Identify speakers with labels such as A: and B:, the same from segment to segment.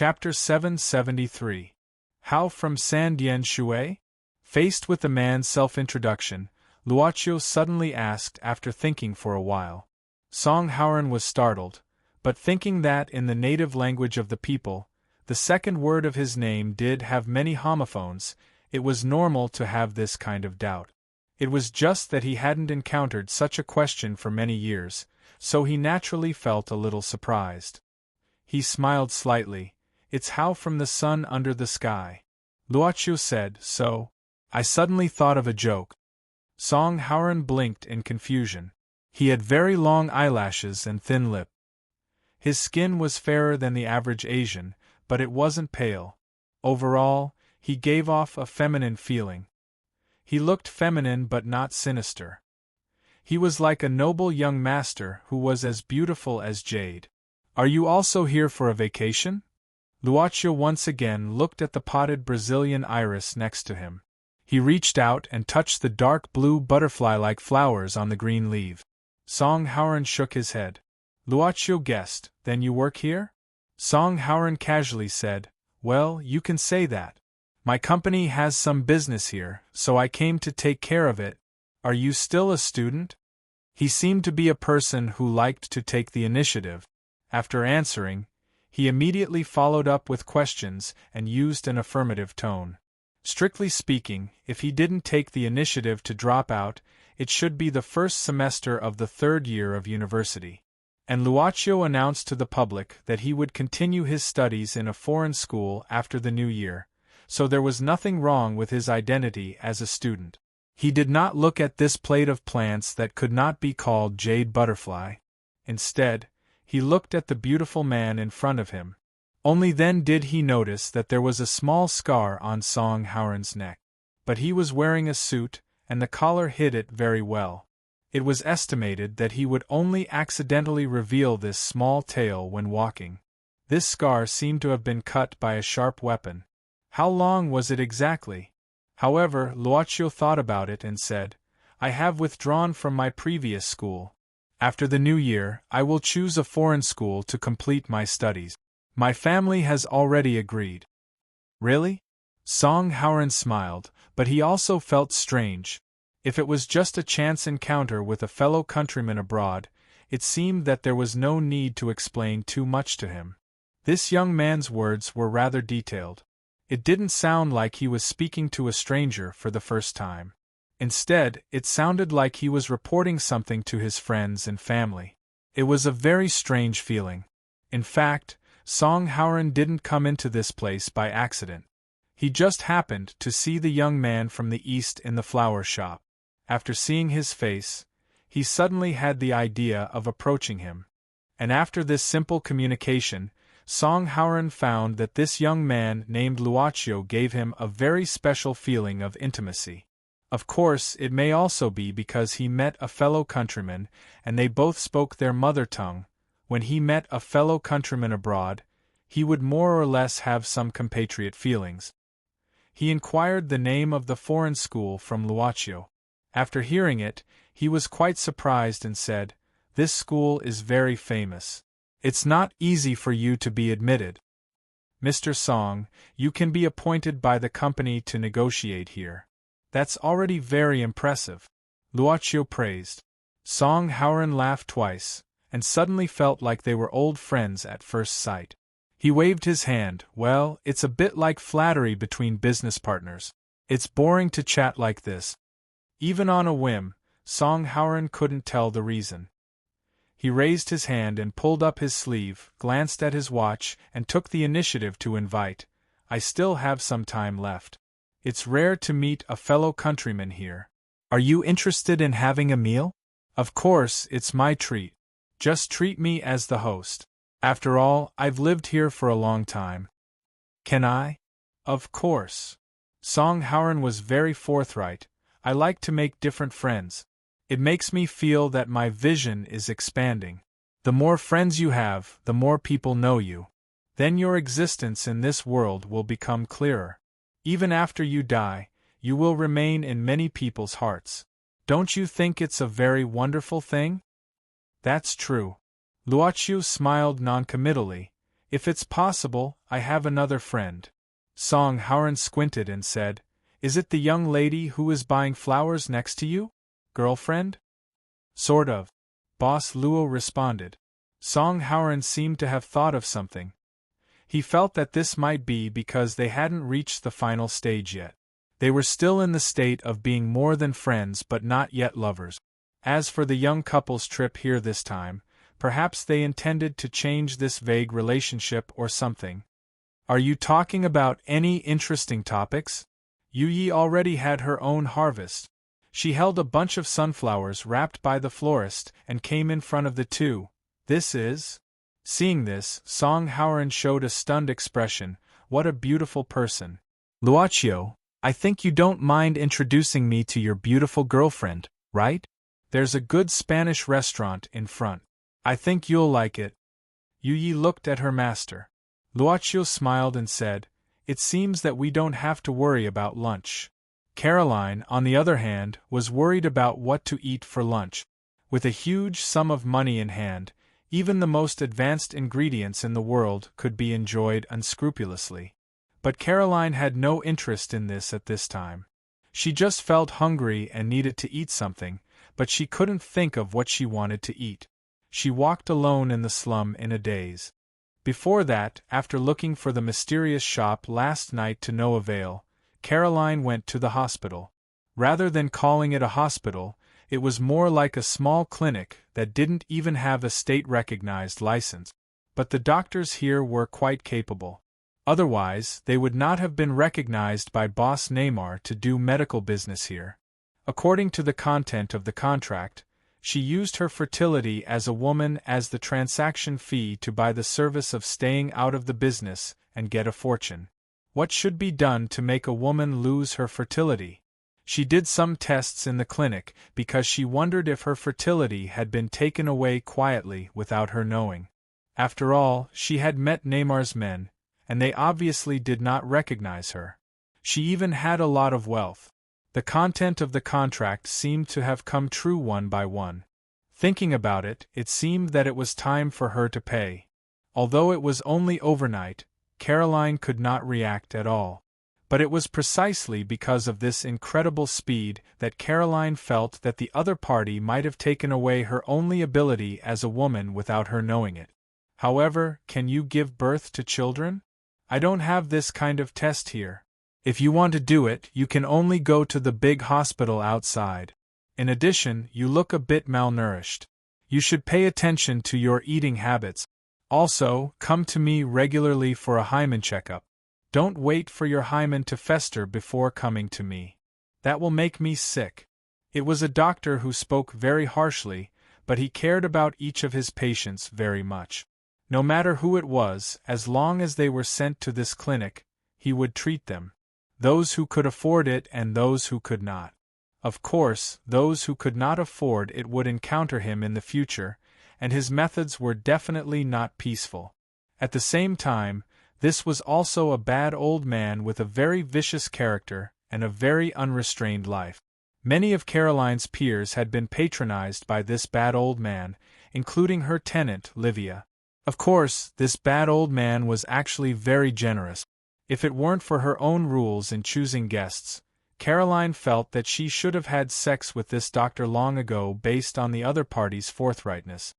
A: Chapter 773. How from San Dian Shui? Faced with the man's self-introduction, Luoqiu suddenly asked after thinking for a while. Song Haoran was startled, but thinking that in the native language of the people, the second word of his name did have many homophones, it was normal to have this kind of doubt. It was just that he hadn't encountered such a question for many years, so he naturally felt a little surprised. He smiled slightly. "It's How from the sun under the sky." Luoqiu said, "So? I suddenly thought of a joke." Song Haoran blinked in confusion. He had very long eyelashes and thin lip. His skin was fairer than the average Asian, but it wasn't pale. Overall, he gave off a feminine feeling. He looked feminine but not sinister. He was like a noble young master who was as beautiful as jade. "Are you also here for a vacation?" Luoqiu once again looked at the potted Brazilian iris next to him. He reached out and touched the dark blue butterfly-like flowers on the green leaf. Song Haoran shook his head. Luoqiu guessed, "Then you work here?" Song Haoran casually said, "Well, you can say that. My company has some business here, so I came to take care of it." "Are you still a student?" He seemed to be a person who liked to take the initiative. After answering, he immediately followed up with questions and used an affirmative tone. Strictly speaking, if he didn't take the initiative to drop out, it should be the first semester of the third year of university. And Luoqiu announced to the public that he would continue his studies in a foreign school after the new year, so there was nothing wrong with his identity as a student. He did not look at this plate of plants that could not be called jade butterfly. Instead, he looked at the beautiful man in front of him. Only then did he notice that there was a small scar on Song Haoran's neck. But he was wearing a suit, and the collar hid it very well. It was estimated that he would only accidentally reveal this small tail when walking. This scar seemed to have been cut by a sharp weapon. How long was it exactly? However, Luoqiu thought about it and said, "I have withdrawn from my previous school. After the new year, I will choose a foreign school to complete my studies. My family has already agreed." "Really?" Song Haoran smiled, but he also felt strange. If it was just a chance encounter with a fellow countryman abroad, it seemed that there was no need to explain too much to him. This young man's words were rather detailed. It didn't sound like he was speaking to a stranger for the first time. Instead, it sounded like he was reporting something to his friends and family. It was a very strange feeling. In fact, Song Haoran didn't come into this place by accident. He just happened to see the young man from the east in the flower shop. After seeing his face, he suddenly had the idea of approaching him. And after this simple communication, Song Haoran found that this young man named Luoqiu gave him a very special feeling of intimacy. Of course, it may also be because he met a fellow countryman, and they both spoke their mother tongue. When he met a fellow countryman abroad, he would more or less have some compatriot feelings. He inquired the name of the foreign school from Luoqiu. After hearing it, he was quite surprised and said, "This school is very famous. It's not easy for you to be admitted. Mr. Song, you can be appointed by the company to negotiate here." "That's already very impressive," Luoqiu praised. Song Haoran laughed twice, and suddenly felt like they were old friends at first sight. He waved his hand. "Well, it's a bit like flattery between business partners. It's boring to chat like this." Even on a whim, Song Haoran couldn't tell the reason. He raised his hand and pulled up his sleeve, glanced at his watch, and took the initiative to invite. "I still have some time left. It's rare to meet a fellow countryman here. Are you interested in having a meal?" "Of course, it's my treat. Just treat me as the host. After all, I've lived here for a long time." "Can I?" "Of course." Song Haoran was very forthright. "I like to make different friends. It makes me feel that my vision is expanding. The more friends you have, the more people know you. Then your existence in this world will become clearer. Even after you die, you will remain in many people's hearts. Don't you think it's a very wonderful thing?" "That's true." Luoqiu smiled noncommittally. If it's possible, I have another friend. Song Howren squinted and said, Is it the young lady who is buying flowers next to you? Girlfriend? Sort of. Boss Luo responded. Song Howren seemed to have thought of something. He felt that this might be because they hadn't reached the final stage yet. They were still in the state of being more than friends but not yet lovers. As for the young couple's trip here this time, perhaps they intended to change this vague relationship or something. Are you talking about any interesting topics? Yu Yi already had her own harvest. She held a bunch of sunflowers wrapped by the florist and came in front of the two. This is? Seeing this, Song Howren showed a stunned expression. What a beautiful person. Luochio, I think you don't mind introducing me to your beautiful girlfriend, right? There's a good Spanish restaurant in front. I think you'll like it. Yu Yi looked at her master. Luochio smiled and said, It seems that we don't have to worry about lunch. Caroline, on the other hand, was worried about what to eat for lunch. With a huge sum of money in hand, even the most advanced ingredients in the world could be enjoyed unscrupulously. But Caroline had no interest in this at this time. She just felt hungry and needed to eat something, but she couldn't think of what she wanted to eat. She walked alone in the slum in a daze. Before that, after looking for the mysterious shop last night to no avail, Caroline went to the hospital. Rather than calling it a hospital, it was more like a small clinic that didn't even have a state-recognized license. But the doctors here were quite capable. Otherwise, they would not have been recognized by Boss Neymar to do medical business here. According to the content of the contract, she used her fertility as a woman as the transaction fee to buy the service of staying out of the business and get a fortune. What should be done to make a woman lose her fertility? She did some tests in the clinic because she wondered if her fertility had been taken away quietly without her knowing. After all, she had met Neymar's men, and they obviously did not recognize her. She even had a lot of wealth. The content of the contract seemed to have come true one by one. Thinking about it, it seemed that it was time for her to pay. Although it was only overnight, Caroline could not react at all. But it was precisely because of this incredible speed that Caroline felt that the other party might have taken away her only ability as a woman without her knowing it. However, can you give birth to children? I don't have this kind of test here. If you want to do it, you can only go to the big hospital outside. In addition, you look a bit malnourished. You should pay attention to your eating habits. Also, come to me regularly for a hymen checkup. Don't wait for your hymen to fester before coming to me. That will make me sick. It was a doctor who spoke very harshly, but he cared about each of his patients very much. No matter who it was, as long as they were sent to this clinic, he would treat them. Those who could afford it and those who could not. Of course, those who could not afford it would encounter him in the future, and his methods were definitely not peaceful. At the same time, this was also a bad old man with a very vicious character and a very unrestrained life. Many of Caroline's peers had been patronized by this bad old man, including her tenant, Livia. Of course, this bad old man was actually very generous. If it weren't for her own rules in choosing guests, Caroline felt that she should have had sex with this doctor long ago based on the other party's forthrightness.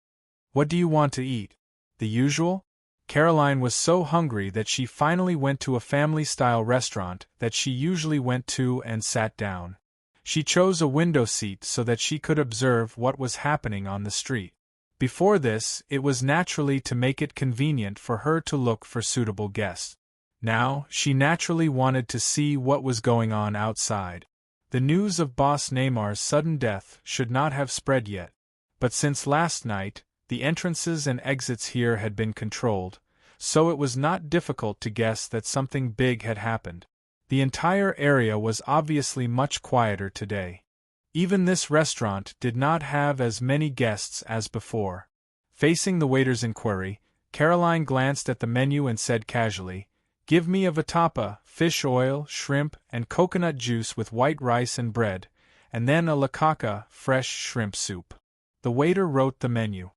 A: What do you want to eat? The usual? Caroline was so hungry that she finally went to a family-style restaurant that she usually went to and sat down. She chose a window seat so that she could observe what was happening on the street. Before this, it was naturally to make it convenient for her to look for suitable guests. Now, she naturally wanted to see what was going on outside. The news of Boss Neymar's sudden death should not have spread yet. But since last night, the entrances and exits here had been controlled, so it was not difficult to guess that something big had happened. The entire area was obviously much quieter today. Even this restaurant did not have as many guests as before. Facing the waiter's inquiry, Caroline glanced at the menu and said casually, "Give me a vatapa, fish oil, shrimp, and coconut juice with white rice and bread, and then a lakaka, fresh shrimp soup." The waiter wrote the menu.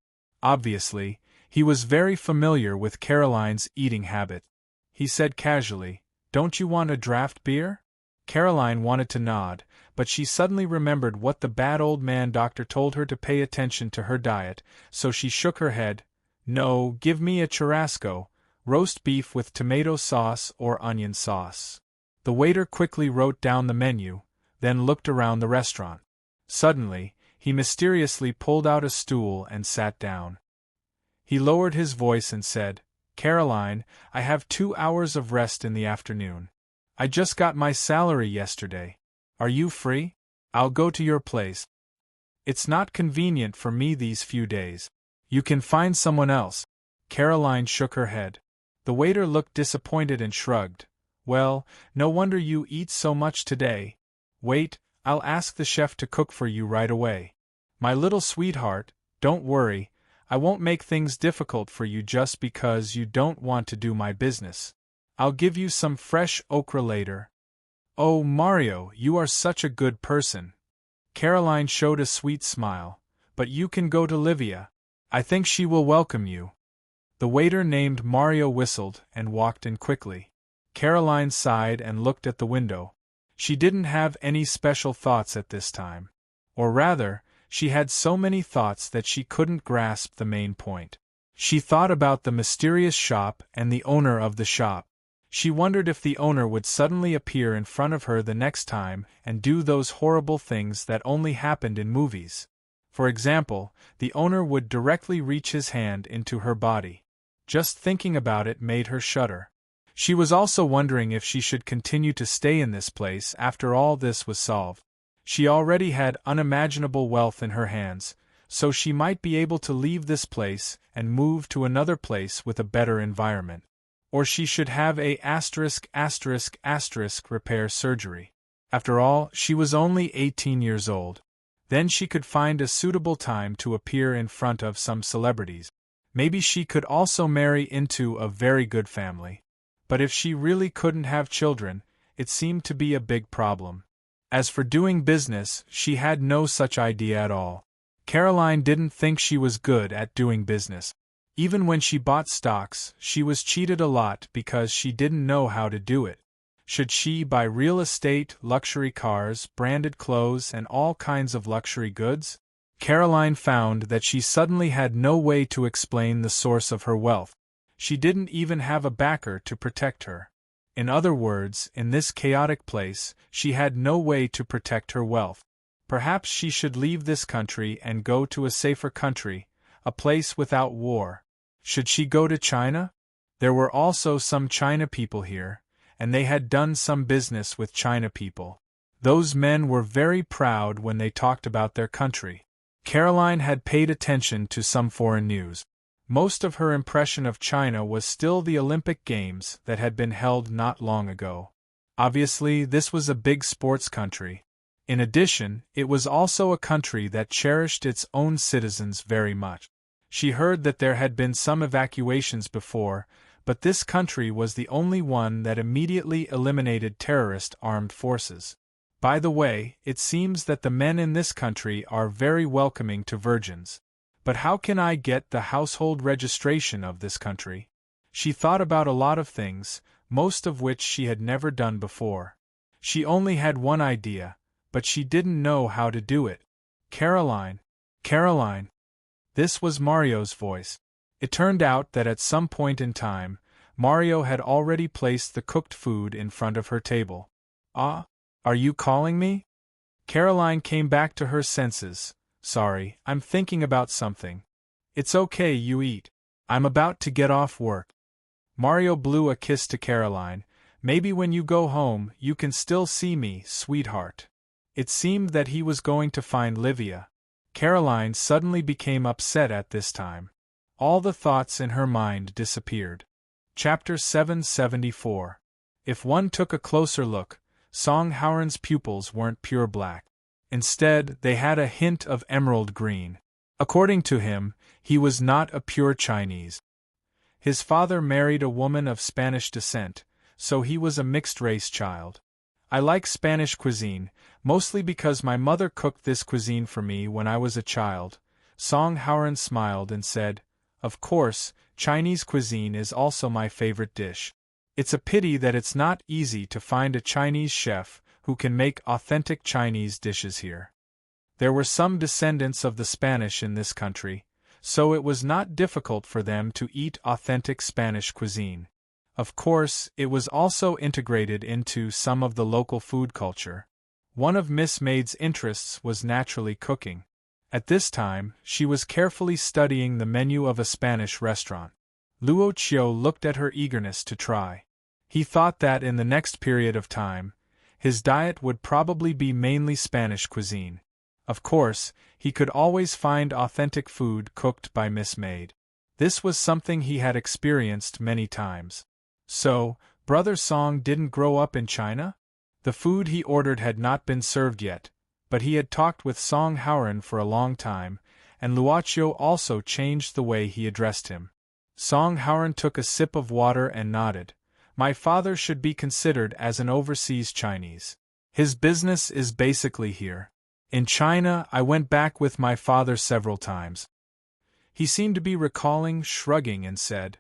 A: Obviously, He was very familiar with Caroline's eating habit. He said casually, "Don't you want a draft beer?" Caroline wanted to nod, but she suddenly remembered what the bad old man doctor told her to pay attention to her diet, so she shook her head. "No, give me a churrasco, roast beef with tomato sauce or onion sauce." The waiter quickly wrote down the menu, then looked around the restaurant. Suddenly, he mysteriously pulled out a stool and sat down. He lowered his voice and said, "Caroline, I have 2 hours of rest in the afternoon. I just got my salary yesterday. Are you free? I'll go to your place. It's not convenient for me these few days. You can find someone else." Caroline shook her head. The waiter looked disappointed and shrugged. "Well, no wonder you eat so much today. Wait, I'll ask the chef to cook for you right away. My little sweetheart, don't worry, I won't make things difficult for you just because you don't want to do my business. I'll give you some fresh okra later." "Oh, Mario, you are such a good person." Caroline showed a sweet smile. "But you can go to Livia. I think she will welcome you." The waiter named Mario whistled and walked in quickly. Caroline sighed and looked at the window. She didn't have any special thoughts at this time. Or rather, she had so many thoughts that she couldn't grasp the main point. She thought about the mysterious shop and the owner of the shop. She wondered if the owner would suddenly appear in front of her the next time and do those horrible things that only happened in movies. For example, the owner would directly reach his hand into her body. Just thinking about it made her shudder. She was also wondering if she should continue to stay in this place after all this was solved. She already had unimaginable wealth in her hands, so she might be able to leave this place and move to another place with a better environment. Or she should have a **** repair surgery. After all, she was only 18 years old. Then she could find a suitable time to appear in front of some celebrities. Maybe she could also marry into a very good family. But if she really couldn't have children, it seemed to be a big problem. As for doing business, she had no such idea at all. Caroline didn't think she was good at doing business. Even when she bought stocks, she was cheated a lot because she didn't know how to do it. Should she buy real estate, luxury cars, branded clothes, and all kinds of luxury goods? Caroline found that she suddenly had no way to explain the source of her wealth. She didn't even have a backer to protect her. In other words, in this chaotic place, she had no way to protect her wealth. Perhaps she should leave this country and go to a safer country, a place without war. Should she go to China? There were also some China people here, and they had done some business with China people. Those men were very proud when they talked about their country. Caroline had paid attention to some foreign news. Most of her impression of China was still the Olympic Games that had been held not long ago. Obviously, this was a big sports country. In addition, it was also a country that cherished its own citizens very much. She heard that there had been some evacuations before, but this country was the only one that immediately eliminated terrorist armed forces. By the way, it seems that the men in this country are very welcoming to virgins. But how can I get the household registration of this country? She thought about a lot of things, most of which she had never done before. She only had one idea, but she didn't know how to do it. "Caroline! Caroline!" This was Mario's voice. It turned out that at some point in time, Mario had already placed the cooked food in front of her table. "Ah, are you calling me?" Caroline came back to her senses. "Sorry, I'm thinking about something." "It's okay, you eat. I'm about to get off work." Mario blew a kiss to Caroline. "Maybe when you go home, you can still see me, sweetheart." It seemed that he was going to find Livia. Caroline suddenly became upset at this time. All the thoughts in her mind disappeared. Chapter 774. If one took a closer look, Song Howren's pupils weren't pure black. Instead, they had a hint of emerald green. According to him, he was not a pure Chinese. His father married a woman of Spanish descent, so he was a mixed-race child. "I like Spanish cuisine, mostly because my mother cooked this cuisine for me when I was a child." Song Howren smiled and said, Of course, Chinese cuisine is also my favorite dish. It's a pity that it's not easy to find a Chinese chef who can make authentic Chinese dishes here. There were some descendants of the Spanish in this country, so it was not difficult for them to eat authentic Spanish cuisine. Of course, it was also integrated into some of the local food culture. One of Miss Maid's interests was naturally cooking. At this time, she was carefully studying the menu of a Spanish restaurant. Luo Qiu looked at her eagerness to try. He thought that in the next period of time, his diet would probably be mainly Spanish cuisine. Of course, he could always find authentic food cooked by Miss Maid. This was something he had experienced many times. So, Brother Song didn't grow up in China? The food he ordered had not been served yet, but he had talked with Song Haoren for a long time, and Luoqiu also changed the way he addressed him. Song Haoren took a sip of water and nodded. My father should be considered as an overseas Chinese. His business is basically here. In China, I went back with my father several times. He seemed to be recalling, shrugging, and said.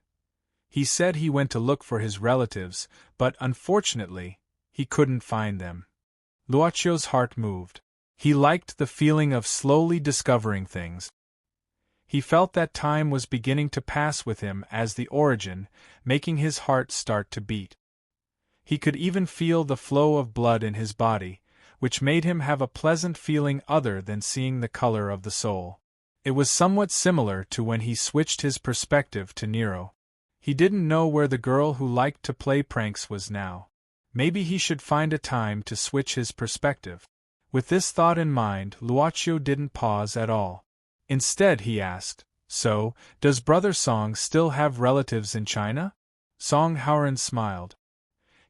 A: He said he went to look for his relatives, but unfortunately, he couldn't find them. Luoqiu's heart moved. He liked the feeling of slowly discovering things. He felt that time was beginning to pass with him as the origin, making his heart start to beat. He could even feel the flow of blood in his body, which made him have a pleasant feeling other than seeing the color of the soul. It was somewhat similar to when he switched his perspective to Nero. He didn't know where the girl who liked to play pranks was now. Maybe he should find a time to switch his perspective. With this thought in mind, Luoqiu didn't pause at all. Instead, he asked, "So, does Brother Song still have relatives in China?" Song Haoren smiled.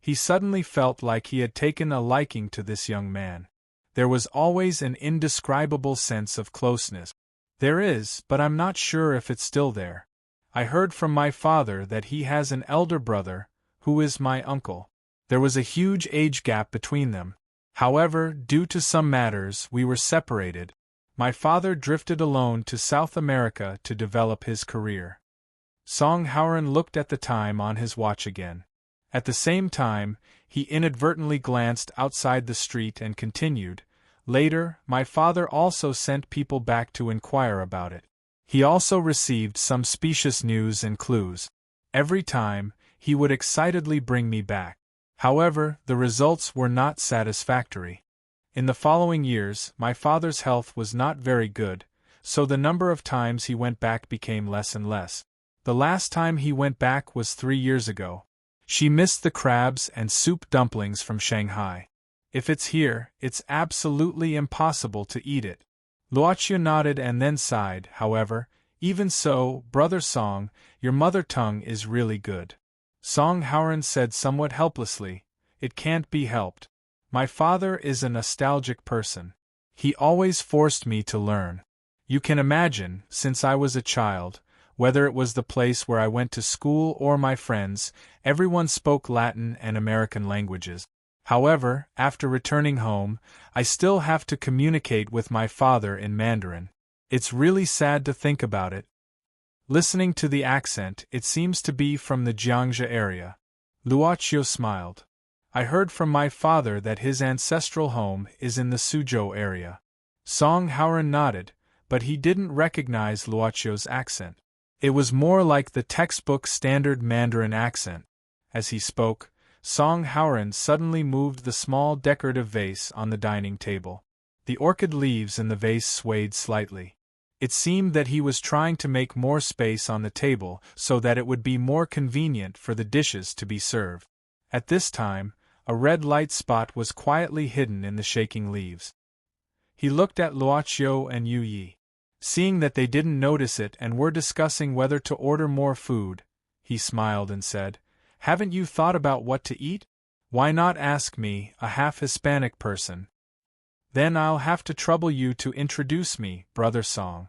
A: He suddenly felt like he had taken a liking to this young man. There was always an indescribable sense of closeness. There is, but I'm not sure if it's still there. I heard from my father that he has an elder brother, who is my uncle. There was a huge age gap between them. However, due to some matters, we were separated. My father drifted alone to South America to develop his career. Song Haoren looked at the time on his watch again. At the same time, he inadvertently glanced outside the street and continued, "Later, my father also sent people back to inquire about it. He also received some specious news and clues. Every time, he would excitedly bring me back. However, the results were not satisfactory. In the following years, my father's health was not very good, so the number of times he went back became less and less. The last time he went back was 3 years ago. She missed the crabs and soup dumplings from Shanghai. If it's here, it's absolutely impossible to eat it." Luoqiu nodded and then sighed. "However, even so, Brother Song, your mother tongue is really good." Song Haoren said somewhat helplessly, "It can't be helped. My father is a nostalgic person. He always forced me to learn. You can imagine, since I was a child, whether it was the place where I went to school or my friends, everyone spoke Latin and American languages. However, after returning home, I still have to communicate with my father in Mandarin. It's really sad to think about it." Listening to the accent, it seems to be from the Jiangxia area. Luoqiu smiled. "I heard from my father that his ancestral home is in the Suzhou area." Song Haoren nodded, but he didn't recognize Luoqiu's accent. It was more like the textbook standard Mandarin accent. As he spoke, Song Haoren suddenly moved the small decorative vase on the dining table. The orchid leaves in the vase swayed slightly. It seemed that he was trying to make more space on the table so that it would be more convenient for the dishes to be served. At this time, a red light spot was quietly hidden in the shaking leaves. He looked at Luoqiu and Yu Yi. Seeing that they didn't notice it and were discussing whether to order more food, he smiled and said, "Haven't you thought about what to eat? Why not ask me, a half-Hispanic person? Then I'll have to trouble you to introduce me, Brother Song."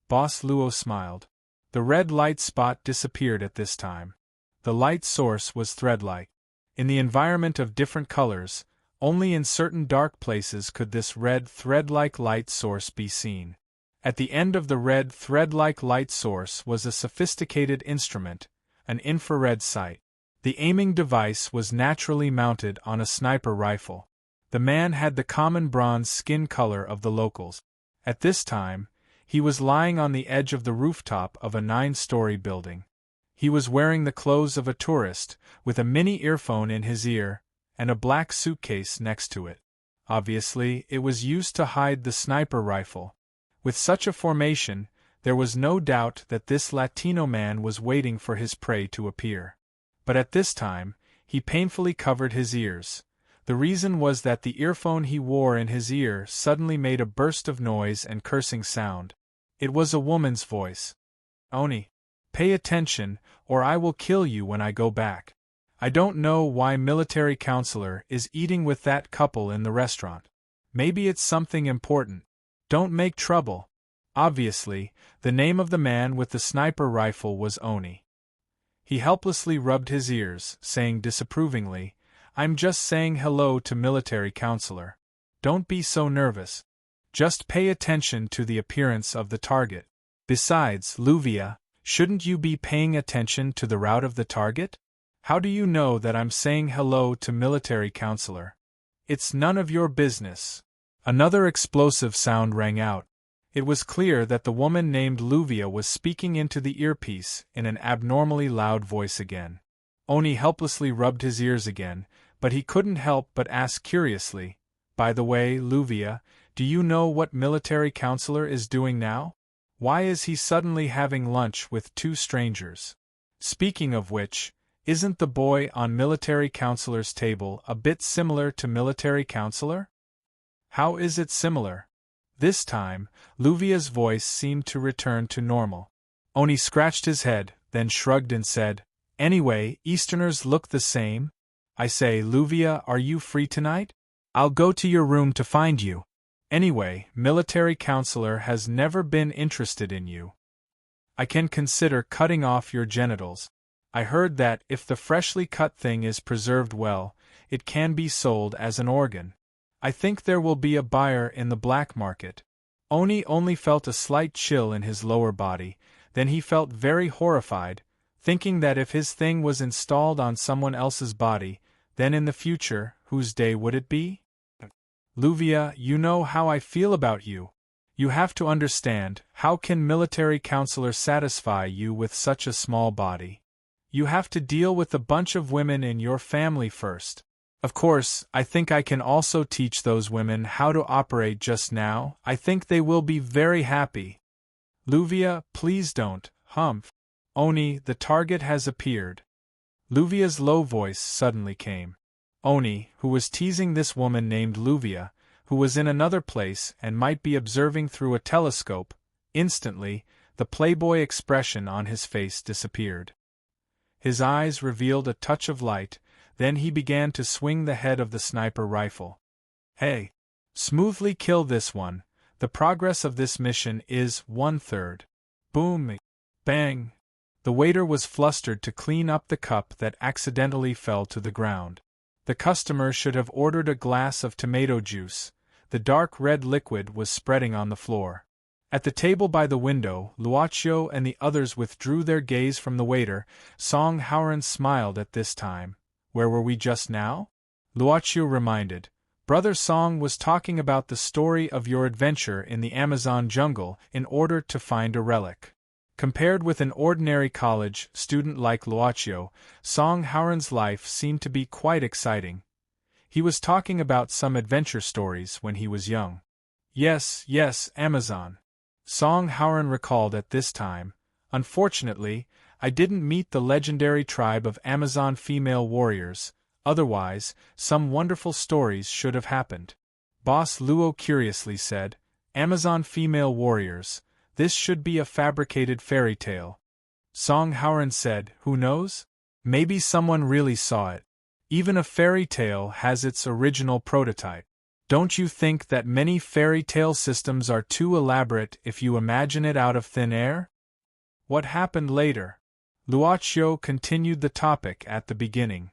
A: Boss Luo smiled. The red light spot disappeared at this time. The light source was thread-like. In the environment of different colors, only in certain dark places could this red thread-like light source be seen. At the end of the red thread-like light source was a sophisticated instrument, an infrared sight. The aiming device was naturally mounted on a sniper rifle. The man had the common bronze skin color of the locals. At this time, he was lying on the edge of the rooftop of a 9-story building. He was wearing the clothes of a tourist, with a mini earphone in his ear, and a black suitcase next to it. Obviously, it was used to hide the sniper rifle. With such a formation, there was no doubt that this Latino man was waiting for his prey to appear. But at this time, he painfully covered his ears. The reason was that the earphone he wore in his ear suddenly made a burst of noise and cursing sound. It was a woman's voice. "Oni, pay attention, or I will kill you when I go back. I don't know why military counselor is eating with that couple in the restaurant. Maybe it's something important. Don't make trouble." Obviously, the name of the man with the sniper rifle was Oni. He helplessly rubbed his ears, saying disapprovingly, "I'm just saying hello to military counselor. Don't be so nervous. Just pay attention to the appearance of the target. Besides, Luvia, shouldn't you be paying attention to the route of the target? How do you know that I'm saying hello to military counselor? It's none of your business." Another explosive sound rang out. It was clear that the woman named Luvia was speaking into the earpiece in an abnormally loud voice again. Oni helplessly rubbed his ears again, but he couldn't help but ask curiously, "By the way, Luvia, do you know what military counselor is doing now? Why is he suddenly having lunch with 2 strangers? Speaking of which, isn't the boy on military counselor's table a bit similar to military counselor?" "How is it similar?" This time, Luvia's voice seemed to return to normal. Oni scratched his head, then shrugged and said, "Anyway, Easterners look the same. I say, Luvia, are you free tonight? I'll go to your room to find you. Anyway, military counselor has never been interested in you. I can consider cutting off your genitals. I heard that if the freshly cut thing is preserved well, it can be sold as an organ. I think there will be a buyer in the black market." Oni only felt a slight chill in his lower body, then he felt very horrified, thinking that if his thing was installed on someone else's body, then in the future, whose day would it be? "Luvia, you know how I feel about you. You have to understand, how can military counselor satisfy you with such a small body? You have to deal with a bunch of women in your family first. Of course, I think I can also teach those women how to operate just now. I think they will be very happy." "Luvia, please don't, humph. Oni, the target has appeared." Luvia's low voice suddenly came. Oni, who was teasing this woman named Luvia, who was in another place and might be observing through a telescope, instantly, the playboy expression on his face disappeared. His eyes revealed a touch of light. Then he began to swing the head of the sniper rifle. "Hey! Smoothly kill this one. The progress of this mission is 1/3. Boom! Bang!" The waiter was flustered to clean up the cup that accidentally fell to the ground. The customer should have ordered a glass of tomato juice. The dark red liquid was spreading on the floor. At the table by the window, Luaccio and the others withdrew their gaze from the waiter. Song Howren smiled at this time. "Where were we just now?" Luaccio reminded. "Brother Song was talking about the story of your adventure in the Amazon jungle in order to find a relic." Compared with an ordinary college student like Luaccio, Song Howren's life seemed to be quite exciting. He was talking about some adventure stories when he was young. Yes, Amazon. Song Howren recalled at this time. "Unfortunately, I didn't meet the legendary tribe of Amazon female warriors, otherwise, some wonderful stories should have happened." Boss Luo curiously said, "Amazon female warriors, this should be a fabricated fairy tale." Song Howren said, "Who knows? Maybe someone really saw it. Even a fairy tale has its original prototype. Don't you think that many fairy tale systems are too elaborate if you imagine it out of thin air?" What happened later? Luaccio continued the topic at the beginning.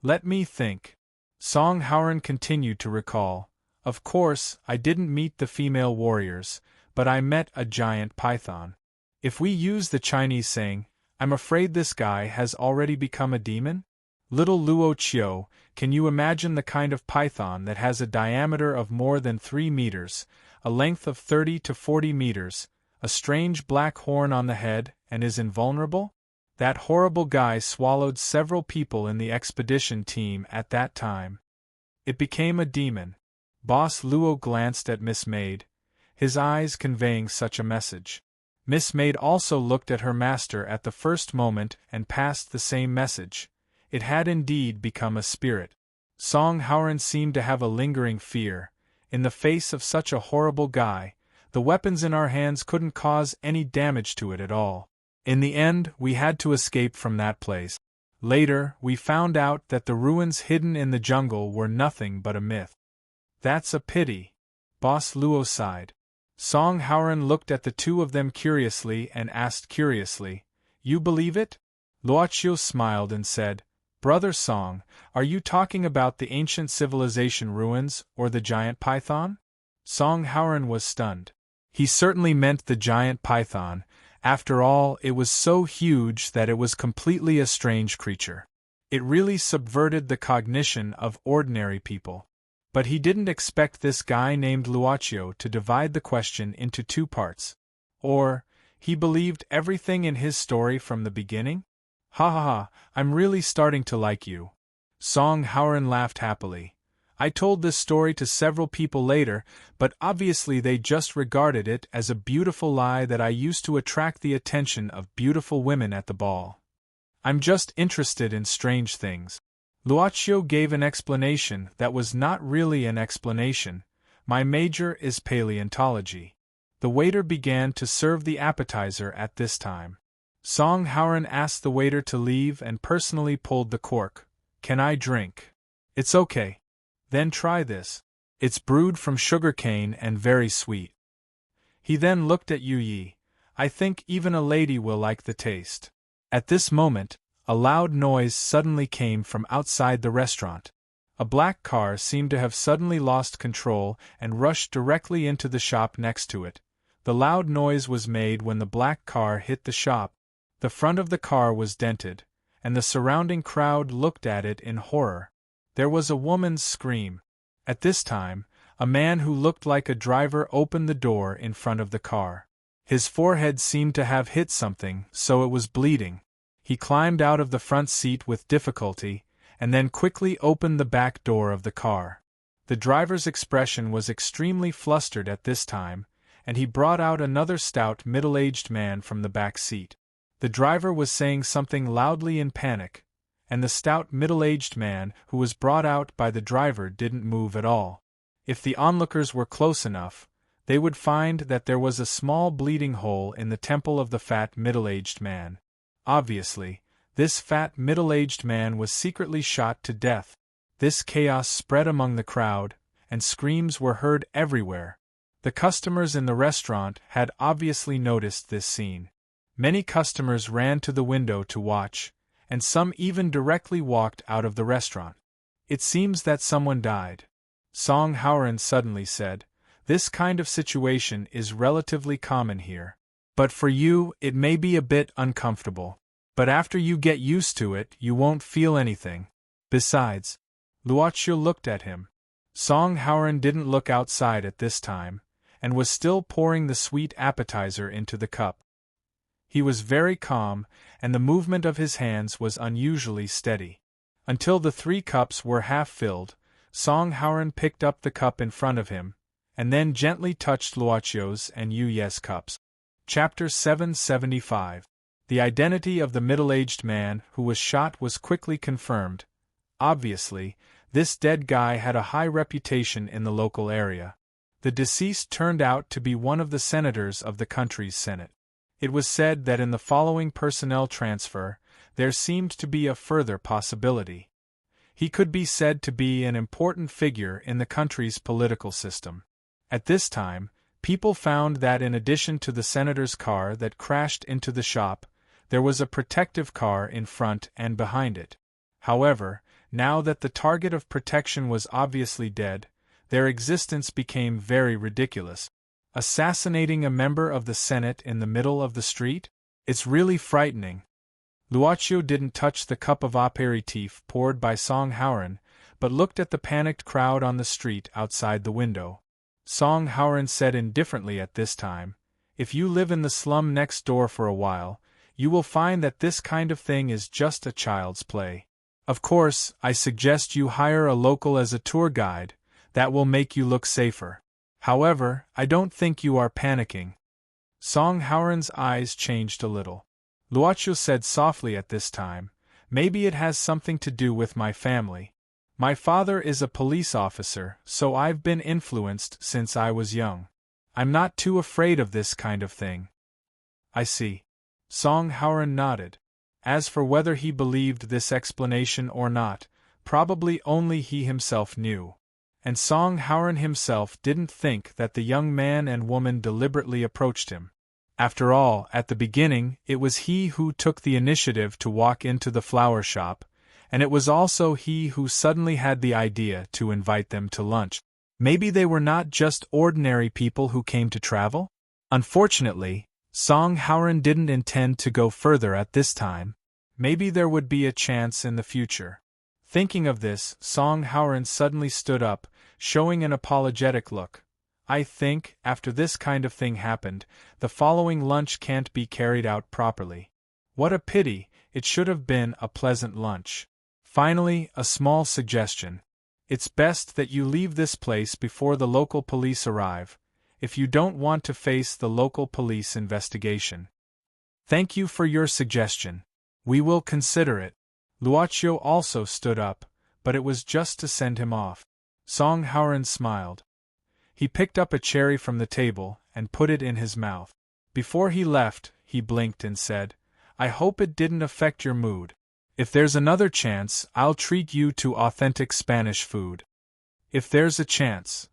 A: "Let me think." Song Howren continued to recall. "Of course, I didn't meet the female warriors, but I met a giant python. If we use the Chinese saying, I'm afraid this guy has already become a demon? Little Luo Qiu, can you imagine the kind of python that has a diameter of more than 3 meters, a length of 30 to 40 meters, a strange black horn on the head, and is invulnerable? That horrible guy swallowed several people in the expedition team at that time. It became a demon. Boss Luo glanced at Miss Maid, his eyes conveying such a message. Miss Maid also looked at her master at the first moment and passed the same message. It had indeed become a spirit. Song Howren seemed to have a lingering fear. In the face of such a horrible guy, the weapons in our hands couldn't cause any damage to it at all. In the end, we had to escape from that place. Later, we found out that the ruins hidden in the jungle were nothing but a myth. That's a pity. Boss Luo sighed. Song Howren looked at the two of them curiously and asked curiously, You believe it? Luoqiu smiled and said, Brother Song, are you talking about the ancient civilization ruins or the giant python? Song Howren was stunned. He certainly meant the giant python. After all, it was so huge that it was completely a strange creature. It really subverted the cognition of ordinary people. But he didn't expect this guy named Luoqiu to divide the question into two parts. Or, he believed everything in his story from the beginning? Ha ha ha, I'm really starting to like you. Song Howren laughed happily. I told this story to several people later, but obviously they just regarded it as a beautiful lie that I used to attract the attention of beautiful women at the ball. I'm just interested in strange things. Luoqiu gave an explanation that was not really an explanation. My major is paleontology. The waiter began to serve the appetizer at this time. Song Howren asked the waiter to leave and personally pulled the cork. Can I drink? It's okay. Then try this. It's brewed from sugarcane and very sweet. He then looked at Yu Yi. I think even a lady will like the taste. At this moment, a loud noise suddenly came from outside the restaurant. A black car seemed to have suddenly lost control and rushed directly into the shop next to it. The loud noise was made when the black car hit the shop. The front of the car was dented, and the surrounding crowd looked at it in horror. There was a woman's scream. At this time, a man who looked like a driver opened the door in front of the car. His forehead seemed to have hit something, so it was bleeding. He climbed out of the front seat with difficulty, and then quickly opened the back door of the car. The driver's expression was extremely flustered at this time, and he brought out another stout middle-aged man from the back seat. The driver was saying something loudly in panic, and the stout middle-aged man who was brought out by the driver didn't move at all. If the onlookers were close enough, they would find that there was a small bleeding hole in the temple of the fat middle-aged man. Obviously, this fat middle-aged man was secretly shot to death. This chaos spread among the crowd, and screams were heard everywhere. The customers in the restaurant had obviously noticed this scene. Many customers ran to the window to watch, and some even directly walked out of the restaurant. It seems that someone died. Song Howren suddenly said, This kind of situation is relatively common here. But for you, it may be a bit uncomfortable. But after you get used to it, you won't feel anything. Besides, Luoqiu looked at him. Song Howren didn't look outside at this time, and was still pouring the sweet appetizer into the cup. He was very calm, and the movement of his hands was unusually steady. Until the 3 cups were half filled, Song Howren picked up the cup in front of him, and then gently touched Luoqiu's and Yu Ye's cups. Chapter 775. The identity of the middle-aged man who was shot was quickly confirmed. Obviously, this dead guy had a high reputation in the local area. The deceased turned out to be one of the senators of the country's Senate. It was said that in the following personnel transfer, there seemed to be a further possibility. He could be said to be an important figure in the country's political system. At this time, people found that in addition to the senator's car that crashed into the shop, there was a protective car in front and behind it. However, now that the target of protection was obviously dead, their existence became very ridiculous. Assassinating a member of the Senate in the middle of the street? It's really frightening. Luocio didn't touch the cup of aperitif poured by Song Hauran, but looked at the panicked crowd on the street outside the window. Song Hauran said indifferently at this time, "If you live in the slum next door for a while, you will find that this kind of thing is just a child's play. Of course, I suggest you hire a local as a tour guide. That will make you look safer. However, I don't think you are panicking." Song Hauran's eyes changed a little. Luocio said softly at this time, "Maybe it has something to do with my family. My father is a police officer, so I've been influenced since I was young. I'm not too afraid of this kind of thing." "I see." Song Hauran nodded. As for whether he believed this explanation or not, probably only he himself knew. And Song Hauran himself didn't think that the young man and woman deliberately approached him. After all, at the beginning, it was he who took the initiative to walk into the flower shop, and it was also he who suddenly had the idea to invite them to lunch. Maybe they were not just ordinary people who came to travel? Unfortunately, Song Hauran didn't intend to go further at this time. Maybe there would be a chance in the future. Thinking of this, Song Hauran suddenly stood up, showing an apologetic look. "I think, after this kind of thing happened, the following lunch can't be carried out properly. What a pity, it should have been a pleasant lunch. Finally, a small suggestion. It's best that you leave this place before the local police arrive, if you don't want to face the local police investigation." "Thank you for your suggestion. We will consider it." Luocio also stood up, but it was just to send him off. Song Hauran smiled. He picked up a cherry from the table and put it in his mouth. Before he left, he blinked and said, "I hope it didn't affect your mood. If there's another chance, I'll treat you to authentic Spanish food." "If there's a chance."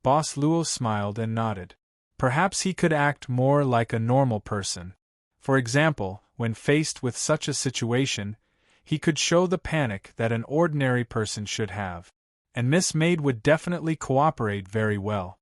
A: Boss Luo smiled and nodded. Perhaps he could act more like a normal person. For example, when faced with such a situation, he could show the panic that an ordinary person should have. And Miss Maid would definitely cooperate very well.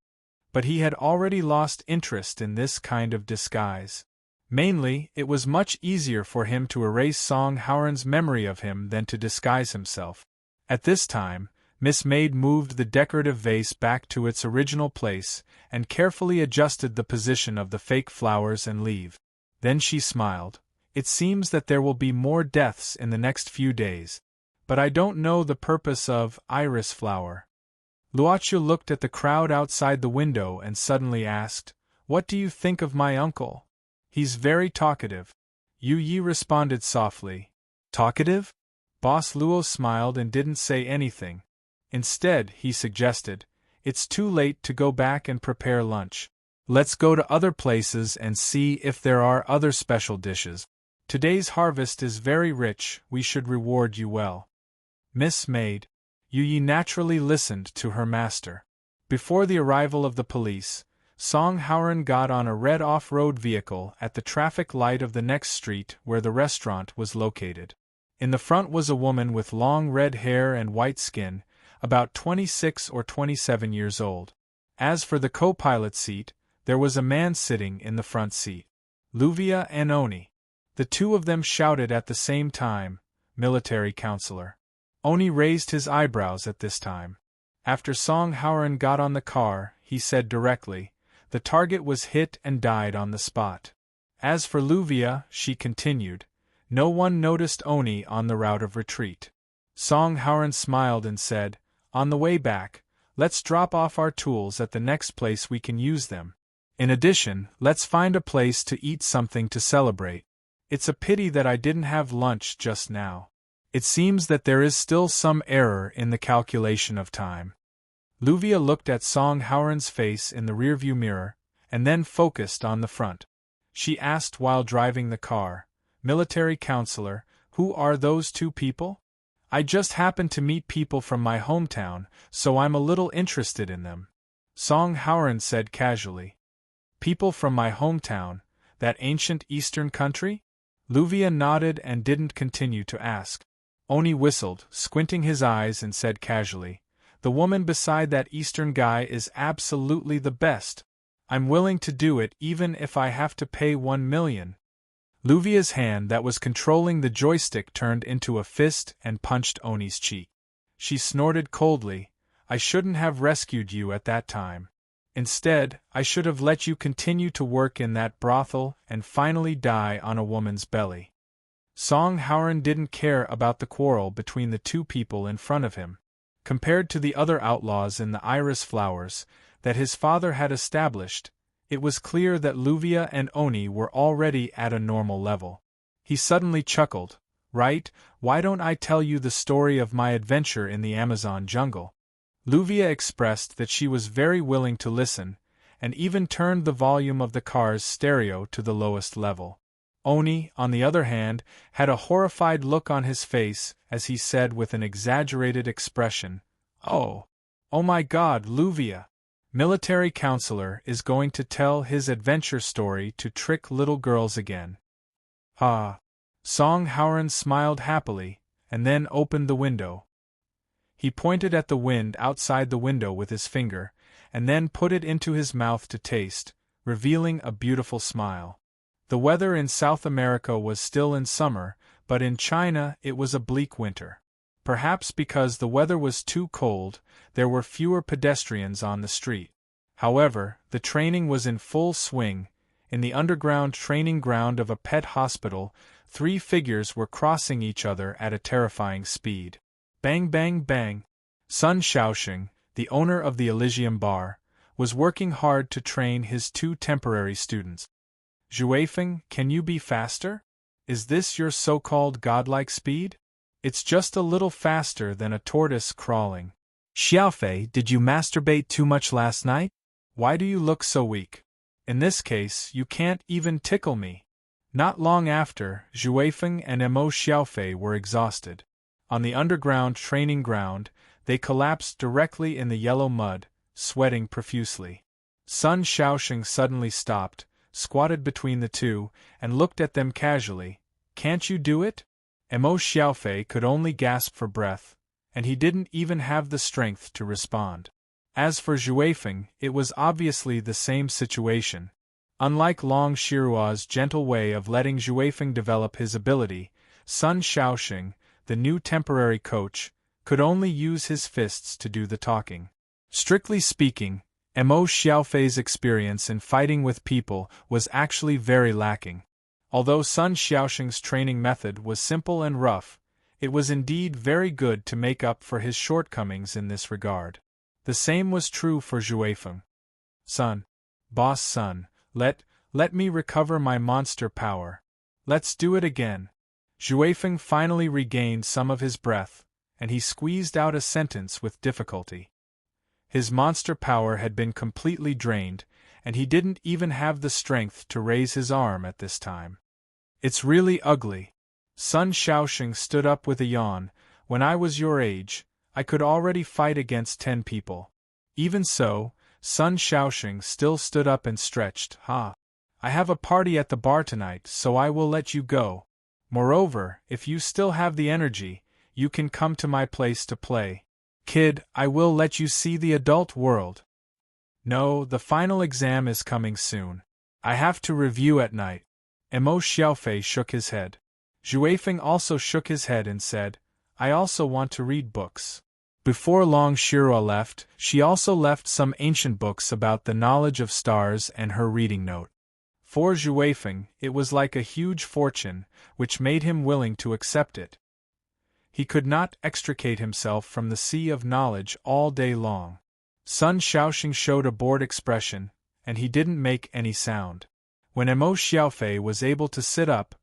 A: But he had already lost interest in this kind of disguise. Mainly, it was much easier for him to erase Song Hauran's memory of him than to disguise himself. At this time, Miss Maid moved the decorative vase back to its original place and carefully adjusted the position of the fake flowers and leaf. Then she smiled. "It seems that there will be more deaths in the next few days. But I don't know the purpose of iris flower." Luocio looked at the crowd outside the window and suddenly asked, "What do you think of my uncle? He's very talkative." Yu Yi responded softly. "Talkative?" Boss Luo smiled and didn't say anything. Instead, he suggested, "It's too late to go back and prepare lunch. Let's go to other places and see if there are other special dishes. Today's harvest is very rich, we should reward you well." Miss Maid. Yu Yi naturally listened to her master. Before the arrival of the police, Song Hauran got on a red off-road vehicle at the traffic light of the next street where the restaurant was located. In the front was a woman with long red hair and white skin, about 26 or 27 years old. As for the co-pilot seat, there was a man sitting in the front seat. Luvia and Oni. The two of them shouted at the same time, "Military counselor." Oni raised his eyebrows at this time. After Song Hauran got on the car, he said directly, "The target was hit and died on the spot." As for Luvia, she continued, "No one noticed Oni on the route of retreat." Song Hauran smiled and said, "On the way back, let's drop off our tools at the next place we can use them. In addition, let's find a place to eat something to celebrate. It's a pity that I didn't have lunch just now. It seems that there is still some error in the calculation of time." Luvia looked at Song Hauran's face in the rearview mirror, and then focused on the front. She asked while driving the car, "Military counselor, who are those two people?" "I just happened to meet people from my hometown, so I'm a little interested in them," Song Hauran said casually. "People from my hometown, that ancient eastern country?" Luvia nodded and didn't continue to ask. Oni whistled, squinting his eyes, and said casually, "The woman beside that eastern guy is absolutely the best. I'm willing to do it even if I have to pay 1 million. Luvia's hand that was controlling the joystick turned into a fist and punched Oni's cheek. She snorted coldly, I shouldn't have rescued you at that time. Instead, I should have let you continue to work in that brothel and finally die on a woman's belly. Song Hauran didn't care about the quarrel between the two people in front of him. Compared to the other outlaws in the iris flowers that his father had established, it was clear that Luvia and Oni were already at a normal level. He suddenly chuckled, Right, why don't I tell you the story of my adventure in the Amazon jungle? Luvia expressed that she was very willing to listen, and even turned the volume of the car's stereo to the lowest level. Oni, on the other hand, had a horrified look on his face as he said with an exaggerated expression, Oh my God, Luvia! Military counselor is going to tell his adventure story to trick little girls again. Ha! Song Hauran smiled happily, and then opened the window. He pointed at the wind outside the window with his finger, and then put it into his mouth to taste, revealing a beautiful smile. The weather in South America was still in summer, but in China it was a bleak winter. Perhaps because the weather was too cold, there were fewer pedestrians on the street. However, the training was in full swing. In the underground training ground of a pet hospital, 3 figures were crossing each other at a terrifying speed. Bang bang bang! Sun Shaoxing, the owner of the Elysium Bar, was working hard to train his 2 temporary students. Zhuifeng, can you be faster? Is this your so-called godlike speed? It's just a little faster than a tortoise crawling. Xiaofei, did you masturbate too much last night? Why do you look so weak? In this case, you can't even tickle me. Not long after, Zhuifeng and Mo Xiaofei were exhausted. On the underground training ground, they collapsed directly in the yellow mud, sweating profusely. Sun Shaoxing suddenly stopped, squatted between the two, and looked at them casually. Can't you do it? Mo Xiaofei could only gasp for breath, and he didn't even have the strength to respond. As for Zhuifeng, it was obviously the same situation. Unlike Long Shirua's gentle way of letting Zhuifeng develop his ability, Sun Shaoxing, the new temporary coach, could only use his fists to do the talking. Strictly speaking, Mo Xiaofei's experience in fighting with people was actually very lacking. Although Sun Shaoxing's training method was simple and rough, it was indeed very good to make up for his shortcomings in this regard. The same was true for Zhuifeng. Sun, boss Sun, let me recover my monster power. Let's do it again. Zhuifeng finally regained some of his breath, and he squeezed out a sentence with difficulty. His monster power had been completely drained, and he didn't even have the strength to raise his arm at this time. It's really ugly. Sun Shaoxing stood up with a yawn. When I was your age, I could already fight against 10 people. Even so, Sun Shaoxing still stood up and stretched. I have a party at the bar tonight, so I will let you go. Moreover, if you still have the energy, you can come to my place to play. Kid, I will let you see the adult world. No, the final exam is coming soon. I have to review at night. Mo Xiaofei shook his head. Zhuifeng also shook his head and said, I also want to read books. Before Long Shirua left, she also left some ancient books about the knowledge of stars and her reading note. For Zhuifeng, it was like a huge fortune, which made him willing to accept it. He could not extricate himself from the sea of knowledge all day long. Sun Shaoxing showed a bored expression, and he didn't make any sound. When Mo Xiaofei was able to sit up,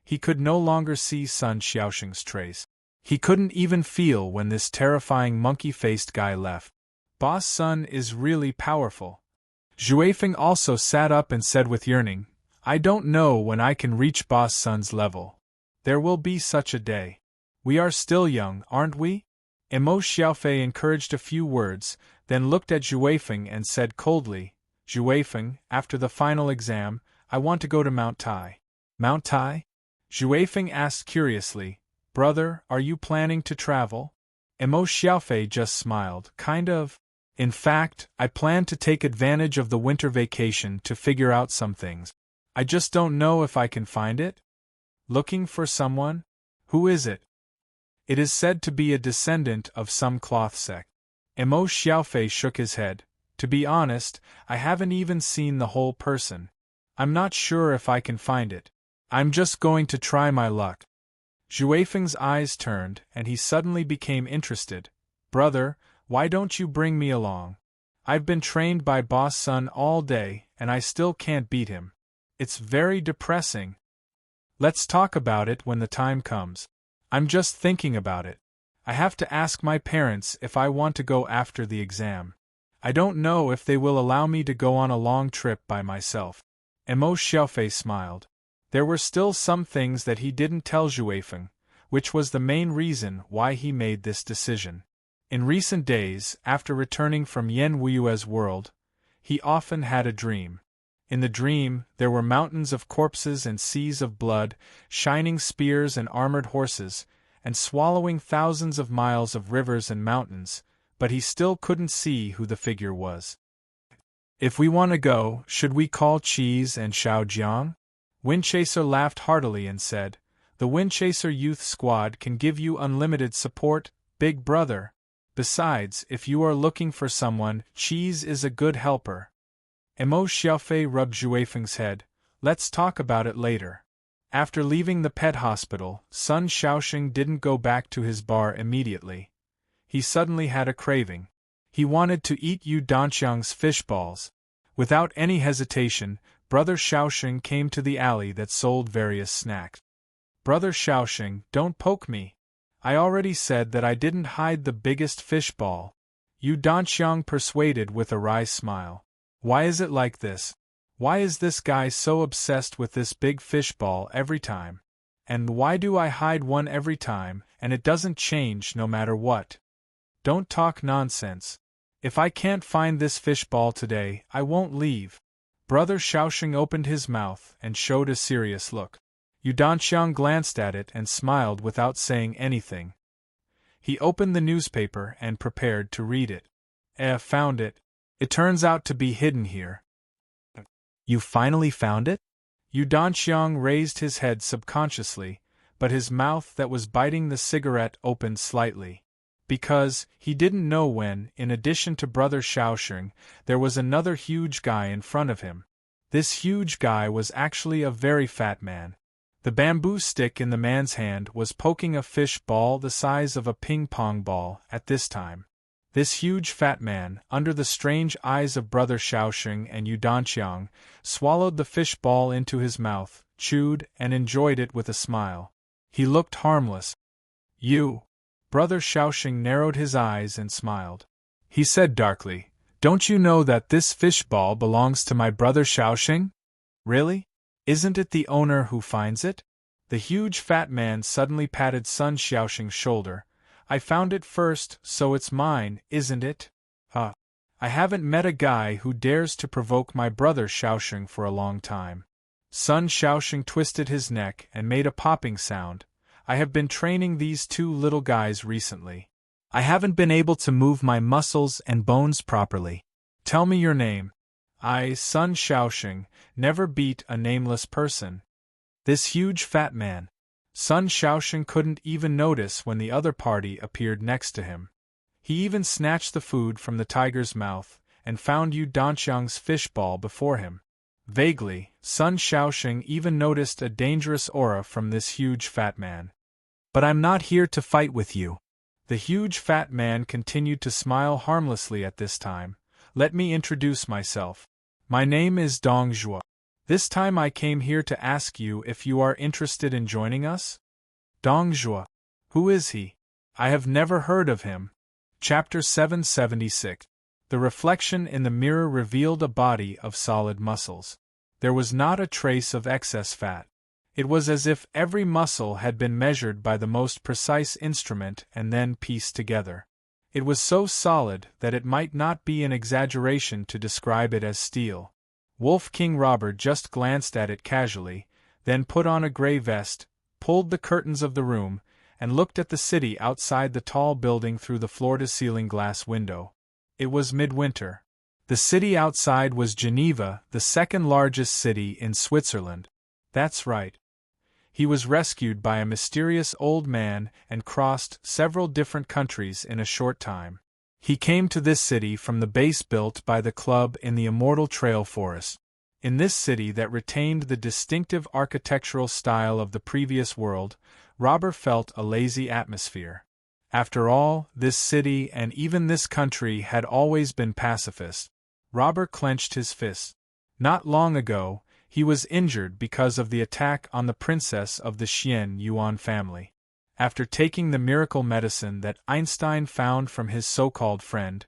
A: he could no longer see Sun Shaoxing's trace. He couldn't even feel when this terrifying monkey-faced guy left. Boss Sun is really powerful. Zhuifeng also sat up and said with yearning, I don't know when I can reach Boss Sun's level. There will be such a day. We are still young, aren't we? Mo Xiaofei encouraged a few words, then looked at Zhuifeng and said coldly, Zhuifeng, after the final exam, I want to go to Mount Tai. Mount Tai? Zhuifeng asked curiously, Brother, are you planning to travel? Mo Xiaofei just smiled, kind of. In fact, I plan to take advantage of the winter vacation to figure out some things. I just don't know if I can find it. Looking for someone? Who is it? It is said to be a descendant of some cloth sect. Emo Xiaofei shook his head. To be honest, I haven't even seen the whole person. I'm not sure if I can find it. I'm just going to try my luck. Zhuifeng's eyes turned, and he suddenly became interested. Brother, why don't you bring me along? I've been trained by Boss Sun all day, and I still can't beat him. It's very depressing. Let's talk about it when the time comes. I'm just thinking about it. I have to ask my parents if I want to go after the exam. I don't know if they will allow me to go on a long trip by myself. Emo Xiaofei smiled. There were still some things that he didn't tell Zhuifeng, which was the main reason why he made this decision. In recent days, after returning from Yan Wuyue's world, he often had a dream. In the dream, there were mountains of corpses and seas of blood, shining spears and armored horses, and swallowing thousands of miles of rivers and mountains, but he still couldn't see who the figure was. If we want to go, should we call Cheese and Xiaojiang? Windchaser laughed heartily and said, The Windchaser Youth Squad can give you unlimited support, big brother. Besides, if you are looking for someone, Cheese is a good helper. Emo Xiaofei rubbed Zhuifeng's head. Let's talk about it later. After leaving the pet hospital, Sun Shaoxing didn't go back to his bar immediately. He suddenly had a craving. He wanted to eat Yu Danxiang's fish balls. Without any hesitation, Brother Shaoxing came to the alley that sold various snacks. Brother Shaoxing, don't poke me. I already said that I didn't hide the biggest fish ball. Yu Danxiang persuaded with a wry smile. Why is it like this? Why is this guy so obsessed with this big fish ball every time? And why do I hide one every time, and it doesn't change no matter what? Don't talk nonsense. If I can't find this fish ball today, I won't leave. Brother Shaoxing opened his mouth and showed a serious look. Yu Danxiang glanced at it and smiled without saying anything. He opened the newspaper and prepared to read it. Found it. It turns out to be hidden here. You finally found it? Yu Danxiang raised his head subconsciously, but his mouth that was biting the cigarette opened slightly. Because, he didn't know when, in addition to Brother Shaoxing, there was another huge guy in front of him. This huge guy was actually a very fat man. The bamboo stick in the man's hand was poking a fish ball the size of a ping-pong ball at this time. This huge fat man, under the strange eyes of Brother Shaoxing and Yu Danxiang, swallowed the fish ball into his mouth, chewed, and enjoyed it with a smile. He looked harmless. You. Brother Shaoxing narrowed his eyes and smiled. He said darkly, Don't you know that this fish ball belongs to my brother Shaoxing? Really? Isn't it the owner who finds it? The huge fat man suddenly patted Sun Shaoxing's shoulder. I found it first, so it's mine, isn't it? I haven't met a guy who dares to provoke my brother Shaoxing for a long time. Sun Shaoxing twisted his neck and made a popping sound. I have been training these two little guys recently. I haven't been able to move my muscles and bones properly. Tell me your name. I, Sun Shaoxing, never beat a nameless person. This huge fat man. Sun Shaoxing couldn't even notice when the other party appeared next to him. He even snatched the food from the tiger's mouth, and found Yu Danxiang's fish ball before him. Vaguely, Sun Shaoxing even noticed a dangerous aura from this huge fat man. But I'm not here to fight with you. The huge fat man continued to smile harmlessly at this time. Let me introduce myself. My name is Dong Zhuo. This time I came here to ask you if you are interested in joining us? Dong Zhuo. Who is he? I have never heard of him. Chapter 776. The reflection in the mirror revealed a body of solid muscles. There was not a trace of excess fat. It was as if every muscle had been measured by the most precise instrument and then pieced together. It was so solid that it might not be an exaggeration to describe it as steel. Wolf King Robert just glanced at it casually, then put on a gray vest, pulled the curtains of the room, and looked at the city outside the tall building through the floor-to-ceiling glass window. It was midwinter. The city outside was Geneva, the second largest city in Switzerland. That's right. He was rescued by a mysterious old man and crossed several different countries in a short time. He came to this city from the base built by the club in the Immortal Trail Forest. In this city that retained the distinctive architectural style of the previous world, Robert felt a lazy atmosphere. After all, this city and even this country had always been pacifist. Robert clenched his fists. Not long ago, he was injured because of the attack on the princess of the Xian Yuan family. After taking the miracle medicine that Einstein found from his so-called friend,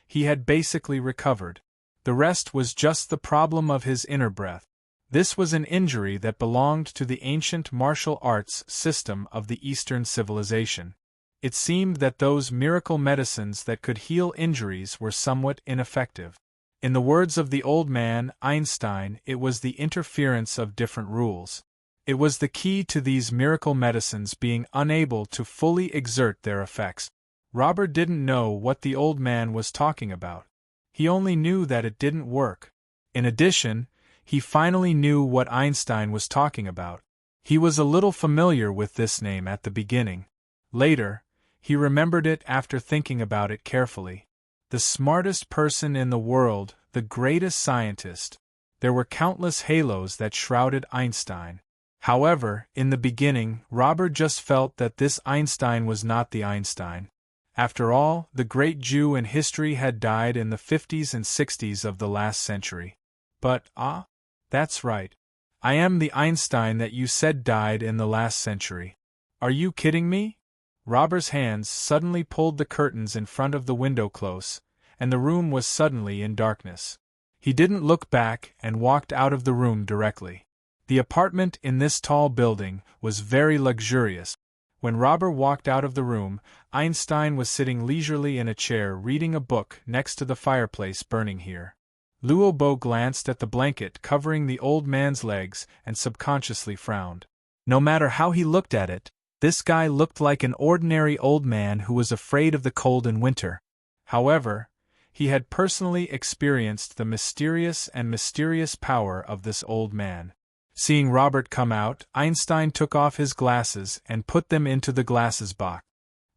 A: he had basically recovered. The rest was just the problem of his inner breath. This was an injury that belonged to the ancient martial arts system of the Eastern civilization. It seemed that those miracle medicines that could heal injuries were somewhat ineffective. In the words of the old man, Einstein, it was the interference of different rules. It was the key to these miracle medicines being unable to fully exert their effects. Robert didn't know what the old man was talking about. He only knew that it didn't work. In addition, he finally knew what Einstein was talking about. He was a little familiar with this name at the beginning. Later, he remembered it after thinking about it carefully. The smartest person in the world, the greatest scientist. There were countless halos that shrouded Einstein. However, in the beginning, Robert just felt that this Einstein was not the Einstein. After all, the great Jew in history had died in the 50s and 60s of the last century. But, that's right. I am the Einstein that you said died in the last century. Are you kidding me? Robert's hands suddenly pulled the curtains in front of the window close, and the room was suddenly in darkness. He didn't look back and walked out of the room directly. The apartment in this tall building was very luxurious. When Robert walked out of the room, Einstein was sitting leisurely in a chair reading a book next to the fireplace burning here. Luobo glanced at the blanket covering the old man's legs and subconsciously frowned. No matter how he looked at it, this guy looked like an ordinary old man who was afraid of the cold in winter. However, he had personally experienced the mysterious power of this old man. Seeing Robert come out, Einstein took off his glasses and put them into the glasses box.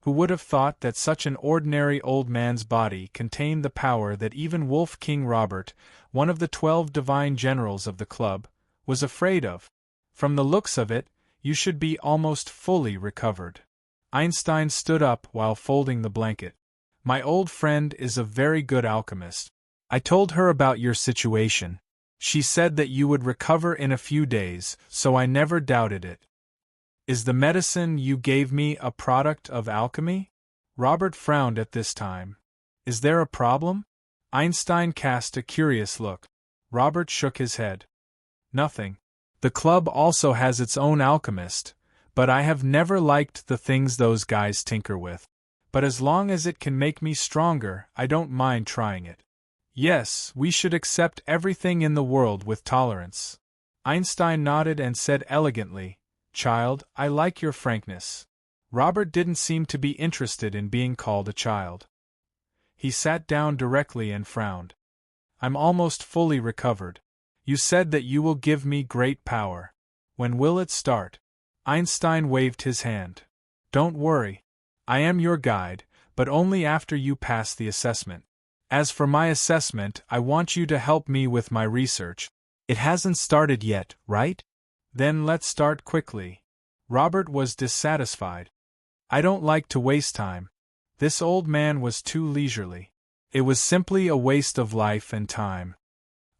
A: Who would have thought that such an ordinary old man's body contained the power that even Wolf King Robert, one of the 12 divine generals of the club, was afraid of? From the looks of it, you should be almost fully recovered. Einstein stood up while folding the blanket. My old friend is a very good alchemist. I told her about your situation. She said that you would recover in a few days, so I never doubted it. Is the medicine you gave me a product of alchemy? Robert frowned at this time. Is there a problem? Einstein cast a curious look. Robert shook his head. Nothing. The club also has its own alchemist, but I have never liked the things those guys tinker with. But as long as it can make me stronger, I don't mind trying it. Yes, we should accept everything in the world with tolerance. Einstein nodded and said elegantly, Child, I like your frankness. Robert didn't seem to be interested in being called a child. He sat down directly and frowned. I'm almost fully recovered. You said that you will give me great power. When will it start? Einstein waved his hand. Don't worry. I am your guide, but only after you pass the assessment. As for my assessment, I want you to help me with my research. It hasn't started yet, right? Then let's start quickly. Robert was dissatisfied. I don't like to waste time. This old man was too leisurely. It was simply a waste of life and time.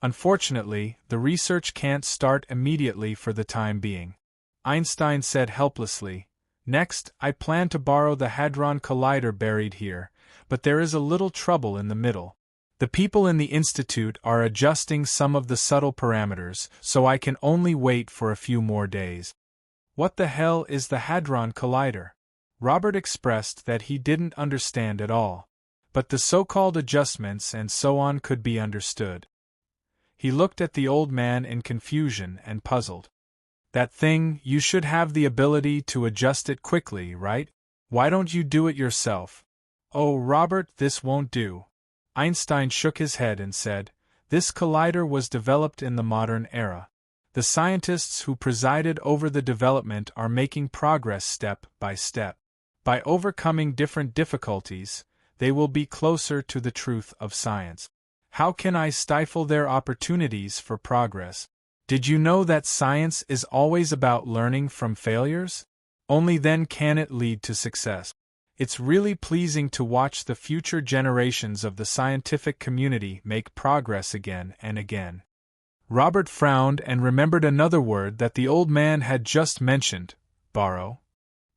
A: Unfortunately, the research can't start immediately for the time being. Einstein said helplessly, Next, I plan to borrow the Hadron Collider buried here, but there is a little trouble in the middle. The people in the Institute are adjusting some of the subtle parameters, so I can only wait for a few more days. What the hell is the Hadron Collider? Robert expressed that he didn't understand at all. But the so-called adjustments and so on could be understood. He looked at the old man in confusion and puzzled. That thing, you should have the ability to adjust it quickly, right? Why don't you do it yourself? Oh, Robert, this won't do. Einstein shook his head and said, "This collider was developed in the modern era. The scientists who presided over the development are making progress step by step. By overcoming different difficulties, they will be closer to the truth of science. How can I stifle their opportunities for progress? Did you know that science is always about learning from failures? Only then can it lead to success. It's really pleasing to watch the future generations of the scientific community make progress again and again." Robert frowned and remembered another word that the old man had just mentioned: borrow.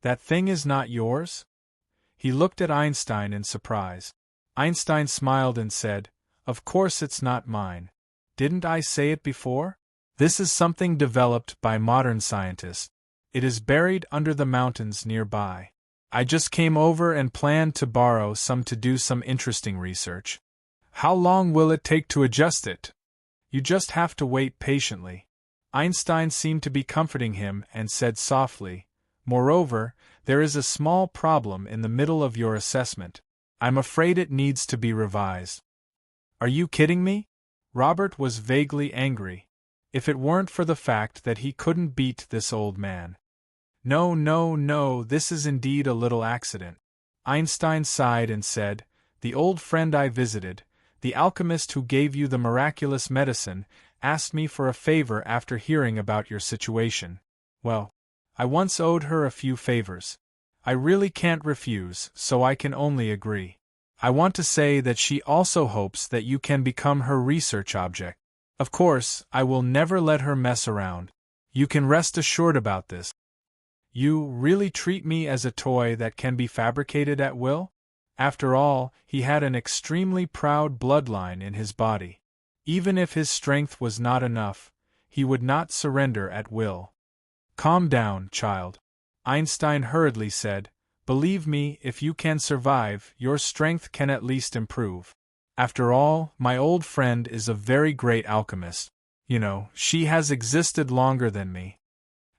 A: "That thing is not yours?" He looked at Einstein in surprise. Einstein smiled and said, "Of course it's not mine. Didn't I say it before? This is something developed by modern scientists. It is buried under the mountains nearby. I just came over and planned to borrow some to do some interesting research. How long will it take to adjust it? You just have to wait patiently." Einstein seemed to be comforting him and said softly, "Moreover, there is a small problem in the middle of your assessment. I'm afraid it needs to be revised." "Are you kidding me?" Robert was vaguely angry. If it weren't for the fact that he couldn't beat this old man. "No, no, no, this is indeed a little accident." Einstein sighed and said, "The old friend I visited, the alchemist who gave you the miraculous medicine, asked me for a favor after hearing about your situation. Well, I once owed her a few favors. I really can't refuse, so I can only agree. I want to say that she also hopes that you can become her research object. Of course, I will never let her mess around. You can rest assured about this." "You really treat me as a toy that can be fabricated at will?" After all, he had an extremely proud bloodline in his body. Even if his strength was not enough, he would not surrender at will. "Calm down, child," Einstein hurriedly said. "Believe me, if you can survive, your strength can at least improve. After all, my old friend is a very great alchemist. You know, she has existed longer than me.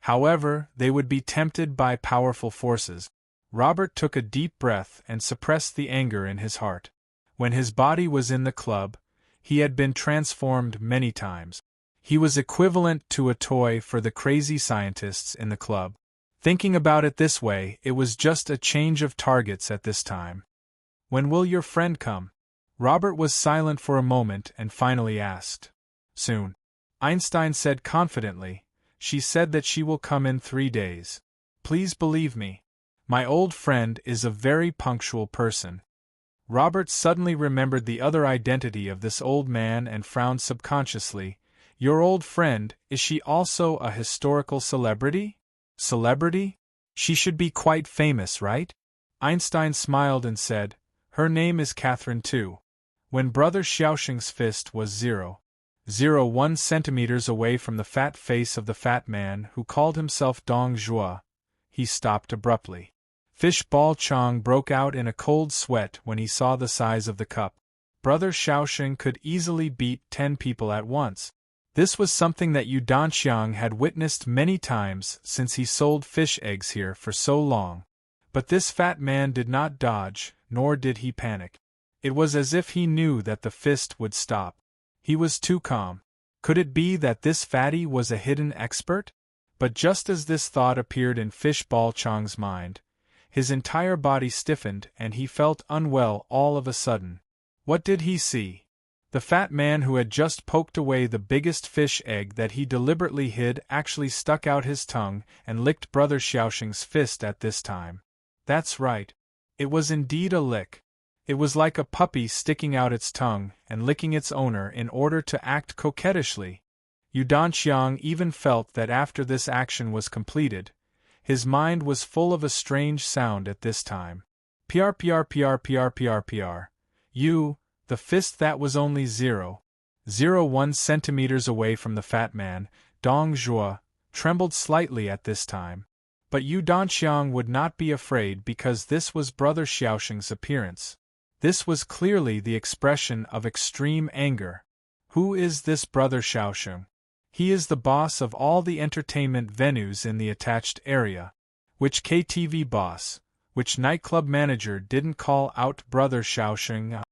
A: However, they would be tempted by powerful forces." Robert took a deep breath and suppressed the anger in his heart. When his body was in the club, he had been transformed many times. He was equivalent to a toy for the crazy scientists in the club. Thinking about it this way, it was just a change of targets at this time. "When will your friend come?" Robert was silent for a moment and finally asked. "Soon," Einstein said confidently. "She said that she will come in 3 days. Please believe me. My old friend is a very punctual person." Robert suddenly remembered the other identity of this old man and frowned subconsciously. "Your old friend, is she also a historical celebrity?" "Celebrity? She should be quite famous, right?" Einstein smiled and said, "Her name is Catherine too." When Brother Xiaoxing's fist was 0.01 centimeters away from the fat face of the fat man who called himself Dong Zhuo, he stopped abruptly. Fish Ball Chong broke out in a cold sweat when he saw the size of the cup. Brother Xiaoxing could easily beat 10 people at once. This was something that Yu Danxiang had witnessed many times since he sold fish eggs here for so long. But this fat man did not dodge, nor did he panic. It was as if he knew that the fist would stop. He was too calm. Could it be that this fatty was a hidden expert? But just as this thought appeared in Fish Ball Chong's mind, his entire body stiffened and he felt unwell all of a sudden. What did he see? The fat man who had just poked away the biggest fish egg that he deliberately hid actually stuck out his tongue and licked Brother Xiaoxing's fist at this time. That's right. It was indeed a lick. It was like a puppy sticking out its tongue and licking its owner in order to act coquettishly. Yu Danxiang even felt that after this action was completed, his mind was full of a strange sound at this time. Pr. You, the fist that was only 0.01 centimeters away from the fat man, Dong Zhuo, trembled slightly at this time. But Yu Danxiang would not be afraid because this was Brother Xiaoxing's appearance. This was clearly the expression of extreme anger. Who is this Brother Xiaoxing? He is the boss of all the entertainment venues in the attached area. Which KTV boss, which nightclub manager didn't call out Brother Xiaoxing?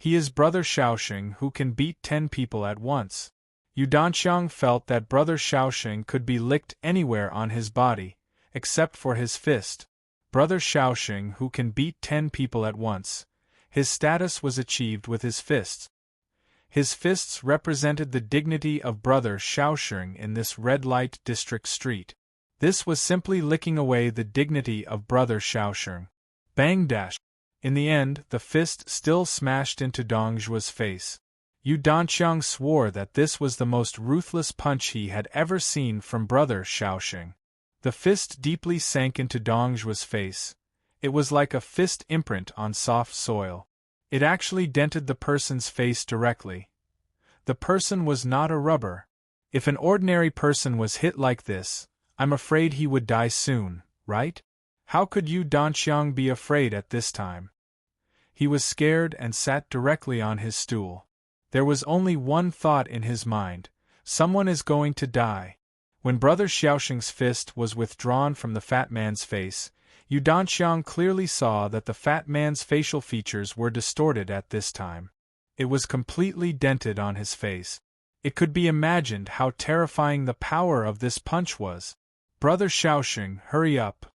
A: He is Brother Shaoxing who can beat 10 people at once. Yu Danxiang felt that Brother Shaoxing could be licked anywhere on his body, except for his fist. Brother Shaoxing who can beat 10 people at once. His status was achieved with his fists. His fists represented the dignity of Brother Shaoxing in this red light district street. This was simply licking away the dignity of Brother Shaoxing. Bang dash. In the end, the fist still smashed into Dong Zhuo's face. Yu Danxiang swore that this was the most ruthless punch he had ever seen from Brother Shaoxing. The fist deeply sank into Dong Zhuo's face. It was like a fist imprint on soft soil. It actually dented the person's face directly. The person was not a rubber. If an ordinary person was hit like this, I'm afraid he would die soon, right? How could Yu Danxiang be afraid at this time? He was scared and sat directly on his stool. There was only one thought in his mind: someone is going to die. When Brother Shaoxing's fist was withdrawn from the fat man's face, Yu Danxiang clearly saw that the fat man's facial features were distorted at this time. It was completely dented on his face. It could be imagined how terrifying the power of this punch was. Brother Shaoxing, hurry up.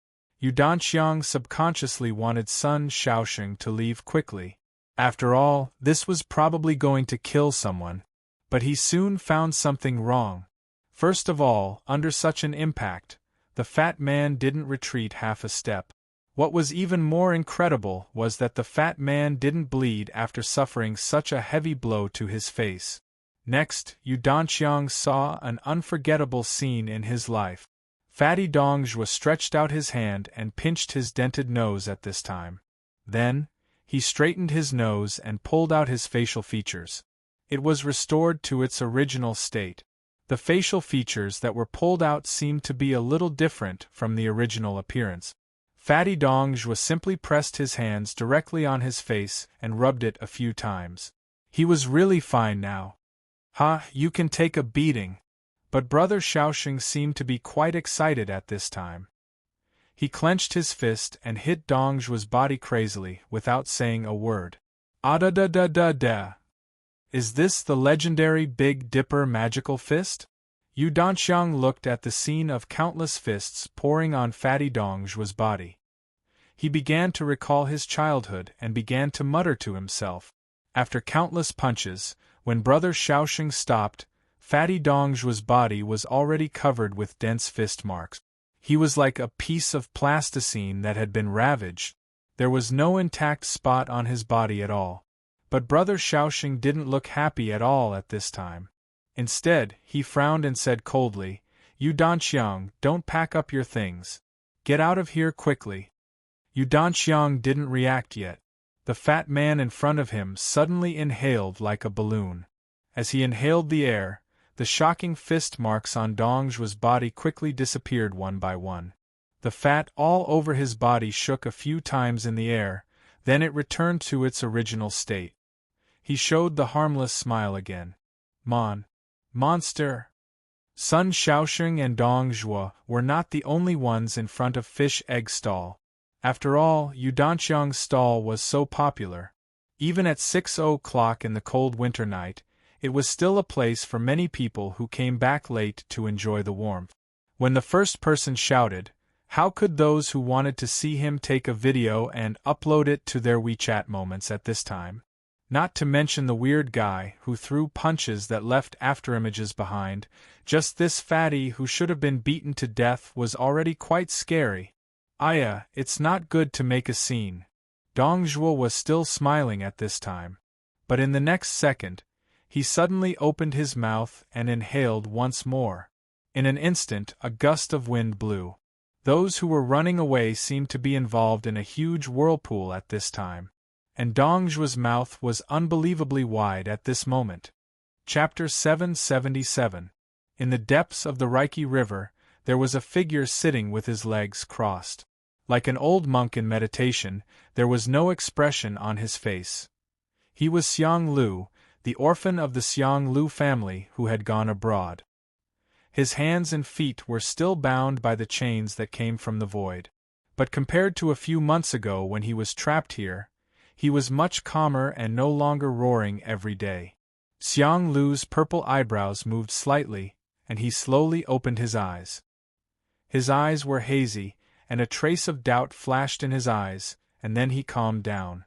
A: Yu Danxiang subconsciously wanted son Shaoxing to leave quickly. After all, this was probably going to kill someone. But he soon found something wrong. First of all, under such an impact, the fat man didn't retreat half a step. What was even more incredible was that the fat man didn't bleed after suffering such a heavy blow to his face. Next, Yu Danxiang saw an unforgettable scene in his life. Fatty Dong Zhuo stretched out his hand and pinched his dented nose at this time. Then, he straightened his nose and pulled out his facial features. It was restored to its original state. The facial features that were pulled out seemed to be a little different from the original appearance. Fatty Dong Zhuo simply pressed his hands directly on his face and rubbed it a few times. He was really fine now. "Ha, you can take a beating." But Brother Shaoxing seemed to be quite excited at this time. He clenched his fist and hit Dong Zhuo's body crazily without saying a word. "Ah-da-da-da-da-da! Is this the legendary Big Dipper magical fist?" Yu Danxiang looked at the scene of countless fists pouring on Fatty Dong Zhuo's body. He began to recall his childhood and began to mutter to himself. After countless punches, when Brother Shaoxing stopped, Fatty Dong Zhuo's body was already covered with dense fist marks. He was like a piece of plasticine that had been ravaged. There was no intact spot on his body at all. But Brother Shaoxing didn't look happy at all at this time. Instead, he frowned and said coldly, "Yu Danxiang, don't pack up your things. Get out of here quickly." Yu Danxiang didn't react yet. The fat man in front of him suddenly inhaled like a balloon. As he inhaled the air, the shocking fist marks on Dong Zhuo's body quickly disappeared one by one. The fat all over his body shook a few times in the air, then it returned to its original state. He showed the harmless smile again. Monster! Sun Shaoxing and Dong Zhuo were not the only ones in front of Fish Egg Stall. After all, Yu Danxiang's stall was so popular. Even at 6 o'clock in the cold winter night, it was still a place for many people who came back late to enjoy the warmth. When the first person shouted, how could those who wanted to see him take a video and upload it to their WeChat moments at this time? Not to mention the weird guy who threw punches that left afterimages behind. Just this fatty who should have been beaten to death was already quite scary. Aya, it's not good to make a scene. Dong Zhuo was still smiling at this time. But in the next second, he suddenly opened his mouth and inhaled once more. In an instant, a gust of wind blew. Those who were running away seemed to be involved in a huge whirlpool at this time. And Dong Zhuo's mouth was unbelievably wide at this moment. Chapter 777. In the depths of the Reiki River, there was a figure sitting with his legs crossed. Like an old monk in meditation, there was no expression on his face. He was Xiang Lu, the orphan of the Xiang Lu family who had gone abroad. His hands and feet were still bound by the chains that came from the void. But compared to a few months ago when he was trapped here, he was much calmer and no longer roaring every day. Xiang Lu's purple eyebrows moved slightly, and he slowly opened his eyes. His eyes were hazy, and a trace of doubt flashed in his eyes, and then he calmed down.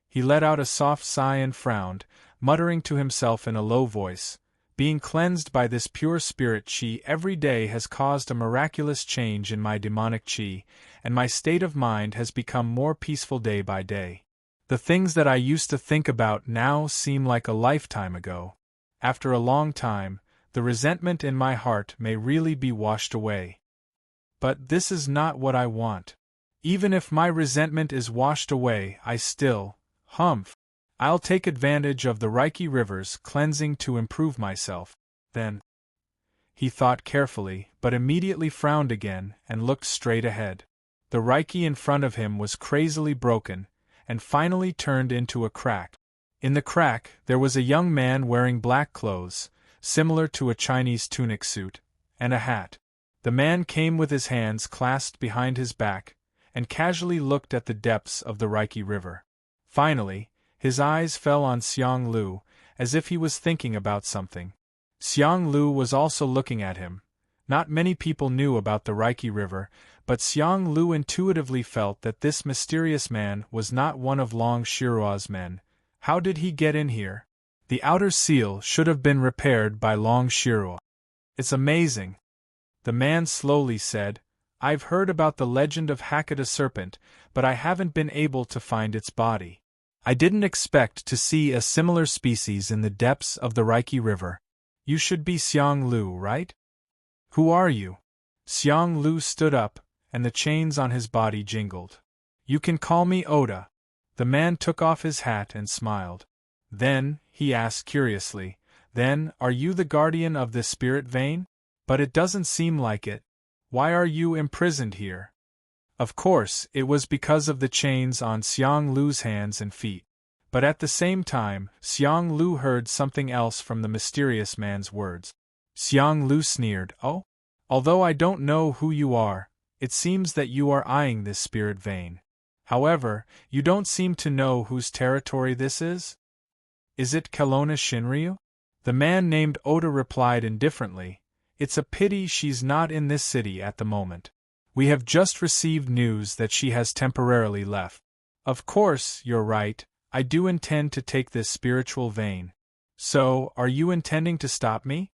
A: He let out a soft sigh and frowned, muttering to himself in a low voice, "Being cleansed by this pure spirit qi every day has caused a miraculous change in my demonic qi, and my state of mind has become more peaceful day by day. The things that I used to think about now seem like a lifetime ago. After a long time, the resentment in my heart may really be washed away. But this is not what I want. Even if my resentment is washed away, I still, I'll take advantage of the Reiki river's cleansing to improve myself, then." He thought carefully, but immediately frowned again and looked straight ahead. The Reiki in front of him was crazily broken, and finally turned into a crack. In the crack, there was a young man wearing black clothes, similar to a Chinese tunic suit, and a hat. The man came with his hands clasped behind his back, and casually looked at the depths of the Reiki river. Finally, his eyes fell on Xiang Lu, as if he was thinking about something. Xiang Lu was also looking at him. Not many people knew about the Reiki River, but Xiang Lu intuitively felt that this mysterious man was not one of Long Shiruo's men. How did he get in here? The outer seal should have been repaired by Long Shiruo. It's amazing. The man slowly said, "I've heard about the legend of Hakata serpent, but I haven't been able to find its body. I didn't expect to see a similar species in the depths of the Reiki River. You should be Xiang Lu, right? Who are you?" Xiang Lu stood up, and the chains on his body jingled. "You can call me Oda." The man took off his hat and smiled. "Then," he asked curiously, "then, are you the guardian of this spirit vein? But it doesn't seem like it. Why are you imprisoned here?" Of course, it was because of the chains on Xiang Lu's hands and feet. But at the same time, Xiang Lu heard something else from the mysterious man's words. Xiang Lu sneered, "Oh? Although I don't know who you are, it seems that you are eyeing this spirit vein. However, you don't seem to know whose territory this is? Is it Kelowna Shinryu?" The man named Oda replied indifferently, "It's a pity she's not in this city at the moment. We have just received news that she has temporarily left. Of course, you're right, I do intend to take this spiritual vein. So, are you intending to stop me?"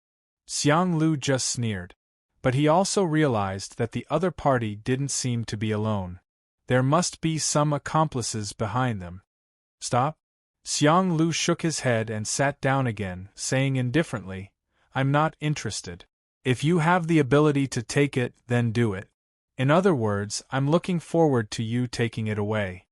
A: Xiang Lu just sneered. But he also realized that the other party didn't seem to be alone. There must be some accomplices behind them. "Stop?" Xiang Lu shook his head and sat down again, saying indifferently, "I'm not interested. If you have the ability to take it, then do it. In other words, I'm looking forward to you taking it away."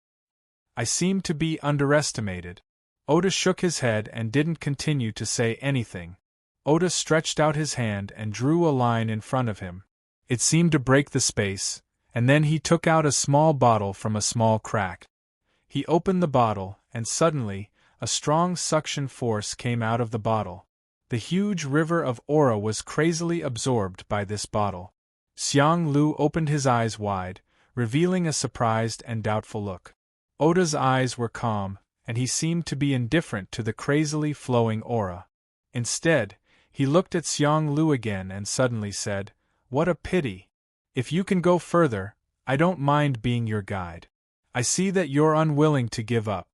A: "I seem to be underestimated." Oda shook his head and didn't continue to say anything. Oda stretched out his hand and drew a line in front of him. It seemed to break the space, and then he took out a small bottle from a small crack. He opened the bottle, and suddenly, a strong suction force came out of the bottle. The huge river of aura was crazily absorbed by this bottle. Xiang Lu opened his eyes wide, revealing a surprised and doubtful look. Oda's eyes were calm, and he seemed to be indifferent to the crazily flowing aura. Instead, he looked at Xiang Lu again and suddenly said, "What a pity. If you can go further, I don't mind being your guide. I see that you're unwilling to give up.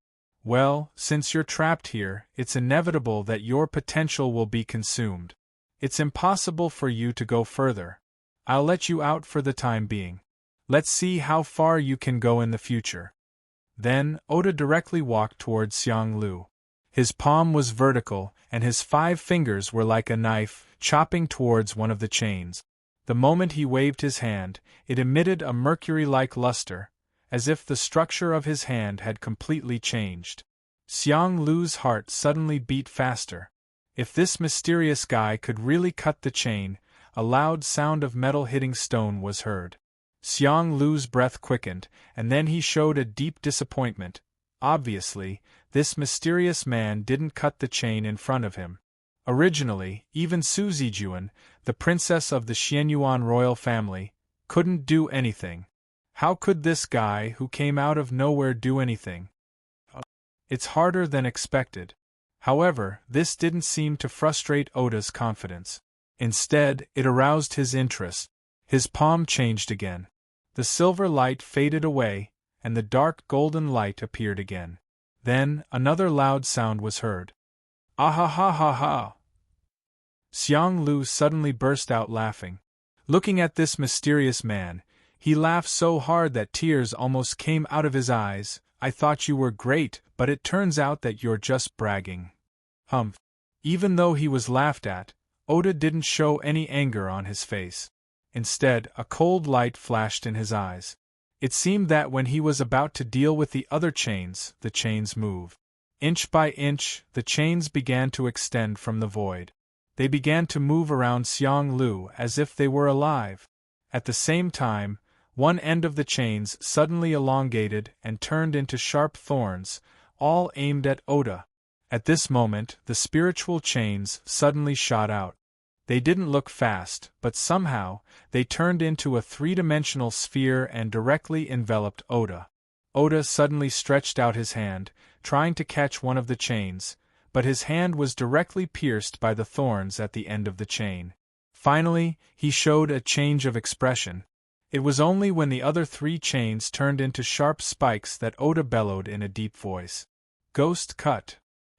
A: Well, since you're trapped here, it's inevitable that your potential will be consumed. It's impossible for you to go further. I'll let you out for the time being. Let's see how far you can go in the future." Then, Oda directly walked towards Xiang Lu. His palm was vertical, and his 5 fingers were like a knife, chopping towards one of the chains. The moment he waved his hand, it emitted a mercury-like luster, as if the structure of his hand had completely changed. Xiang Lu's heart suddenly beat faster. If this mysterious guy could really cut the chain, a loud sound of metal hitting stone was heard. Xiang Lu's breath quickened, and then he showed a deep disappointment. Obviously, this mysterious man didn't cut the chain in front of him. Originally, even Su Zijuan, the princess of the Xianyuan royal family, couldn't do anything. How could this guy who came out of nowhere do anything? It's harder than expected. However, this didn't seem to frustrate Oda's confidence. Instead, it aroused his interest. His palm changed again. The silver light faded away, and the dark golden light appeared again. Then, another loud sound was heard. Ah ha ha ha ha! Xiang Lu suddenly burst out laughing. Looking at this mysterious man, he laughed so hard that tears almost came out of his eyes. I thought you were great, but it turns out that you're just bragging. Humph. Even though he was laughed at, Oda didn't show any anger on his face. Instead, a cold light flashed in his eyes. It seemed that when he was about to deal with the other chains, the chains moved. Inch by inch, the chains began to extend from the void. They began to move around Xiang Lu as if they were alive. At the same time, one end of the chains suddenly elongated and turned into sharp thorns, all aimed at Oda. At this moment, the spiritual chains suddenly shot out. They didn't look fast, but somehow, they turned into a three-dimensional sphere and directly enveloped Oda. Oda suddenly stretched out his hand, trying to catch one of the chains, but his hand was directly pierced by the thorns at the end of the chain. Finally, he showed a change of expression. It was only when the other three chains turned into sharp spikes that Oda bellowed in a deep voice. Ghost cut.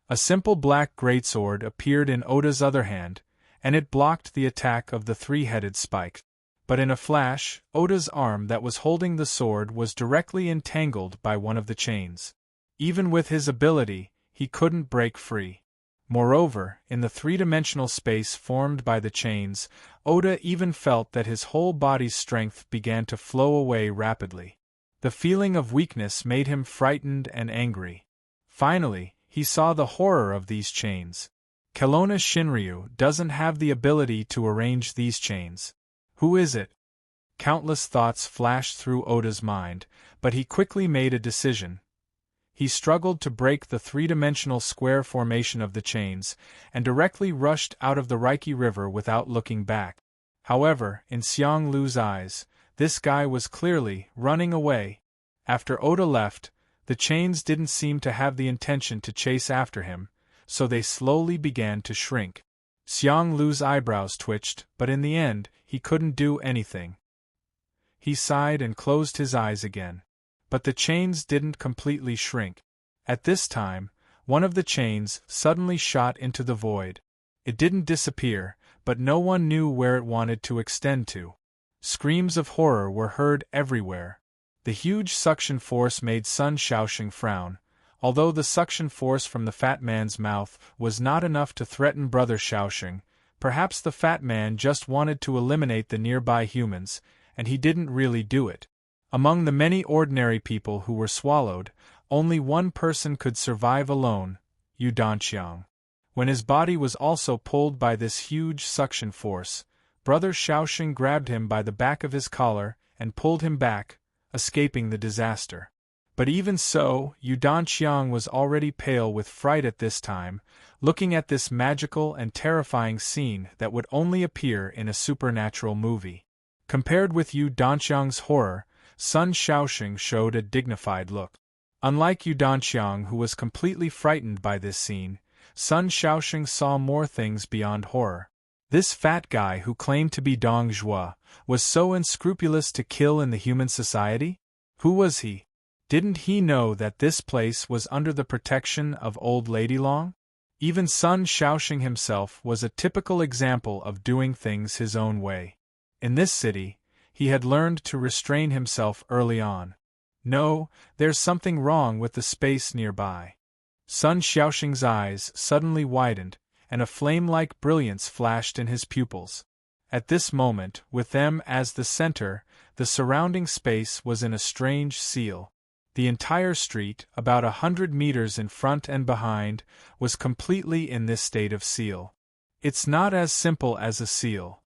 A: A simple black greatsword appeared in Oda's other hand, and it blocked the attack of the three-headed spike. But in a flash, Oda's arm that was holding the sword was directly entangled by one of the chains. Even with his ability, he couldn't break free. Moreover, in the three-dimensional space formed by the chains, Oda even felt that his whole body's strength began to flow away rapidly. The feeling of weakness made him frightened and angry. Finally, he saw the horror of these chains. Kelowna Shinryu doesn't have the ability to arrange these chains. Who is it? Countless thoughts flashed through Oda's mind, but he quickly made a decision. He struggled to break the three-dimensional square formation of the chains, and directly rushed out of the Reiki River without looking back. However, in Xiang Lu's eyes, this guy was clearly running away. After Oda left, the chains didn't seem to have the intention to chase after him, so they slowly began to shrink. Xiang Lu's eyebrows twitched, but in the end, he couldn't do anything. He sighed and closed his eyes again. But the chains didn't completely shrink. At this time, one of the chains suddenly shot into the void. It didn't disappear, but no one knew where it wanted to extend to. Screams of horror were heard everywhere. The huge suction force made Sun Shaoxing frown. Although the suction force from the fat man's mouth was not enough to threaten Brother Shaoxing, perhaps the fat man just wanted to eliminate the nearby humans, and he didn't really do it. Among the many ordinary people who were swallowed, only one person could survive alone, Yu Danqiang. When his body was also pulled by this huge suction force, Brother Shaoxing grabbed him by the back of his collar and pulled him back, escaping the disaster. But even so, Yu Danqiang was already pale with fright at this time, looking at this magical and terrifying scene that would only appear in a supernatural movie. Compared with Yu Danqiang's horror, Sun Shaoxing showed a dignified look. Unlike Yu Danqiang, who was completely frightened by this scene, Sun Shaoxing saw more things beyond horror. This fat guy who claimed to be Dong Zhuo was so unscrupulous to kill in the human society? Who was he? Didn't he know that this place was under the protection of Old Lady Long? Even Sun Shaoxing himself was a typical example of doing things his own way. In this city, he had learned to restrain himself early on. No, there's something wrong with the space nearby. Sun Shaoxing's eyes suddenly widened, and a flame-like brilliance flashed in his pupils. At this moment, with them as the center, the surrounding space was in a strange seal. The entire street, about 100 meters in front and behind, was completely in this state of seal. It's not as simple as a seal.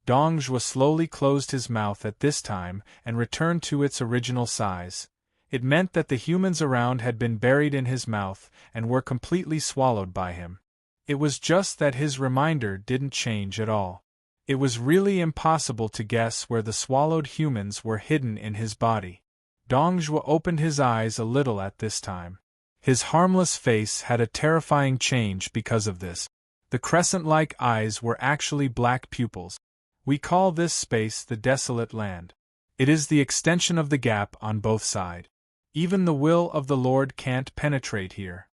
A: Dong Zhuo slowly closed his mouth at this time and returned to its original size. It meant that the humans around had been buried in his mouth and were completely swallowed by him. It was just that his reminder didn't change at all. It was really impossible to guess where the swallowed humans were hidden in his body. Dong Zhuo opened his eyes a little at this time. His harmless face had a terrifying change because of this. The crescent-like eyes were actually black pupils. We call this space the desolate land. It is the extension of the gap on both sides. Even the will of the Lord can't penetrate here.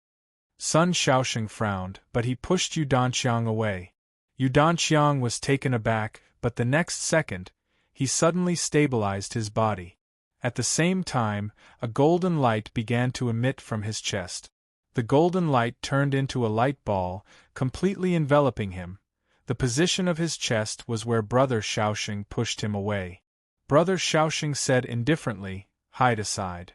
A: Sun Shaoxing frowned, but he pushed Yu Danqiang away. Yu Danqiang was taken aback, but the next second, he suddenly stabilized his body. At the same time, a golden light began to emit from his chest. The golden light turned into a light ball, completely enveloping him. The position of his chest was where Brother Shaoxing pushed him away. Brother Shaoxing said indifferently, "Hide aside."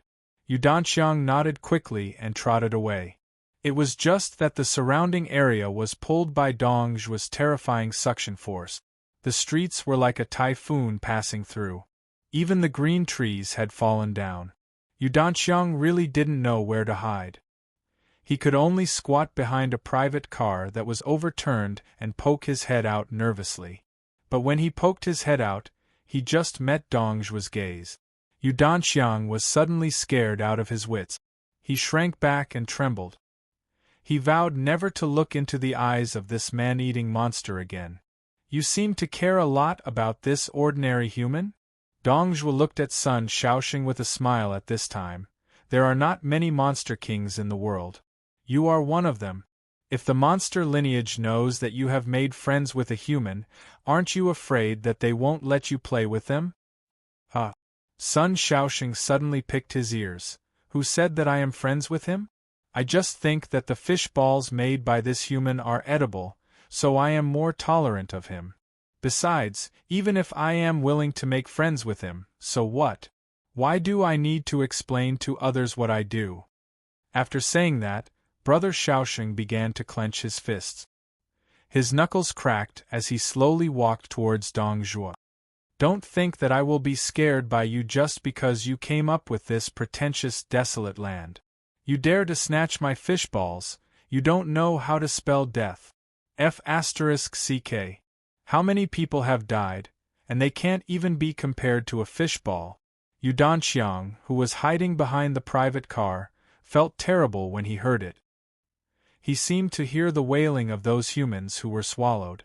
A: Yu Danqiang nodded quickly and trotted away. It was just that the surrounding area was pulled by Dongzhuo's terrifying suction force. The streets were like a typhoon passing through. Even the green trees had fallen down. Yu Danqiang really didn't know where to hide. He could only squat behind a private car that was overturned and poke his head out nervously. But when he poked his head out, he just met Dongzhuo's gaze. Yu Danqiang was suddenly scared out of his wits. He shrank back and trembled. He vowed never to look into the eyes of this man-eating monster again. "You seem to care a lot about this ordinary human?" Dongzhuo looked at Sun Shaoxing with a smile at this time. "There are not many monster kings in the world. You are one of them. If the monster lineage knows that you have made friends with a human, aren't you afraid that they won't let you play with them?" Sun Shaoxing suddenly picked his ears. "Who said that I am friends with him? I just think that the fish balls made by this human are edible, so I am more tolerant of him. Besides, even if I am willing to make friends with him, so what? Why do I need to explain to others what I do?" After saying that, Brother Shaoxing began to clench his fists. His knuckles cracked as he slowly walked towards Dongzhuo. "Don't think that I will be scared by you just because you came up with this pretentious desolate land. You dare to snatch my fish balls, you don't know how to spell death. F***ck. How many people have died, and they can't even be compared to a fish ball." Yu Danqiang, who was hiding behind the private car, felt terrible when he heard it. He seemed to hear the wailing of those humans who were swallowed.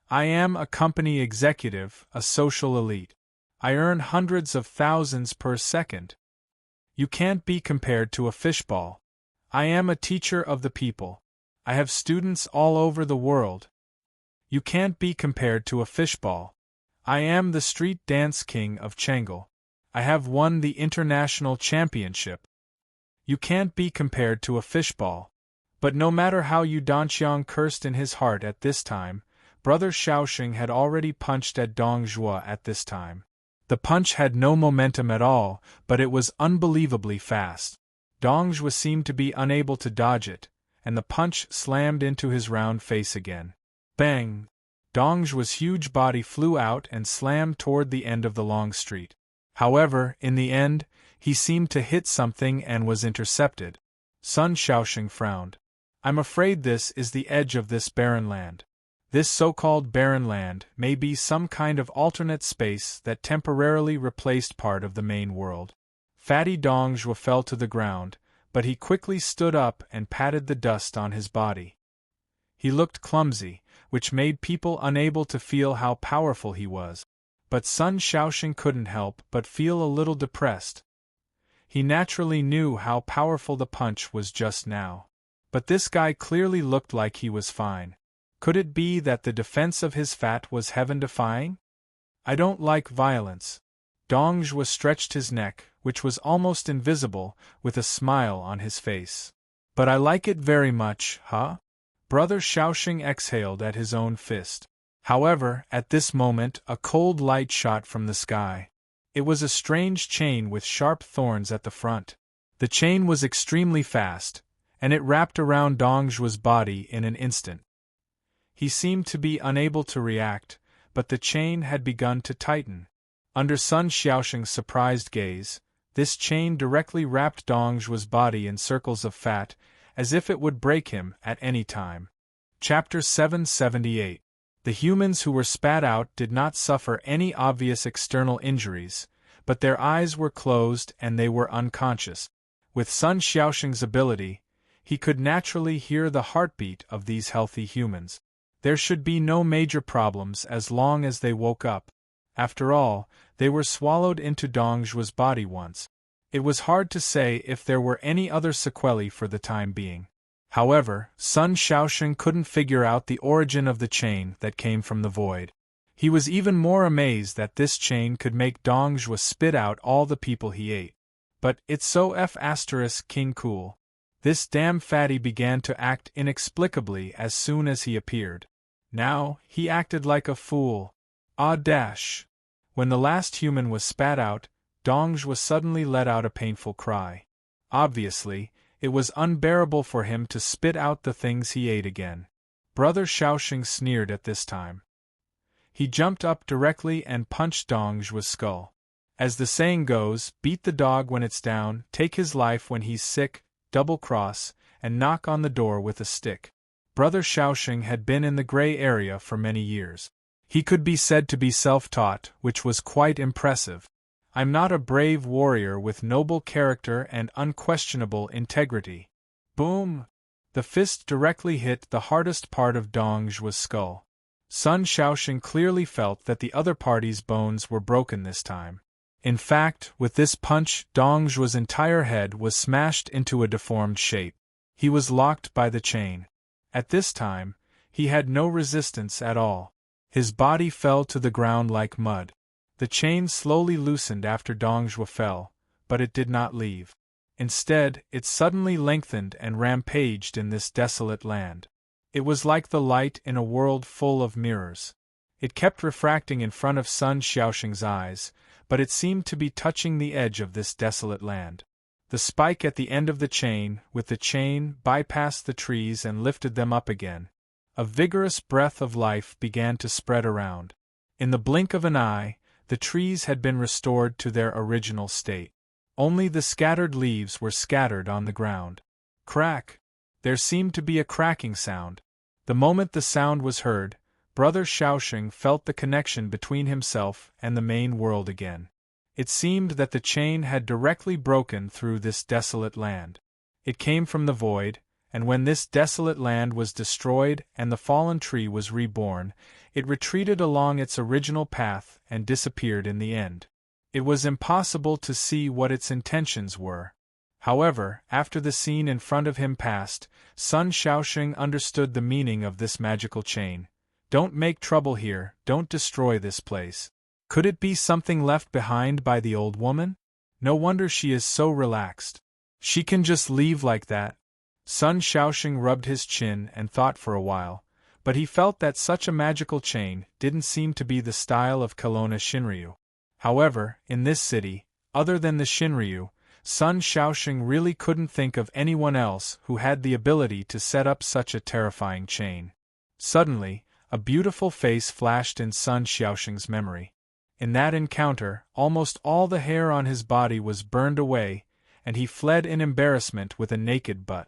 A: "I am a company executive, a social elite. I earn hundreds of thousands per second. You can't be compared to a fishball. I am a teacher of the people. I have students all over the world. You can't be compared to a fishball. I am the street dance king of Chang'e. I have won the international championship. You can't be compared to a fishball." But no matter how Yu Danqiang cursed in his heart at this time, Brother Shaoxing had already punched at Dongzhuo at this time. The punch had no momentum at all, but it was unbelievably fast. Dongzhuo seemed to be unable to dodge it, and the punch slammed into his round face again. Bang! Dongzhuo's huge body flew out and slammed toward the end of the long street. However, in the end, he seemed to hit something and was intercepted. Sun Shaoxing frowned. "I'm afraid this is the edge of this barren land. This so-called barren land may be some kind of alternate space that temporarily replaced part of the main world." Fatty Dongzhuo fell to the ground, but he quickly stood up and patted the dust on his body. He looked clumsy, which made people unable to feel how powerful he was. But Sun Shaoxing couldn't help but feel a little depressed. He naturally knew how powerful the punch was just now. But this guy clearly looked like he was fine. Could it be that the defense of his fat was heaven-defying? "I don't like violence." Dongzhuo stretched his neck, which was almost invisible, with a smile on his face. "But I like it very much, huh?" Brother Shaoxing exhaled at his own fist. However, at this moment a cold light shot from the sky. It was a strange chain with sharp thorns at the front. The chain was extremely fast, and it wrapped around Dongzhuo's body in an instant. He seemed to be unable to react, but the chain had begun to tighten. Under Sun Shaoxing's surprised gaze, this chain directly wrapped Dongzhuo's body in circles of fat, as if it would break him at any time. Chapter 778. The humans who were spat out did not suffer any obvious external injuries, but their eyes were closed and they were unconscious. With Sun Shaoxing's ability, he could naturally hear the heartbeat of these healthy humans. There should be no major problems as long as they woke up. After all, they were swallowed into Dongzhuo's body once. It was hard to say if there were any other sequelae for the time being. However, Sun Shaoxing couldn't figure out the origin of the chain that came from the void. He was even more amazed that this chain could make Dongzhuo spit out all the people he ate. But it's so King cool. This damn fatty began to act inexplicably as soon as he appeared. Now, he acted like a fool. When the last human was spat out, Dongzhuo suddenly let out a painful cry. Obviously, it was unbearable for him to spit out the things he ate again. Brother Shaoxing sneered at this time. He jumped up directly and punched Dongzhuo's skull. As the saying goes, beat the dog when it's down, take his life when he's sick, double-cross, and knock on the door with a stick. Brother Shaoxing had been in the gray area for many years. He could be said to be self-taught, which was quite impressive. I'm not a brave warrior with noble character and unquestionable integrity. Boom! The fist directly hit the hardest part of Dongzhuo's skull. Sun Shaoxing clearly felt that the other party's bones were broken this time. In fact, with this punch, Dongzhuo's entire head was smashed into a deformed shape. He was locked by the chain. At this time, he had no resistance at all. His body fell to the ground like mud. The chain slowly loosened after Dongzhuo fell, but it did not leave. Instead, it suddenly lengthened and rampaged in this desolate land. It was like the light in a world full of mirrors. It kept refracting in front of Sun Shaoxing's eyes, but it seemed to be touching the edge of this desolate land. The spike at the end of the chain, with the chain, bypassed the trees and lifted them up again. A vigorous breath of life began to spread around. In the blink of an eye, the trees had been restored to their original state. Only the scattered leaves were scattered on the ground. Crack! There seemed to be a cracking sound. The moment the sound was heard, Brother Shaoxing felt the connection between himself and the main world again. It seemed that the chain had directly broken through this desolate land. It came from the void, and when this desolate land was destroyed and the fallen tree was reborn, it retreated along its original path and disappeared in the end. It was impossible to see what its intentions were. However, after the scene in front of him passed, Sun Shaoxing understood the meaning of this magical chain. Don't make trouble here, don't destroy this place. Could it be something left behind by the old woman? No wonder she is so relaxed. She can just leave like that. Sun Shaoxing rubbed his chin and thought for a while, but he felt that such a magical chain didn't seem to be the style of Kelowna Shinryu. However, in this city, other than the Shinryu, Sun Shaoxing really couldn't think of anyone else who had the ability to set up such a terrifying chain. Suddenly, a beautiful face flashed in Sun Shaoxing's memory. In that encounter, almost all the hair on his body was burned away, and he fled in embarrassment with a naked butt.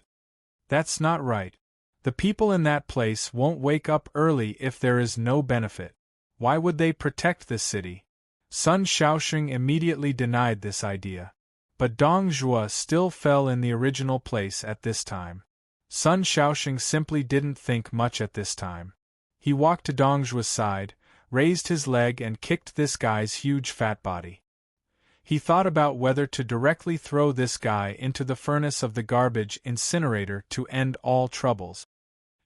A: That's not right. The people in that place won't wake up early if there is no benefit. Why would they protect this city? Sun Shaoxing immediately denied this idea. But Dongzhuo still fell in the original place at this time. Sun Shaoxing simply didn't think much at this time. He walked to Dongzhuo's side, raised his leg and kicked this guy's huge fat body. He thought about whether to directly throw this guy into the furnace of the garbage incinerator to end all troubles.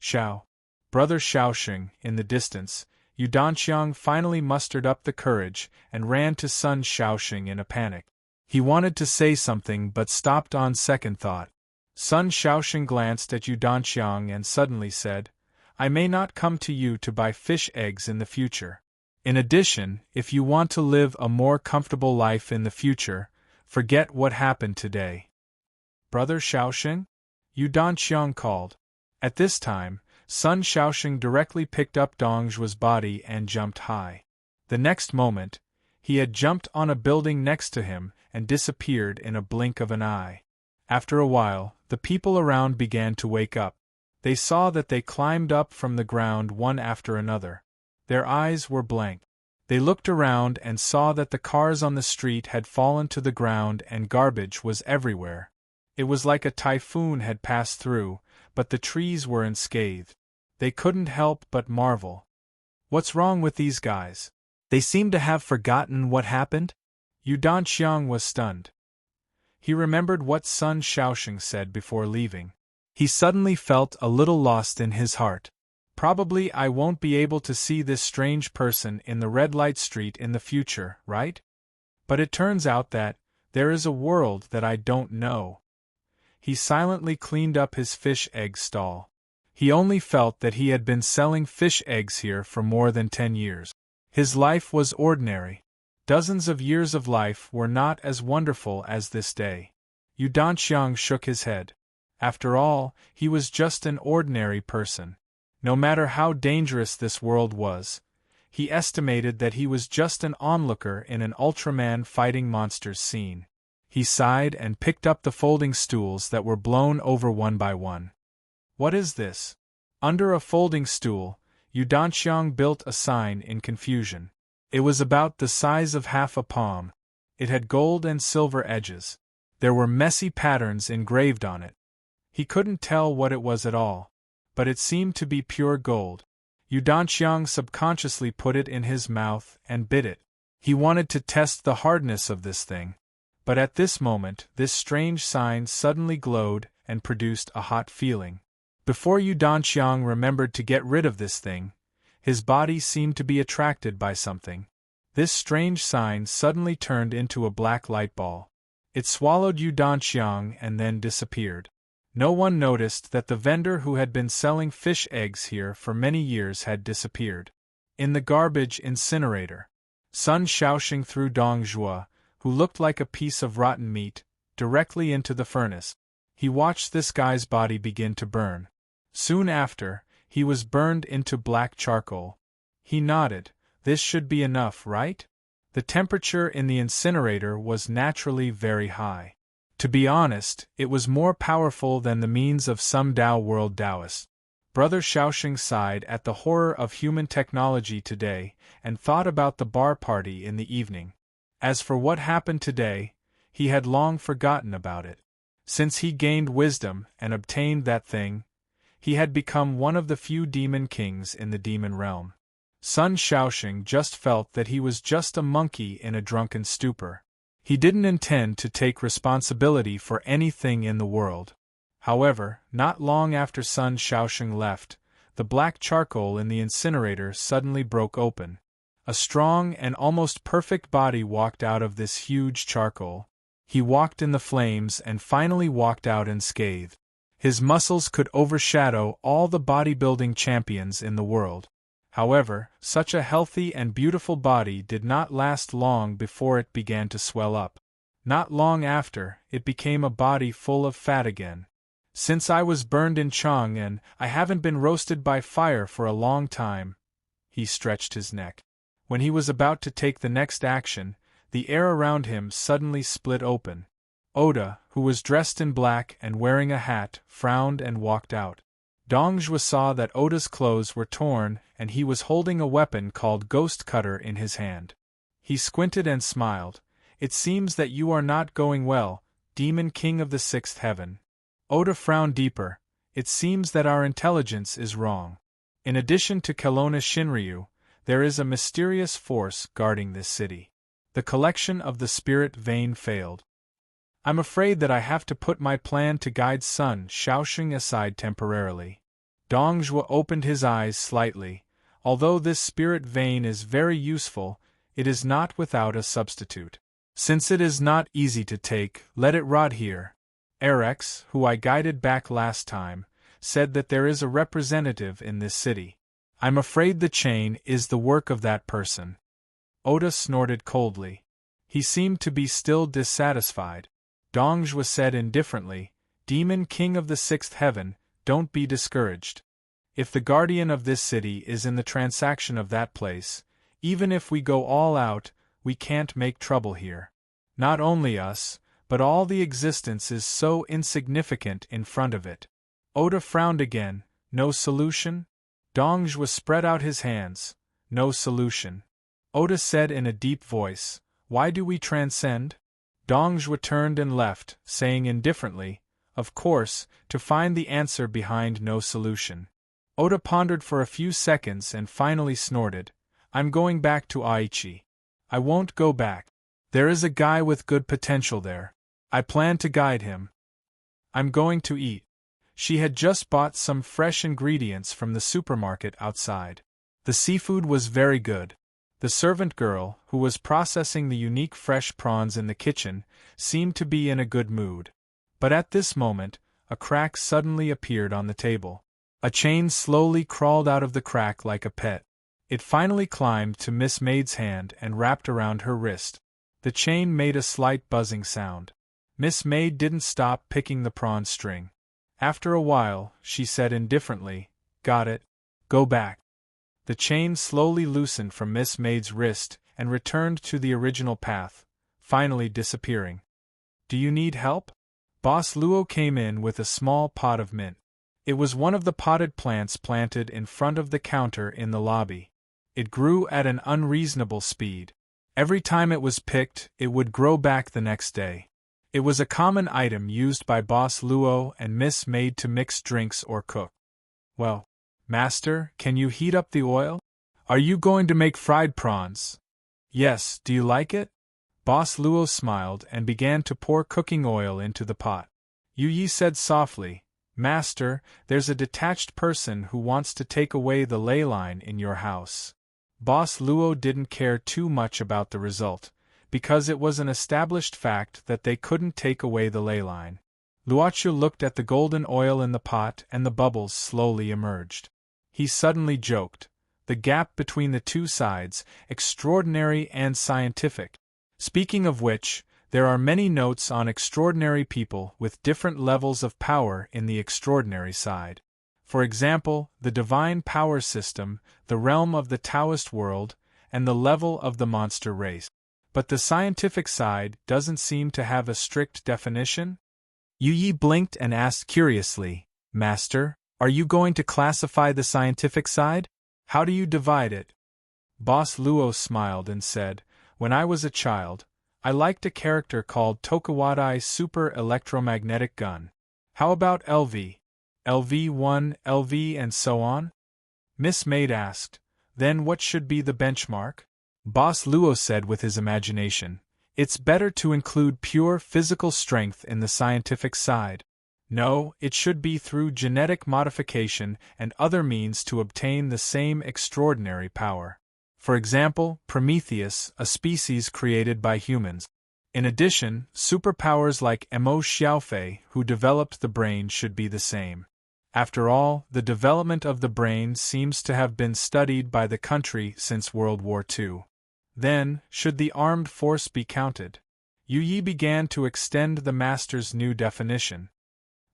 A: Xiao. Brother Shaoxing, in the distance, Yu Danqiang finally mustered up the courage and ran to Sun Shaoxing in a panic. He wanted to say something but stopped on second thought. Sun Shaoxing glanced at Yu Danqiang and suddenly said, I may not come to you to buy fish eggs in the future. In addition, if you want to live a more comfortable life in the future, forget what happened today. Brother Shaoxing? Yu Danqiang called. At this time, Sun Shaoxing directly picked up Dongzhuo's body and jumped high. The next moment, he had jumped on a building next to him and disappeared in a blink of an eye. After a while, the people around began to wake up. They saw that they climbed up from the ground one after another. Their eyes were blank. They looked around and saw that the cars on the street had fallen to the ground and garbage was everywhere. It was like a typhoon had passed through, but the trees were unscathed. They couldn't help but marvel. What's wrong with these guys? They seem to have forgotten what happened? Yu Danxiang was stunned. He remembered what Sun Shaoxing said before leaving. He suddenly felt a little lost in his heart. Probably I won't be able to see this strange person in the red light street in the future, right? But it turns out that there is a world that I don't know. He silently cleaned up his fish egg stall. He only felt that he had been selling fish eggs here for more than 10 years. His life was ordinary. Dozens of years of life were not as wonderful as this day. Yu Danxiang shook his head. After all, he was just an ordinary person. No matter how dangerous this world was, he estimated that he was just an onlooker in an Ultraman fighting monsters scene. He sighed and picked up the folding stools that were blown over one by one. What is this? Under a folding stool, Yu Danxiang built a sign in confusion. It was about the size of half a palm. It had gold and silver edges. There were messy patterns engraved on it. He couldn't tell what it was at all, but it seemed to be pure gold. Yu Danxiang subconsciously put it in his mouth and bit it. He wanted to test the hardness of this thing. But at this moment, this strange sign suddenly glowed and produced a hot feeling. Before Yu Danxiang remembered to get rid of this thing, his body seemed to be attracted by something. This strange sign suddenly turned into a black light ball. It swallowed Yu Danxiang and then disappeared. No one noticed that the vendor who had been selling fish eggs here for many years had disappeared. In the garbage incinerator, Sun Shaoxing threw Dong Zhuo, who looked like a piece of rotten meat, directly into the furnace. He watched this guy's body begin to burn. Soon after, he was burned into black charcoal. He nodded. This should be enough, right? The temperature in the incinerator was naturally very high. To be honest, it was more powerful than the means of some Tao world Taoists. Brother Shaoxing sighed at the horror of human technology today and thought about the bar party in the evening. As for what happened today, he had long forgotten about it. Since he gained wisdom and obtained that thing, he had become one of the few demon kings in the demon realm. Sun Shaoxing just felt that he was just a monkey in a drunken stupor. He didn't intend to take responsibility for anything in the world. However, not long after Sun Shaoxing left, the black charcoal in the incinerator suddenly broke open. A strong and almost perfect body walked out of this huge charcoal. He walked in the flames and finally walked out unscathed. His muscles could overshadow all the bodybuilding champions in the world. However, such a healthy and beautiful body did not last long before it began to swell up. Not long after, it became a body full of fat again. Since I was burned in Chang'an, I haven't been roasted by fire for a long time. He stretched his neck. When he was about to take the next action, the air around him suddenly split open. Oda, who was dressed in black and wearing a hat, frowned and walked out. Dong Zhuo saw that Oda's clothes were torn and he was holding a weapon called Ghost Cutter in his hand. He squinted and smiled. It seems that you are not going well, Demon King of the Sixth Heaven. Oda frowned deeper. It seems that our intelligence is wrong. In addition to Kelowna Shinryu, there is a mysterious force guarding this city. The collection of the spirit vein failed. I'm afraid that I have to put my plan to guide Sun Shaoxing aside temporarily. Dong Zhuo opened his eyes slightly. Although this spirit vein is very useful, it is not without a substitute. Since it is not easy to take, let it rot here. Erex, who I guided back last time, said that there is a representative in this city. I'm afraid the chain is the work of that person. Oda snorted coldly. He seemed to be still dissatisfied. Dong Zhuo said indifferently, Demon King of the Sixth Heaven, don't be discouraged. If the guardian of this city is in the transaction of that place, even if we go all out, we can't make trouble here. Not only us, but all the existence is so insignificant in front of it. Oda frowned again. No solution? Dong Zhuo spread out his hands. No solution. Oda said in a deep voice, Why do we transcend? Dong Zhuo turned and left, saying indifferently, of course, to find the answer behind no solution. Oda pondered for a few seconds and finally snorted, "I'm going back to Aichi. I won't go back. There is a guy with good potential there. I plan to guide him. I'm going to eat." She had just bought some fresh ingredients from the supermarket outside. The seafood was very good. The servant girl, who was processing the unique fresh prawns in the kitchen, seemed to be in a good mood. But at this moment, a crack suddenly appeared on the table. A chain slowly crawled out of the crack like a pet. It finally climbed to Miss Maid's hand and wrapped around her wrist. The chain made a slight buzzing sound. Miss Maid didn't stop picking the prawn string. After a while, she said indifferently, "Got it. Go back." The chain slowly loosened from Miss Maid's wrist and returned to the original path, finally disappearing. "Do you need help?" Boss Luo came in with a small pot of mint. It was one of the potted plants planted in front of the counter in the lobby. It grew at an unreasonable speed. Every time it was picked, it would grow back the next day. It was a common item used by Boss Luo and Miss Maid to mix drinks or cook. "Well, Master, can you heat up the oil? Are you going to make fried prawns?" "Yes, do you like it?" Boss Luo smiled and began to pour cooking oil into the pot. Yu Yi said softly, "Master, there's a detached person who wants to take away the ley line in your house." Boss Luo didn't care too much about the result, because it was an established fact that they couldn't take away the ley line. Luochu looked at the golden oil in the pot and the bubbles slowly emerged. He suddenly joked, "The gap between the two sides, extraordinary and scientific. Speaking of which, there are many notes on extraordinary people with different levels of power in the extraordinary side. For example, the divine power system, the realm of the Taoist world, and the level of the monster race. But the scientific side doesn't seem to have a strict definition?" Yu Yi blinked and asked curiously, "Master, are you going to classify the scientific side? How do you divide it?" Boss Luo smiled and said, "When I was a child, I liked a character called Tokuwadai Super Electromagnetic Gun. How about LV? LV1, LV and so on?" Miss Maid asked, "Then what should be the benchmark?" Boss Luo said with his imagination, "It's better to include pure physical strength in the scientific side. No, it should be through genetic modification and other means to obtain the same extraordinary power. For example, Prometheus, a species created by humans. In addition, superpowers like Mo Xiaofei, who developed the brain, should be the same. After all, the development of the brain seems to have been studied by the country since World War II. Then, should the armed force be counted? Yu Yi began to extend the master's new definition.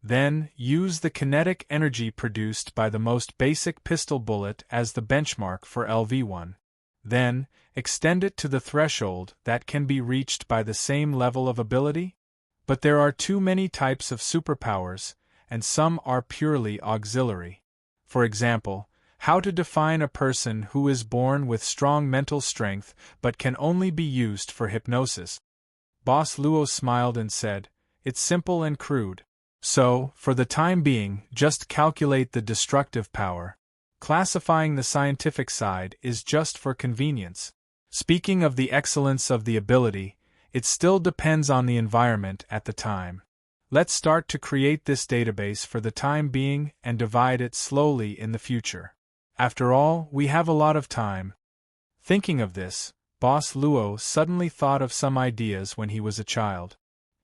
A: Then, use the kinetic energy produced by the most basic pistol bullet as the benchmark for LV1. Then, extend it to the threshold that can be reached by the same level of ability? But there are too many types of superpowers, and some are purely auxiliary. For example, how to define a person who is born with strong mental strength but can only be used for hypnosis? Boss Luo smiled and said, "It's simple and crude. So, for the time being, just calculate the destructive power. Classifying the scientific side is just for convenience. Speaking of the excellence of the ability, it still depends on the environment at the time. Let's start to create this database for the time being and divide it slowly in the future. After all, we have a lot of time." Thinking of this, Boss Luo suddenly thought of some ideas when he was a child.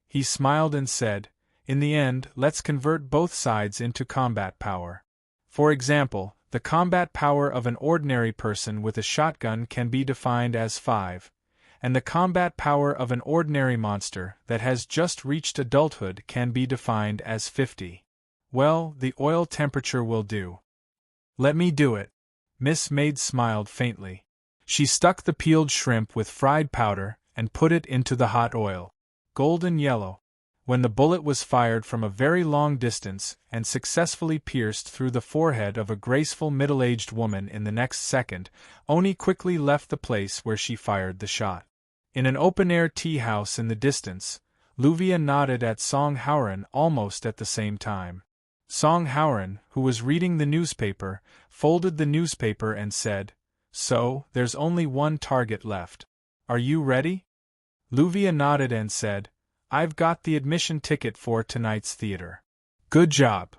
A: He smiled and said, "In the end, let's convert both sides into combat power. For example, the combat power of an ordinary person with a shotgun can be defined as 5, and the combat power of an ordinary monster that has just reached adulthood can be defined as 50. Well, the oil temperature will do." "Let me do it." Miss Maid smiled faintly. She stuck the peeled shrimp with fried powder and put it into the hot oil. Golden yellow. When the bullet was fired from a very long distance and successfully pierced through the forehead of a graceful middle-aged woman in the next second, Oni quickly left the place where she fired the shot. In an open-air tea house in the distance, Luvia nodded at Song Hauran almost at the same time. Song Hauran, who was reading the newspaper, folded the newspaper and said, "So, there's only one target left. Are you ready?" Luvia nodded and said, "I've got the admission ticket for tonight's theater." "Good job."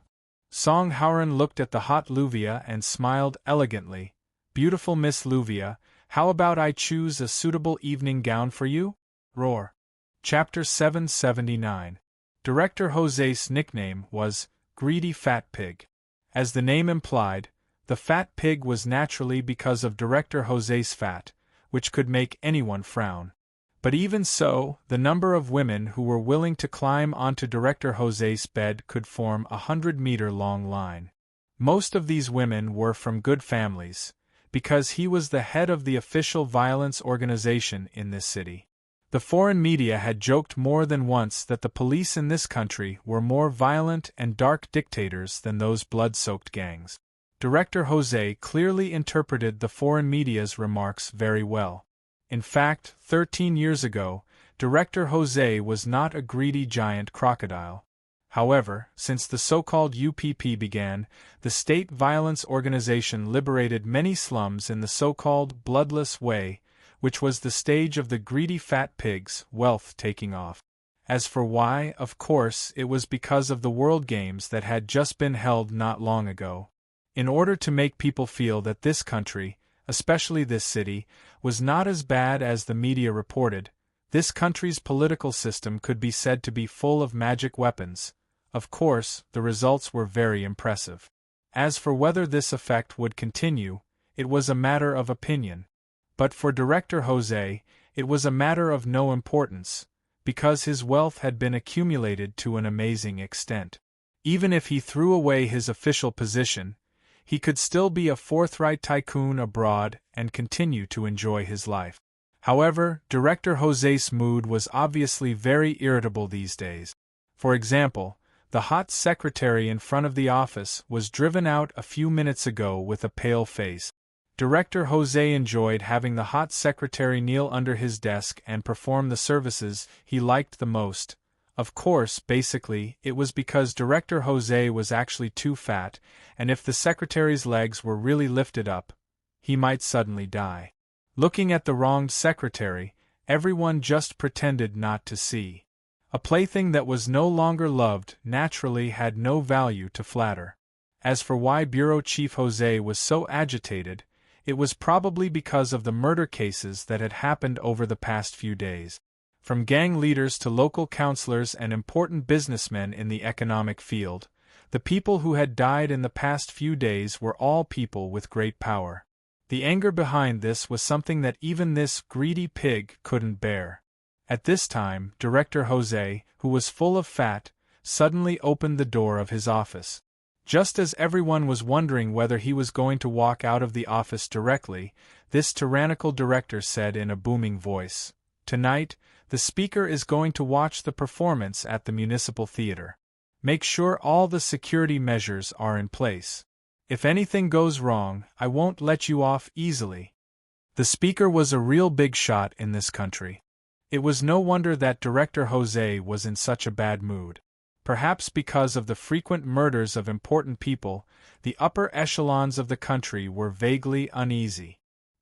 A: Song Hauran looked at the hot Luvia and smiled elegantly. "Beautiful Miss Luvia, how about I choose a suitable evening gown for you?" Roar. Chapter 779. Director Jose's nickname was Greedy Fat Pig. As the name implied, the fat pig was naturally because of Director Jose's fat, which could make anyone frown. But even so, the number of women who were willing to climb onto Director Jose's bed could form a 100-meter-long line. Most of these women were from good families, because he was the head of the official violence organization in this city. The foreign media had joked more than once that the police in this country were more violent and dark dictators than those blood-soaked gangs. Director Jose clearly interpreted the foreign media's remarks very well. In fact, 13 years ago, Director Jose was not a greedy giant crocodile. However, since the so-called UPP began, the state violence organization liberated many slums in the so-called bloodless way, which was the stage of the greedy fat pig's wealth taking off. As for why, of course, it was because of the World Games that had just been held not long ago. In order to make people feel that this country, especially this city, was not as bad as the media reported, this country's political system could be said to be full of magic weapons. Of course, the results were very impressive. As for whether this effect would continue, it was a matter of opinion. But for Director Jose, it was a matter of no importance, because his wealth had been accumulated to an amazing extent. Even if he threw away his official position, he could still be a forthright tycoon abroad and continue to enjoy his life. However, Director Jose's mood was obviously very irritable these days. For example, the hot secretary in front of the office was driven out a few minutes ago with a pale face. Director Jose enjoyed having the hot secretary kneel under his desk and perform the services he liked the most. Of course, basically, it was because Director Jose was actually too fat, and if the secretary's legs were really lifted up, he might suddenly die. Looking at the wronged secretary, everyone just pretended not to see. A plaything that was no longer loved naturally had no value to flatter. As for why Bureau Chief Jose was so agitated, it was probably because of the murder cases that had happened over the past few days. From gang leaders to local councillors and important businessmen in the economic field, the people who had died in the past few days were all people with great power. The anger behind this was something that even this greedy pig couldn't bear. At this time, Director Jose, who was full of fat, suddenly opened the door of his office. Just as everyone was wondering whether he was going to walk out of the office directly, this tyrannical director said in a booming voice, "Tonight, the speaker is going to watch the performance at the municipal theater. Make sure all the security measures are in place. If anything goes wrong, I won't let you off easily." The speaker was a real big shot in this country. It was no wonder that Director Jose was in such a bad mood. Perhaps because of the frequent murders of important people, the upper echelons of the country were vaguely uneasy.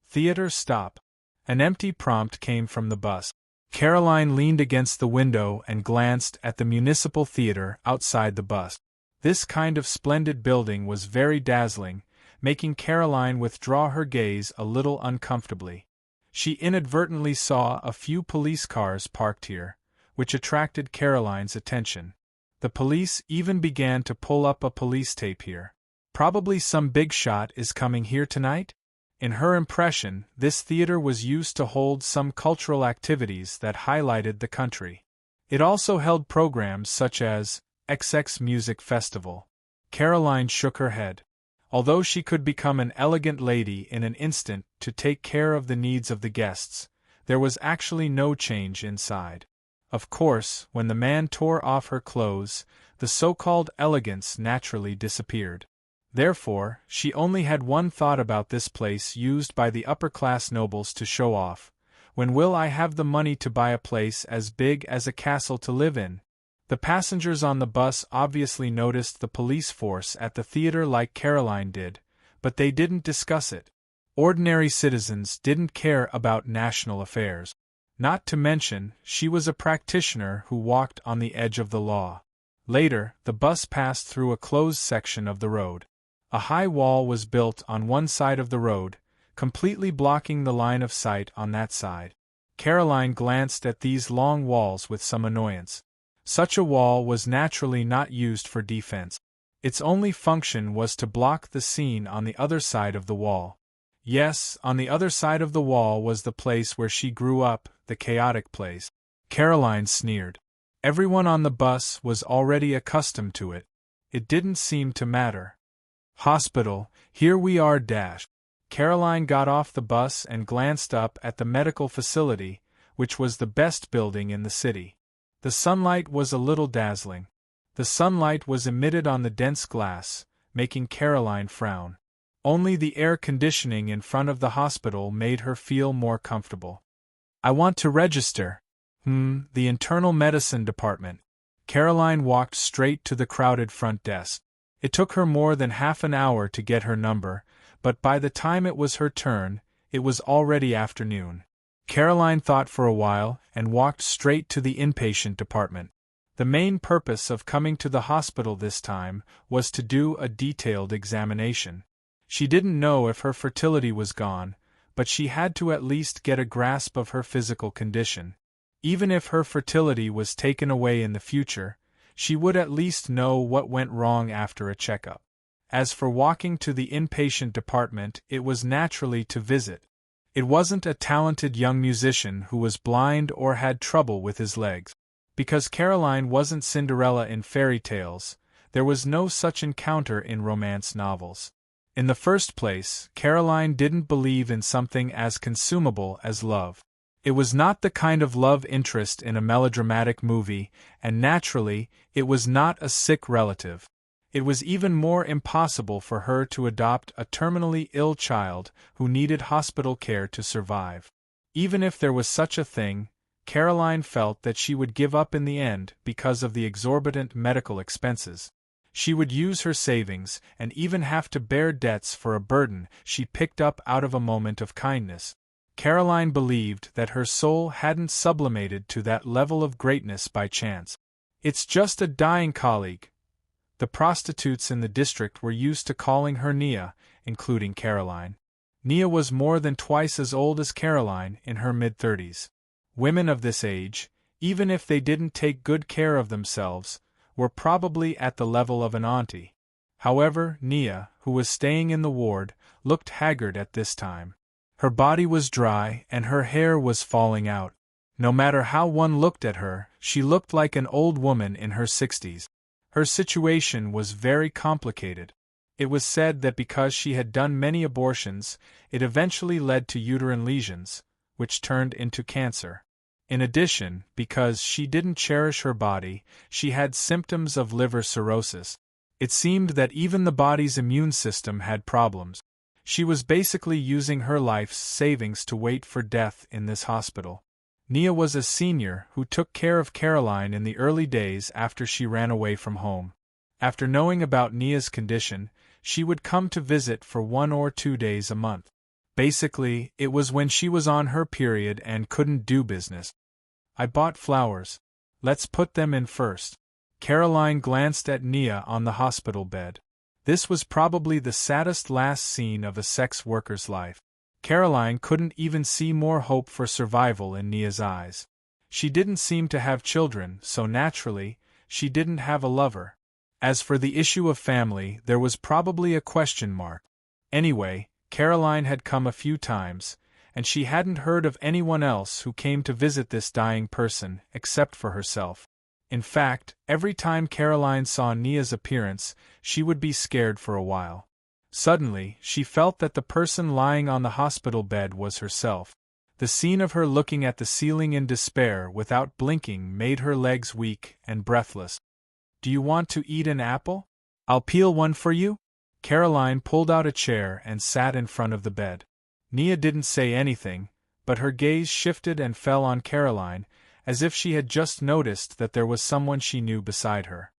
A: Theater stop. An empty prompt came from the bus. Caroline leaned against the window and glanced at the municipal theater outside the bus. This kind of splendid building was very dazzling, making Caroline withdraw her gaze a little uncomfortably. She inadvertently saw a few police cars parked here, which attracted Caroline's attention. The police even began to pull up a police tape here. Probably some big shot is coming here tonight? In her impression, this theater was used to hold some cultural activities that highlighted the country. It also held programs such as XX Music Festival. Caroline shook her head. Although she could become an elegant lady in an instant to take care of the needs of the guests, there was actually no change inside. Of course, when the man tore off her clothes, the so-called elegance naturally disappeared. Therefore, she only had one thought about this place used by the upper-class nobles to show off, When will I have the money to buy a place as big as a castle to live in? The passengers on the bus obviously noticed the police force at the theater like Caroline did, but they didn't discuss it. Ordinary citizens didn't care about national affairs. Not to mention, she was a practitioner who walked on the edge of the law. Later, the bus passed through a closed section of the road. A high wall was built on one side of the road, completely blocking the line of sight on that side. Caroline glanced at these long walls with some annoyance. Such a wall was naturally not used for defense. Its only function was to block the scene on the other side of the wall. Yes, on the other side of the wall was the place where she grew up, the chaotic place. Caroline sneered. Everyone on the bus was already accustomed to it. It didn't seem to matter. Hospital, here we are. Caroline got off the bus and glanced up at the medical facility, which was the best building in the city. The sunlight was a little dazzling. The sunlight was emitted on the dense glass, making Caroline frown. Only the air conditioning in front of the hospital made her feel more comfortable. I want to register. The internal medicine department. Caroline walked straight to the crowded front desk. It took her more than half an hour to get her number, but by the time it was her turn, it was already afternoon. Caroline thought for a while and walked straight to the inpatient department. The main purpose of coming to the hospital this time was to do a detailed examination. She didn't know if her fertility was gone, but she had to at least get a grasp of her physical condition. Even if her fertility was taken away in the future, she would at least know what went wrong after a checkup. As for walking to the inpatient department, it was naturally to visit. It wasn't a talented young musician who was blind or had trouble with his legs. Because Caroline wasn't Cinderella in fairy tales, there was no such encounter in romance novels. In the first place, Caroline didn't believe in something as consumable as love. It was not the kind of love interest in a melodramatic movie, and naturally, it was not a sick relative. It was even more impossible for her to adopt a terminally ill child who needed hospital care to survive. Even if there was such a thing, Caroline felt that she would give up in the end because of the exorbitant medical expenses. She would use her savings and even have to bear debts for a burden she picked up out of a moment of kindness. Caroline believed that her soul hadn't sublimated to that level of greatness by chance. It's just a dying colleague. The prostitutes in the district were used to calling her Nia, including Caroline. Nia was more than twice as old as Caroline, in her mid-30s. Women of this age, even if they didn't take good care of themselves, were probably at the level of an auntie. However, Nia, who was staying in the ward, looked haggard at this time. Her body was dry and her hair was falling out. No matter how one looked at her, she looked like an old woman in her 60s. Her situation was very complicated. It was said that because she had done many abortions, it eventually led to uterine lesions, which turned into cancer. In addition, because she didn't cherish her body, she had symptoms of liver cirrhosis. It seemed that even the body's immune system had problems. She was basically using her life's savings to wait for death in this hospital. Nia was a senior who took care of Caroline in the early days after she ran away from home. After knowing about Nia's condition, she would come to visit for 1 or 2 days a month. Basically, it was when she was on her period and couldn't do business. I bought flowers. Let's put them in first. Caroline glanced at Nia on the hospital bed. This was probably the saddest last scene of a sex worker's life. Caroline couldn't even see more hope for survival in Nia's eyes. She didn't seem to have children, so naturally, she didn't have a lover. As for the issue of family, there was probably a question mark. Anyway, Caroline had come a few times, and she hadn't heard of anyone else who came to visit this dying person, except for herself. In fact, every time Caroline saw Nia's appearance, she would be scared for a while. Suddenly, she felt that the person lying on the hospital bed was herself. The scene of her looking at the ceiling in despair without blinking made her legs weak and breathless. "Do you want to eat an apple? I'll peel one for you?" Caroline pulled out a chair and sat in front of the bed. Nia didn't say anything, but her gaze shifted and fell on Caroline, as if she had just noticed that there was someone she knew beside her.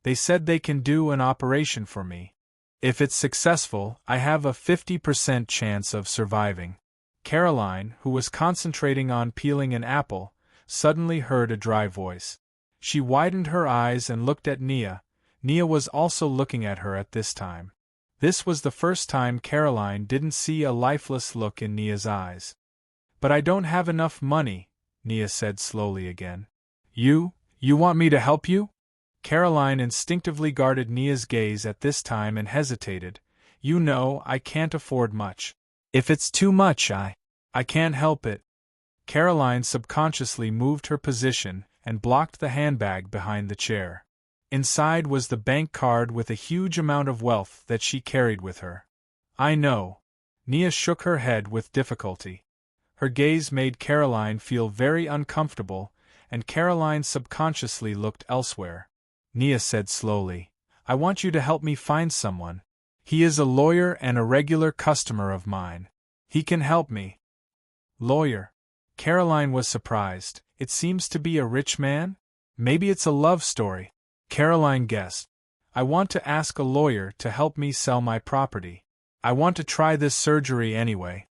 A: They said they can do an operation for me. If it's successful, I have a 50% chance of surviving. Caroline, who was concentrating on peeling an apple, suddenly heard a dry voice. She widened her eyes and looked at Nia. Nia was also looking at her at this time. This was the first time Caroline didn't see a lifeless look in Nia's eyes. "But I don't have enough money," Nia said slowly again. You want me to help you?" Caroline instinctively guarded Nia's gaze at this time and hesitated. "You know, I can't afford much. If it's too much, I can't help it." Caroline subconsciously moved her position and blocked the handbag behind the chair. Inside was the bank card with a huge amount of wealth that she carried with her. "I know." Nia shook her head with difficulty. Her gaze made Caroline feel very uncomfortable, and Caroline subconsciously looked elsewhere. Nia said slowly, "I want you to help me find someone. He is a lawyer and a regular customer of mine. He can help me." "Lawyer?" Caroline was surprised. "It seems to be a rich man? Maybe it's a love story." Caroline guessed. "I want to ask a lawyer to help me sell my property. I want to try this surgery anyway."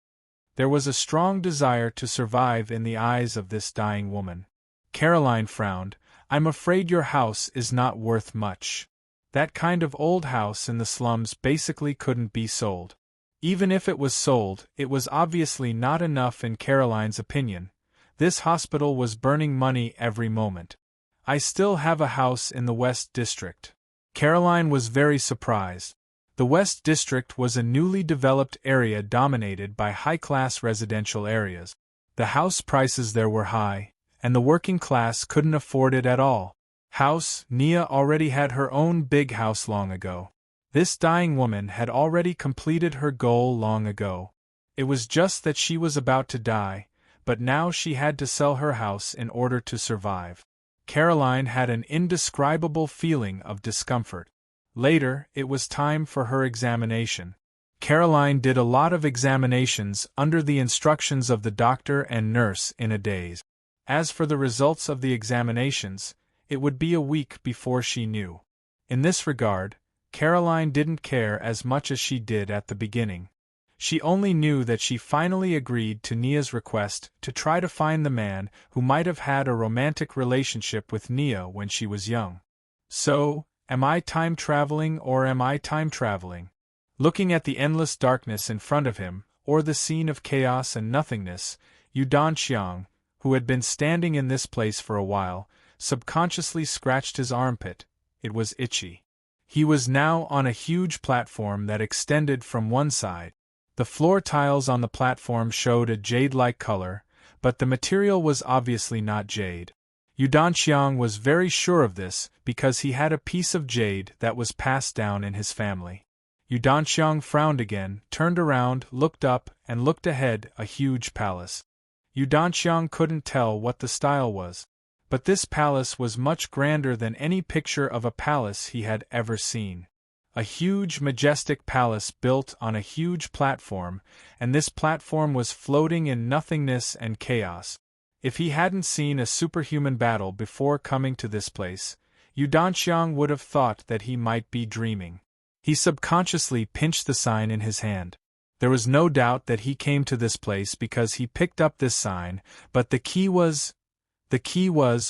A: There was a strong desire to survive in the eyes of this dying woman. Caroline frowned. "I'm afraid your house is not worth much. That kind of old house in the slums basically couldn't be sold. Even if it was sold, it was obviously not enough in Caroline's opinion. This hospital was burning money every moment. I still have a house in the West District." Caroline was very surprised. The West District was a newly developed area dominated by high-class residential areas. The house prices there were high, and the working class couldn't afford it at all. Nia already had her own big house long ago. This dying woman had already completed her goal long ago. It was just that she was about to die, but now she had to sell her house in order to survive. Caroline had an indescribable feeling of discomfort. Later, it was time for her examination. Caroline did a lot of examinations under the instructions of the doctor and nurse in a daze. As for the results of the examinations, it would be a week before she knew. In this regard, Caroline didn't care as much as she did at the beginning. She only knew that she finally agreed to Nia's request to try to find the man who might have had a romantic relationship with Nia when she was young. So, am I time traveling or am I time traveling? Looking at the endless darkness in front of him, or the scene of chaos and nothingness, Yu Danxiang, who had been standing in this place for a while, subconsciously scratched his armpit. It was itchy. He was now on a huge platform that extended from one side. The floor tiles on the platform showed a jade-like color, but the material was obviously not jade. Yu Danxiang was very sure of this because he had a piece of jade that was passed down in his family. Yu Danxiang frowned again, turned around, looked up, and looked ahead, a huge palace. Yu Danxiang couldn't tell what the style was, but this palace was much grander than any picture of a palace he had ever seen. A huge, majestic palace built on a huge platform, and this platform was floating in nothingness and chaos. If he hadn't seen a superhuman battle before coming to this place, Yu Danxiang would have thought that he might be dreaming. He subconsciously pinched the sign in his hand. There was no doubt that he came to this place because he picked up this sign, but the key was,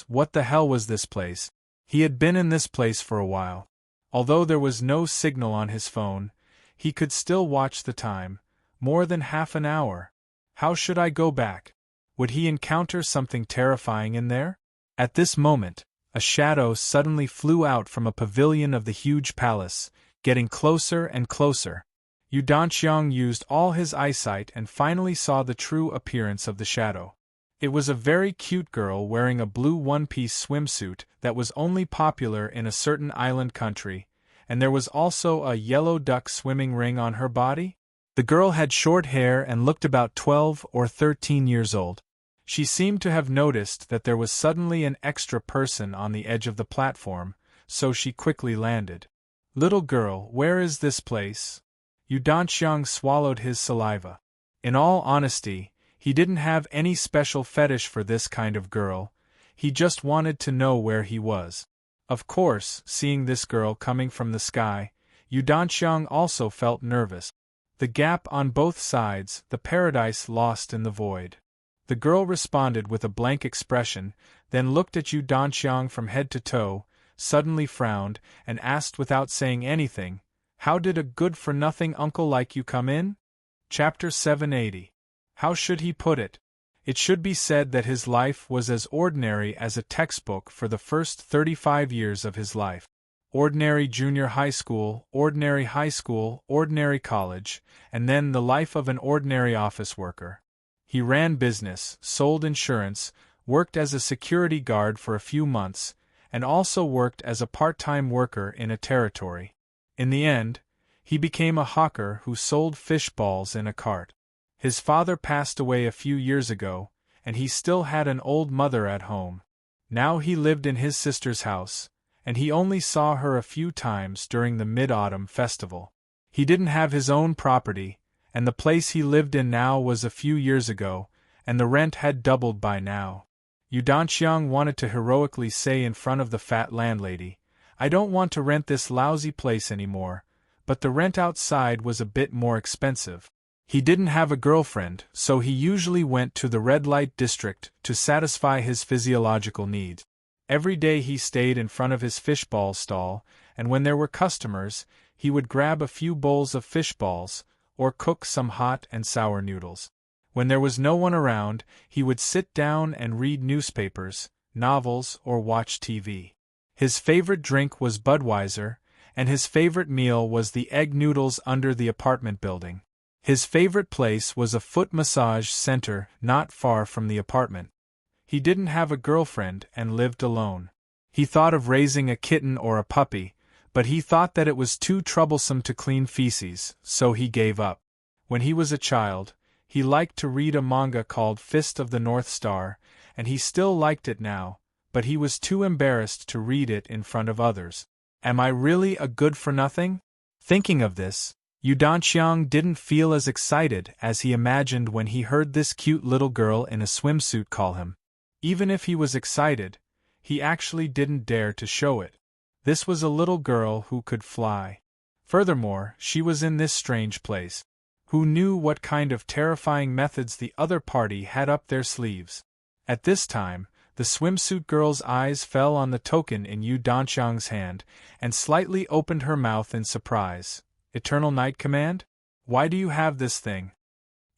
A: what the hell was this place? He had been in this place for a while. Although there was no signal on his phone, he could still watch the time, more than half an hour. How should I go back? Would he encounter something terrifying in there? At this moment, a shadow suddenly flew out from a pavilion of the huge palace, getting closer and closer. Yu Danxiang used all his eyesight and finally saw the true appearance of the shadow. It was a very cute girl wearing a blue one-piece swimsuit that was only popular in a certain island country, and there was also a yellow duck swimming ring on her body. The girl had short hair and looked about 12 or 13 years old. She seemed to have noticed that there was suddenly an extra person on the edge of the platform, so she quickly landed. "Little girl, where is this place?" Yu Danxiang swallowed his saliva. In all honesty, He didn't have any special fetish for this kind of girl, he just wanted to know where he was. Of course, seeing this girl coming from the sky, Yu Danxiang also felt nervous. The gap on both sides, the paradise lost in the void. The girl responded with a blank expression, then looked at Yu Danxiang from head to toe, suddenly frowned, and asked without saying anything, "How did a good-for-nothing uncle like you come in?" Chapter 780. How should he put it? It should be said that his life was as ordinary as a textbook for the first 35 years of his life. Ordinary junior high school, ordinary college, and then the life of an ordinary office worker. He ran business, sold insurance, worked as a security guard for a few months, and also worked as a part-time worker in a territory. In the end, he became a hawker who sold fish balls in a cart. His father passed away a few years ago, and he still had an old mother at home. Now he lived in his sister's house, and he only saw her a few times during the Mid-Autumn Festival. He didn't have his own property, and the place he lived in now was a few years ago, and the rent had doubled by now. Yu Danxiang wanted to heroically say in front of the fat landlady, "I don't want to rent this lousy place anymore," but the rent outside was a bit more expensive. He didn't have a girlfriend, so he usually went to the red light district to satisfy his physiological needs. Every day he stayed in front of his fishball stall, and when there were customers, he would grab a few bowls of fish balls, or cook some hot and sour noodles. When there was no one around, he would sit down and read newspapers, novels, or watch TV. His favorite drink was Budweiser, and his favorite meal was the egg noodles under the apartment building. His favorite place was a foot massage center not far from the apartment. He didn't have a girlfriend and lived alone. He thought of raising a kitten or a puppy, but he thought that it was too troublesome to clean feces, so he gave up. When he was a child, he liked to read a manga called Fist of the North Star, and he still liked it now, but he was too embarrassed to read it in front of others. Am I really a good-for-nothing? Thinking of this, Yu Danxiang didn't feel as excited as he imagined when he heard this cute little girl in a swimsuit call him. Even if he was excited, he actually didn't dare to show it. This was a little girl who could fly. Furthermore, she was in this strange place. Who knew what kind of terrifying methods the other party had up their sleeves? At this time, the swimsuit girl's eyes fell on the token in Yu Danxiang's hand, and slightly opened her mouth in surprise. Eternal Night Command? Why do you have this thing?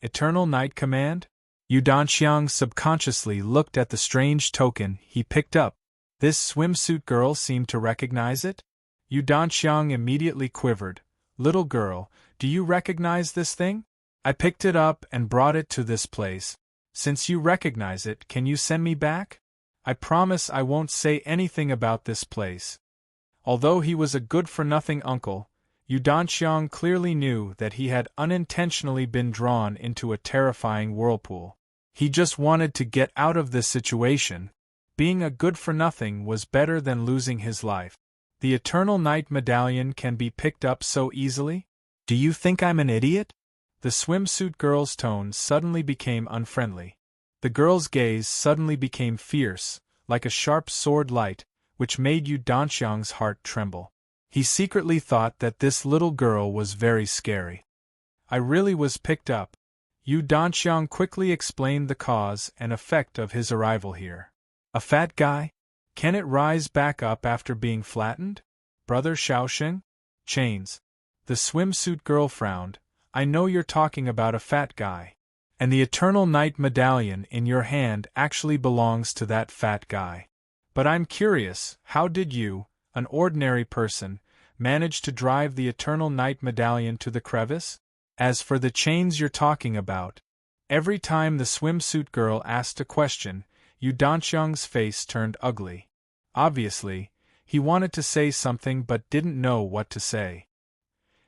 A: Eternal Night Command? Yu Danxiang subconsciously looked at the strange token he picked up. This swimsuit girl seemed to recognize it? Yu Danxiang immediately quivered. Little girl, do you recognize this thing? I picked it up and brought it to this place. Since you recognize it, can you send me back? I promise I won't say anything about this place. Although he was a good-for-nothing uncle, Yu Danxiang clearly knew that he had unintentionally been drawn into a terrifying whirlpool. He just wanted to get out of this situation. Being a good-for-nothing was better than losing his life. The Eternal Night Medallion can be picked up so easily? Do you think I'm an idiot? The swimsuit girl's tone suddenly became unfriendly. The girl's gaze suddenly became fierce, like a sharp sword light, which made Yu Danxiang's heart tremble. He secretly thought that this little girl was very scary. I really was picked up. Yu Danxiang quickly explained the cause and effect of his arrival here. A fat guy? Can it rise back up after being flattened? Brother Shaoxing? Chains. The swimsuit girl frowned. I know you're talking about a fat guy. And the Eternal Night Medallion in your hand actually belongs to that fat guy. But I'm curious, how did you, an ordinary person, manage to drive the Eternal Night Medallion to the crevice? As for the chains you're talking about, every time the swimsuit girl asked a question, Yu Danxiang's face turned ugly. Obviously, he wanted to say something but didn't know what to say.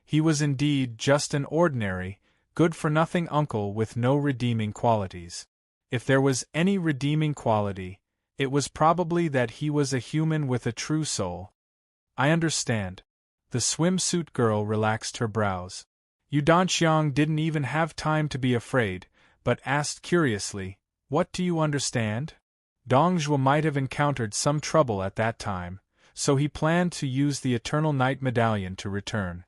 A: He was indeed just an ordinary, good-for-nothing uncle with no redeeming qualities. If there was any redeeming quality, it was probably that he was a human with a true soul. I understand. The swimsuit girl relaxed her brows. Yu Danxiang didn't even have time to be afraid, but asked curiously, "What do you understand?" Dongzhuo might have encountered some trouble at that time, so he planned to use the Eternal Night Medallion to return.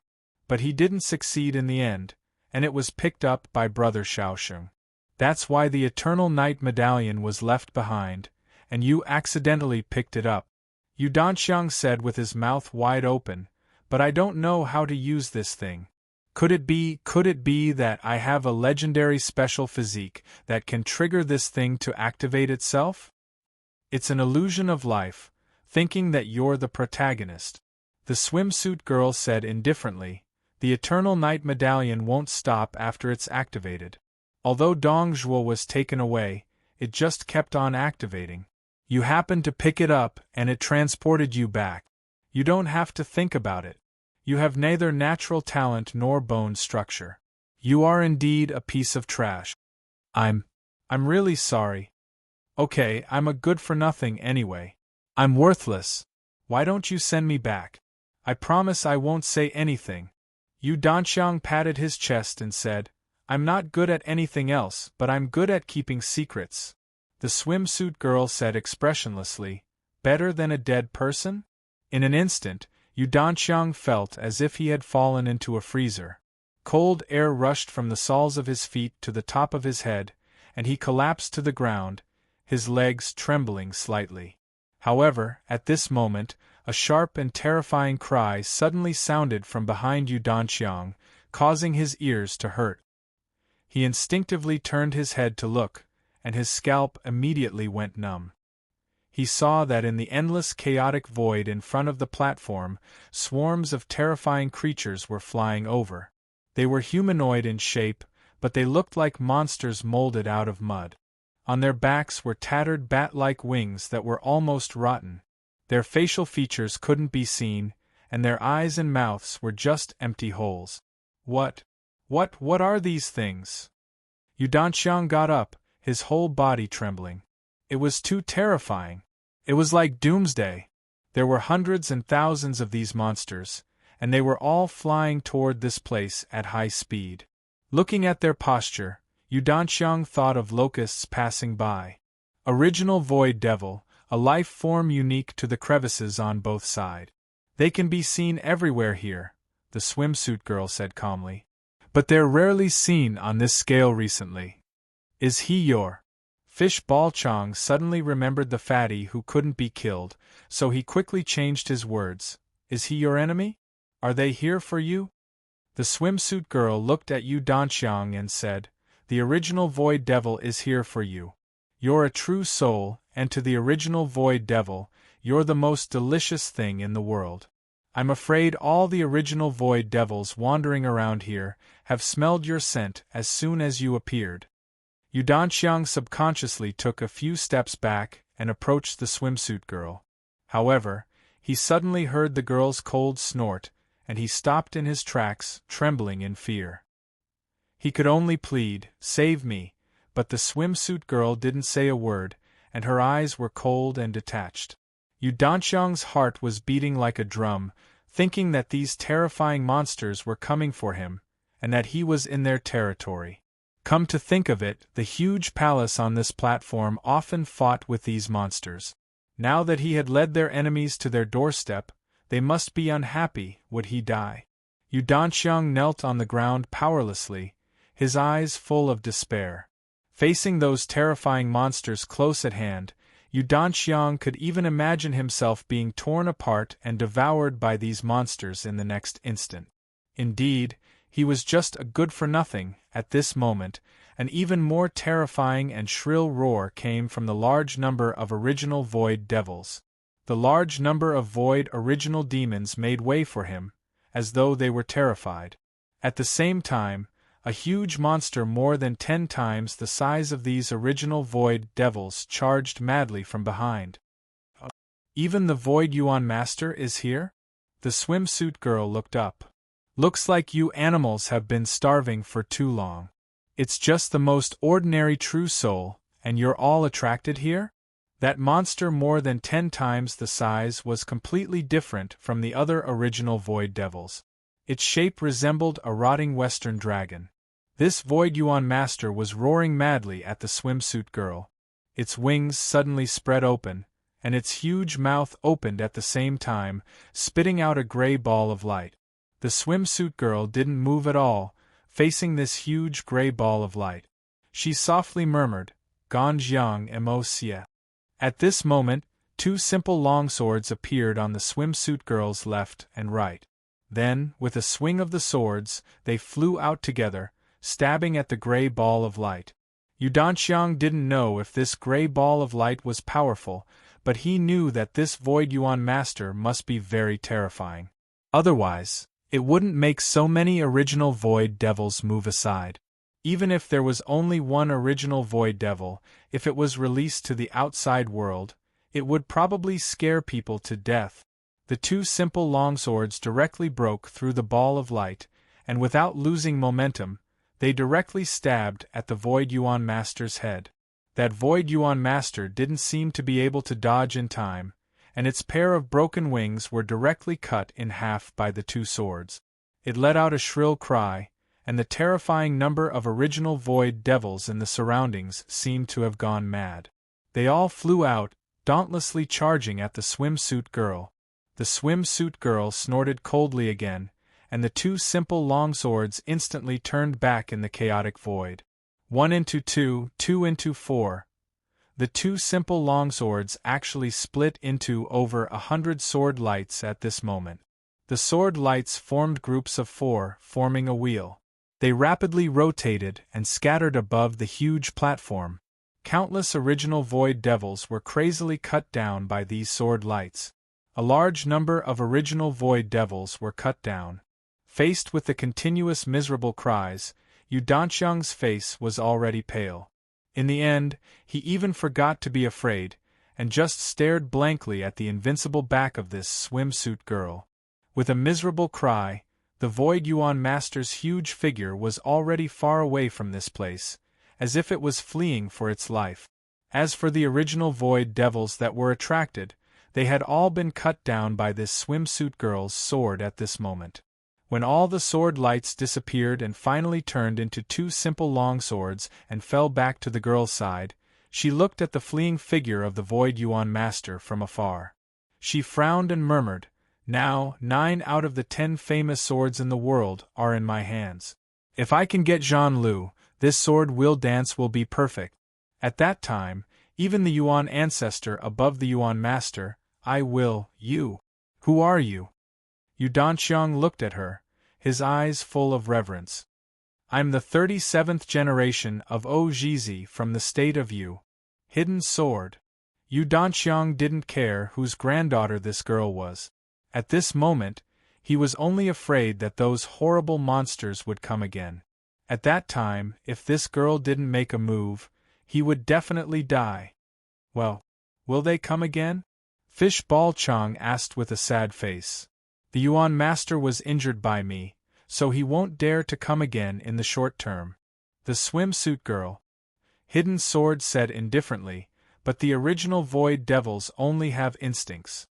A: But he didn't succeed in the end, and it was picked up by Brother Shaosheng. "That's why the Eternal Night Medallion was left behind, and you accidentally picked it up," Yu Danxiang said with his mouth wide open, "but I don't know how to use this thing. Could it be that I have a legendary special physique that can trigger this thing to activate itself? It's an illusion of life, thinking that you're the protagonist," the swimsuit girl said indifferently. "The Eternal Night Medallion won't stop after it's activated. Although Dongzhuo was taken away, it just kept on activating. You happened to pick it up and it transported you back. You don't have to think about it. You have neither natural talent nor bone structure. You are indeed a piece of trash. I'm really sorry. Okay, I'm a good-for-nothing anyway. I'm worthless. Why don't you send me back? I promise I won't say anything." Yu Danxiang patted his chest and said, "I'm not good at anything else, but I'm good at keeping secrets." The swimsuit girl said expressionlessly, "Better than a dead person?" In an instant, Yu Danxiang felt as if he had fallen into a freezer. Cold air rushed from the soles of his feet to the top of his head, and he collapsed to the ground, his legs trembling slightly. However, at this moment, a sharp and terrifying cry suddenly sounded from behind Yu Danxiang, causing his ears to hurt. He instinctively turned his head to look, and his scalp immediately went numb. He saw that in the endless chaotic void in front of the platform, swarms of terrifying creatures were flying over. They were humanoid in shape, but they looked like monsters molded out of mud. On their backs were tattered bat-like wings that were almost rotten. Their facial features couldn't be seen, and their eyes and mouths were just empty holes. What are these things?" Yu Danxiang got up, his whole body trembling. It was too terrifying. It was like doomsday. There were hundreds and thousands of these monsters, and they were all flying toward this place at high speed. Looking at their posture, Yu Danxiang thought of locusts passing by. Original Void Devil, a life form unique to the crevices on both sides. "They can be seen everywhere here," the swimsuit girl said calmly. "But they're rarely seen on this scale recently. Is he your—" Fish Ball Chong suddenly remembered the fatty who couldn't be killed, so he quickly changed his words. "Is he your enemy? Are they here for you?" The swimsuit girl looked at Yu Danxiang and said, "The original Void Devil is here for you. You're a true soul, and to the original Void Devil, you're the most delicious thing in the world. I'm afraid all the original Void Devils wandering around here have smelled your scent as soon as you appeared." Yu Danxiang subconsciously took a few steps back and approached the swimsuit girl. However, he suddenly heard the girl's cold snort, and he stopped in his tracks, trembling in fear. He could only plead, "Save me," but the swimsuit girl didn't say a word, and her eyes were cold and detached. Yu Danxiang's heart was beating like a drum, thinking that these terrifying monsters were coming for him, and that he was in their territory. Come to think of it, the huge palace on this platform often fought with these monsters. Now that he had led their enemies to their doorstep, they must be unhappy. Would he die? Yu Danxiang knelt on the ground powerlessly, his eyes full of despair. Facing those terrifying monsters close at hand, Yu Danxiang could even imagine himself being torn apart and devoured by these monsters in the next instant. Indeed, he was just a good-for-nothing. At this moment, an even more terrifying and shrill roar came from the large number of original Void Devils. The large number of Void original demons made way for him, as though they were terrified. At the same time, a huge monster more than 10 times the size of these original Void Devils charged madly from behind. "Even the Void Yuan Master is here?" The swimsuit girl looked up. "Looks like you animals have been starving for too long. It's just the most ordinary true soul, and you're all attracted here?" That monster more than 10 times the size was completely different from the other original Void Devils. Its shape resembled a rotting western dragon. This Void Yuan master was roaring madly at the swimsuit girl. Its wings suddenly spread open, and its huge mouth opened at the same time, spitting out a gray ball of light. The swimsuit girl didn't move at all, facing this huge gray ball of light. She softly murmured, "Ganjiang mo xie." At this moment, two simple longswords appeared on the swimsuit girl's left and right. Then, with a swing of the swords, they flew out together, stabbing at the gray ball of light. Yu Danxiang didn't know if this gray ball of light was powerful, but he knew that this Void Yuan master must be very terrifying. Otherwise, it wouldn't make so many original Void Devils move aside. Even if there was only one original Void Devil, if it was released to the outside world, it would probably scare people to death. The two simple longswords directly broke through the ball of light, and without losing momentum, they directly stabbed at the Void Yuan Master's head. That Void Yuan Master didn't seem to be able to dodge in time, and its pair of broken wings were directly cut in half by the two swords. It let out a shrill cry, and the terrifying number of original Void Devils in the surroundings seemed to have gone mad. They all flew out, dauntlessly charging at the swimsuit girl. The swimsuit girl snorted coldly again, and the two simple longswords instantly turned back in the chaotic void. 1 into 2, 2 into 4. The two simple longswords actually split into over 100 sword lights at this moment. The sword lights formed groups of 4, forming a wheel. They rapidly rotated and scattered above the huge platform. Countless original Void Devils were crazily cut down by these sword lights. A large number of original Void Devils were cut down. Faced with the continuous miserable cries, Yu Danxiang's face was already pale. In the end, he even forgot to be afraid, and just stared blankly at the invincible back of this swimsuit girl. With a miserable cry, the Void Yuan Master's huge figure was already far away from this place, as if it was fleeing for its life. As for the original Void Devils that were attracted, they had all been cut down by this swimsuit girl's sword at this moment. When all the sword lights disappeared and finally turned into two simple longswords and fell back to the girl's side, she looked at the fleeing figure of the Void Yuan Master from afar. She frowned and murmured, "Now, 9 out of the 10 famous swords in the world are in my hands. If I can get Zhan Lu, this sword will dance will be perfect." At that time, even the Yuan ancestor above the Yuan Master, you. Who are you? Yu Danxiang looked at her, his eyes full of reverence. "I'm the 37th generation of Ojizi from the state of Yu. Hidden Sword." Yu Danxiang didn't care whose granddaughter this girl was. At this moment, he was only afraid that those horrible monsters would come again. At that time, if this girl didn't make a move, he would definitely die. "Well, will they come again?" Fish Ball Chang asked with a sad face. "The Yuan Master was injured by me, so he won't dare to come again in the short term." The swimsuit girl, Hidden Sword, said indifferently, "But the original Void Devils only have instincts.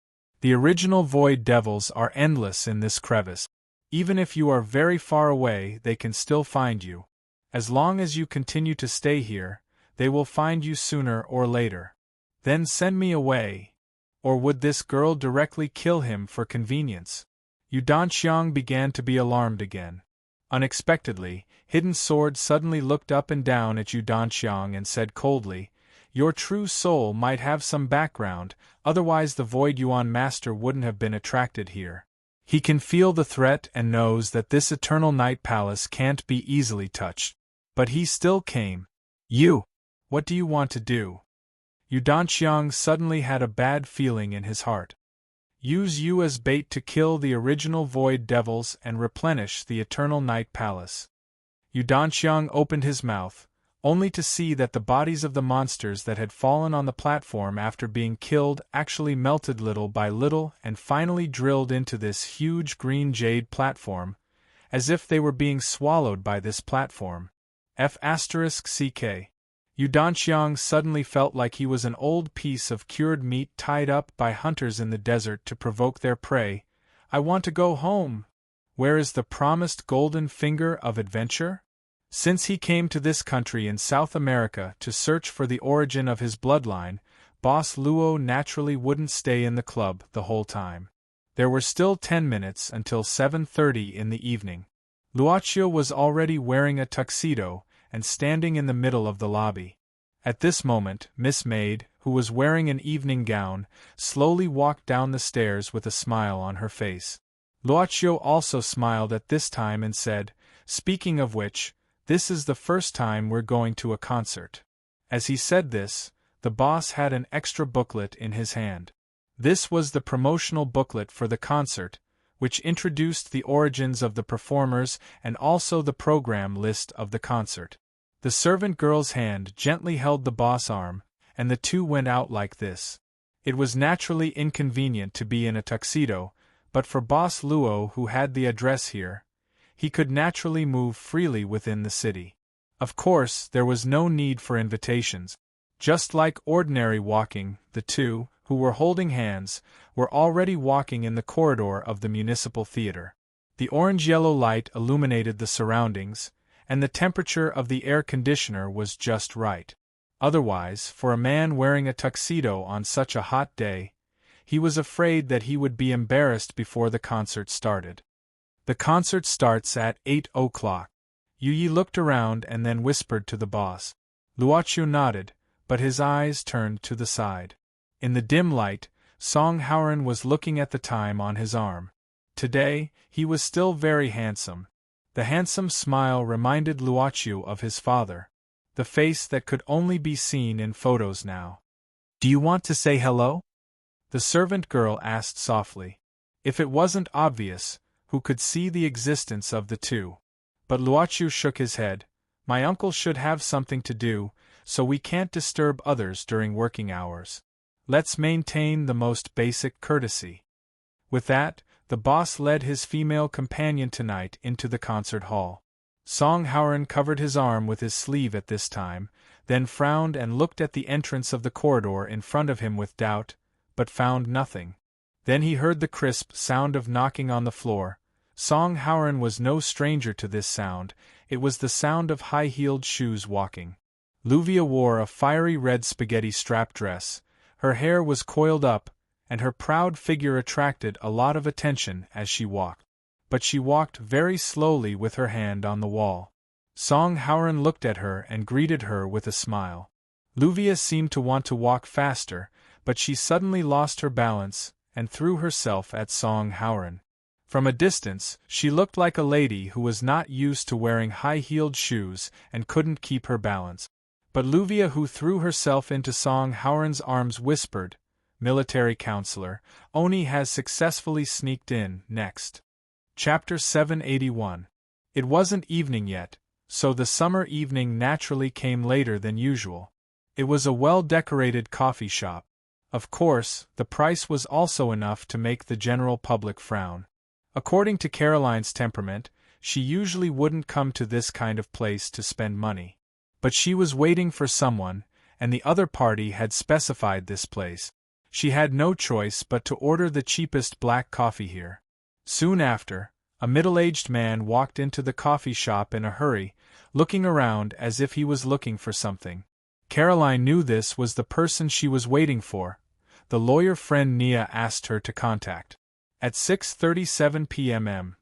A: The original Void Devils are endless in this crevice. Even if you are very far away, they can still find you. As long as you continue to stay here, they will find you sooner or later. Then send me away. Or would this girl directly kill him for convenience?" Yu Danxiang began to be alarmed again. Unexpectedly, Hidden Sword suddenly looked up and down at Yu Danxiang and said coldly, "Your true soul might have some background, otherwise the Void Yuan Master wouldn't have been attracted here. He can feel the threat and knows that this Eternal Night Palace can't be easily touched. But he still came. You! What do you want to do?" Yu Danxiang suddenly had a bad feeling in his heart. Use you as bait to kill the original Void Devils and replenish the Eternal Night Palace. Yu Danxiang opened his mouth, only to see that the bodies of the monsters that had fallen on the platform after being killed actually melted little by little and finally drilled into this huge green jade platform, as if they were being swallowed by this platform. F***ck. Yu Danxiang suddenly felt like he was an old piece of cured meat tied up by hunters in the desert to provoke their prey. "I want to go home. Where is the promised golden finger of adventure?" Since he came to this country in South America to search for the origin of his bloodline, Boss Luo naturally wouldn't stay in the club the whole time. There were still 10 minutes until 7:30 in the evening. Luocio was already wearing a tuxedo and standing in the middle of the lobby. At this moment, Miss Maid, who was wearing an evening gown, slowly walked down the stairs with a smile on her face. Luocio also smiled at this time and said, "Speaking of which, this is the first time we're going to a concert." As he said this, the boss had an extra booklet in his hand. This was the promotional booklet for the concert, which introduced the origins of the performers and also the program list of the concert. The servant girl's hand gently held the boss' arm, and the two went out like this. It was naturally inconvenient to be in a tuxedo, but for Boss Luo, who had the address here, he could naturally move freely within the city. Of course, there was no need for invitations. Just like ordinary walking, the two, who were holding hands, were already walking in the corridor of the municipal theater. The orange-yellow light illuminated the surroundings, and the temperature of the air conditioner was just right. Otherwise, for a man wearing a tuxedo on such a hot day, he was afraid that he would be embarrassed before the concert started. The concert starts at 8 o'clock. Yu looked around and then whispered to the boss. Luocio nodded, but his eyes turned to the side. In the dim light, Song Hauran was looking at the time on his arm. Today, he was still very handsome. The handsome smile reminded Luocio of his father, the face that could only be seen in photos now. "Do you want to say hello?" the servant girl asked softly. If it wasn't obvious, who could see the existence of the two? But Luocio shook his head. "My uncle should have something to do, so we can't disturb others during working hours. Let's maintain the most basic courtesy." With that, the boss led his female companion tonight into the concert hall. Song Hauran covered his arm with his sleeve at this time, then frowned and looked at the entrance of the corridor in front of him with doubt, but found nothing. Then he heard the crisp sound of knocking on the floor. Song Hauran was no stranger to this sound. It was the sound of high-heeled shoes walking. Luvia wore a fiery red spaghetti strap dress. Her hair was coiled up, and her proud figure attracted a lot of attention as she walked. But she walked very slowly with her hand on the wall. Song Hauran looked at her and greeted her with a smile. Luvia seemed to want to walk faster, but she suddenly lost her balance and threw herself at Song Hauran. From a distance, she looked like a lady who was not used to wearing high-heeled shoes and couldn't keep her balance. But Luvia, who threw herself into Song Hauran's arms, whispered, "Military counselor, Oni has successfully sneaked in." Next. Chapter 781. It wasn't evening yet, so the summer evening naturally came later than usual. It was a well-decorated coffee shop. Of course, the price was also enough to make the general public frown. According to Caroline's temperament, she usually wouldn't come to this kind of place to spend money. But she was waiting for someone, and the other party had specified this place. She had no choice but to order the cheapest black coffee here. Soon after, a middle-aged man walked into the coffee shop in a hurry, looking around as if he was looking for something. Caroline knew this was the person she was waiting for. The lawyer friend Nia asked her to contact. At 6:37 p.m.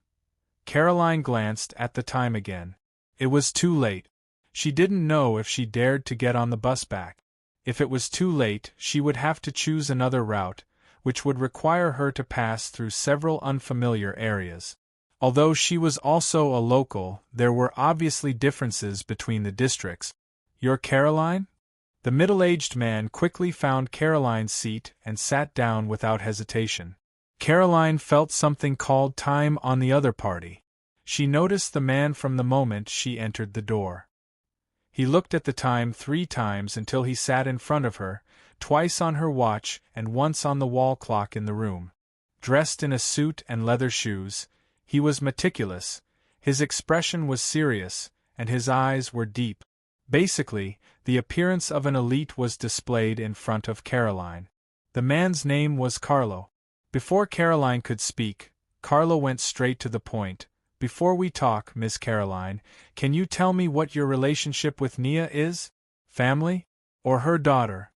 A: Caroline glanced at the time again. It was too late. She didn't know if she dared to get on the bus back. If it was too late, she would have to choose another route, which would require her to pass through several unfamiliar areas. Although she was also a local, there were obviously differences between the districts. "You're Caroline?" The middle-aged man quickly found Caroline's seat and sat down without hesitation. Caroline felt something called time on the other party. She noticed the man from the moment she entered the door. He looked at the time 3 times until he sat in front of her, twice on her watch and once on the wall clock in the room. Dressed in a suit and leather shoes, he was meticulous, his expression was serious, and his eyes were deep. Basically, the appearance of an elite was displayed in front of Caroline. The man's name was Carlo. Before Caroline could speak, Carlo went straight to the point. Before we talk, Miss Caroline, can you tell me what your relationship with Nia is? Family? Or her daughter?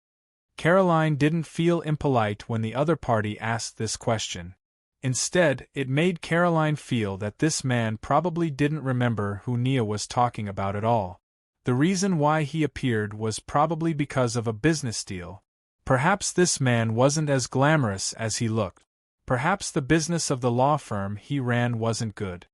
A: Caroline didn't feel impolite when the other party asked this question. Instead, it made Caroline feel that this man probably didn't remember who Nia was talking about at all. The reason why he appeared was probably because of a business deal. Perhaps this man wasn't as glamorous as he looked. Perhaps the business of the law firm he ran wasn't good.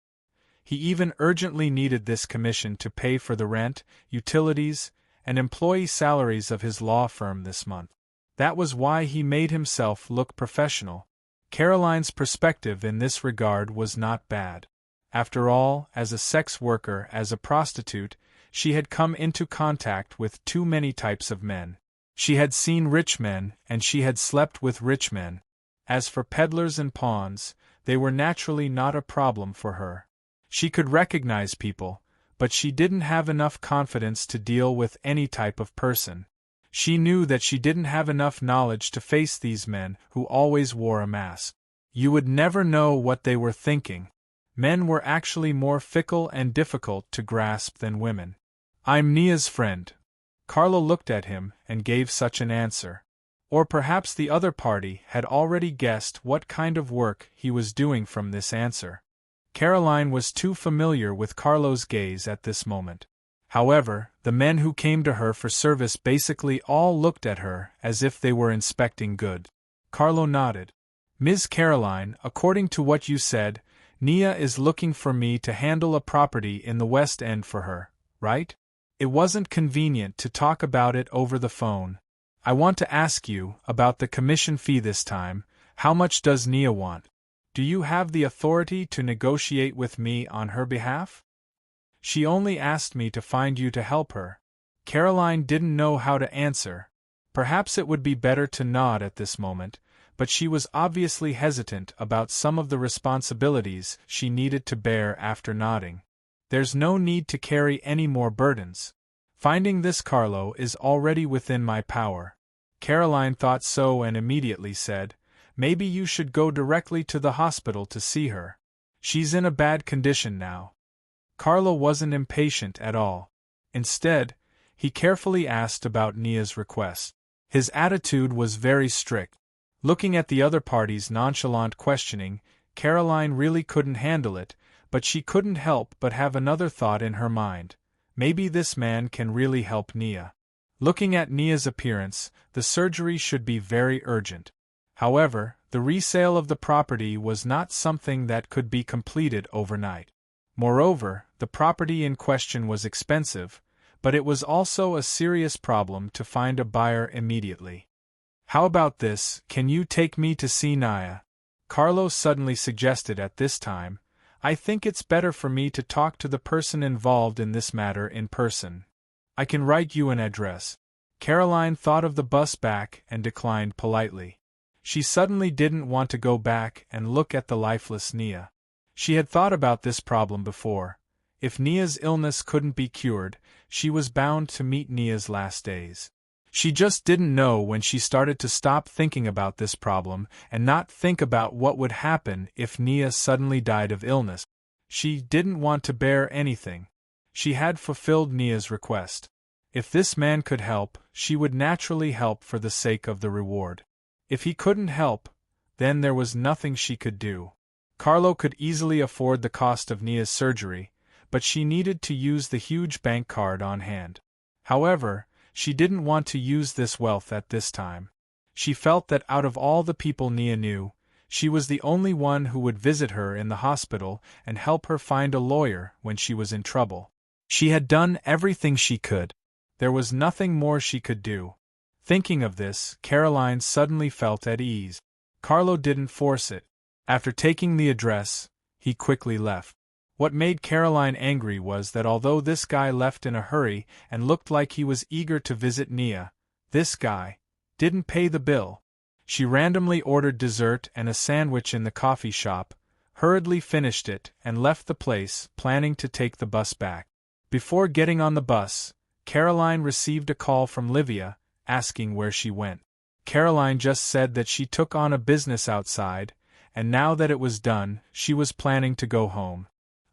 A: He even urgently needed this commission to pay for the rent, utilities, and employee salaries of his law firm this month. That was why he made himself look professional. Caroline's perspective in this regard was not bad. After all, as a sex worker, as a prostitute, she had come into contact with too many types of men. She had seen rich men, and she had slept with rich men. As for peddlers and pawns, they were naturally not a problem for her. She could recognize people, but she didn't have enough confidence to deal with any type of person. She knew that she didn't have enough knowledge to face these men who always wore a mask. You would never know what they were thinking. Men were actually more fickle and difficult to grasp than women. I'm Nia's friend. Carlo looked at him and gave such an answer. Or perhaps the other party had already guessed what kind of work he was doing from this answer. Caroline was too familiar with Carlo's gaze at this moment. However, the men who came to her for service basically all looked at her as if they were inspecting goods. Carlo nodded. Ms. Caroline, according to what you said, Nia is looking for me to handle a property in the West End for her, right? It wasn't convenient to talk about it over the phone. I want to ask you about the commission fee this time. How much does Nia want? Do you have the authority to negotiate with me on her behalf? She only asked me to find you to help her. Caroline didn't know how to answer. Perhaps it would be better to nod at this moment, but she was obviously hesitant about some of the responsibilities she needed to bear after nodding. There's no need to carry any more burdens. Finding this Carlo is already within my power. Caroline thought so and immediately said, maybe you should go directly to the hospital to see her. She's in a bad condition now. Carlo wasn't impatient at all. Instead, he carefully asked about Nia's request. His attitude was very strict. Looking at the other party's nonchalant questioning, Caroline really couldn't handle it, but she couldn't help but have another thought in her mind. Maybe this man can really help Nia. Looking at Nia's appearance, the surgery should be very urgent. However, the resale of the property was not something that could be completed overnight. Moreover, the property in question was expensive, but it was also a serious problem to find a buyer immediately. How about this, can you take me to see Nia? Carlo suddenly suggested at this time. I think it's better for me to talk to the person involved in this matter in person. I can write you an address. Caroline thought of the bus back and declined politely. She suddenly didn't want to go back and look at the lifeless Nia. She had thought about this problem before. If Nia's illness couldn't be cured, she was bound to meet Nia's last days. She just didn't know when she started to stop thinking about this problem and not think about what would happen if Nia suddenly died of illness. She didn't want to bear anything. She had fulfilled Nia's request. If this man could help, she would naturally help for the sake of the reward. If he couldn't help, then there was nothing she could do. Carlo could easily afford the cost of Nia's surgery, but she needed to use the huge bank card on hand. However, she didn't want to use this wealth at this time. She felt that out of all the people Nia knew, she was the only one who would visit her in the hospital and help her find a lawyer when she was in trouble. She had done everything she could. There was nothing more she could do. Thinking of this, Caroline suddenly felt at ease. Carlo didn't force it. After taking the address, he quickly left. What made Caroline angry was that although this guy left in a hurry and looked like he was eager to visit Nia, this guy didn't pay the bill. She randomly ordered dessert and a sandwich in the coffee shop, hurriedly finished it, and left the place, planning to take the bus back. Before getting on the bus, Caroline received a call from Livia, asking where she went. Caroline just said that she took on a business outside, and now that it was done, she was planning to go home.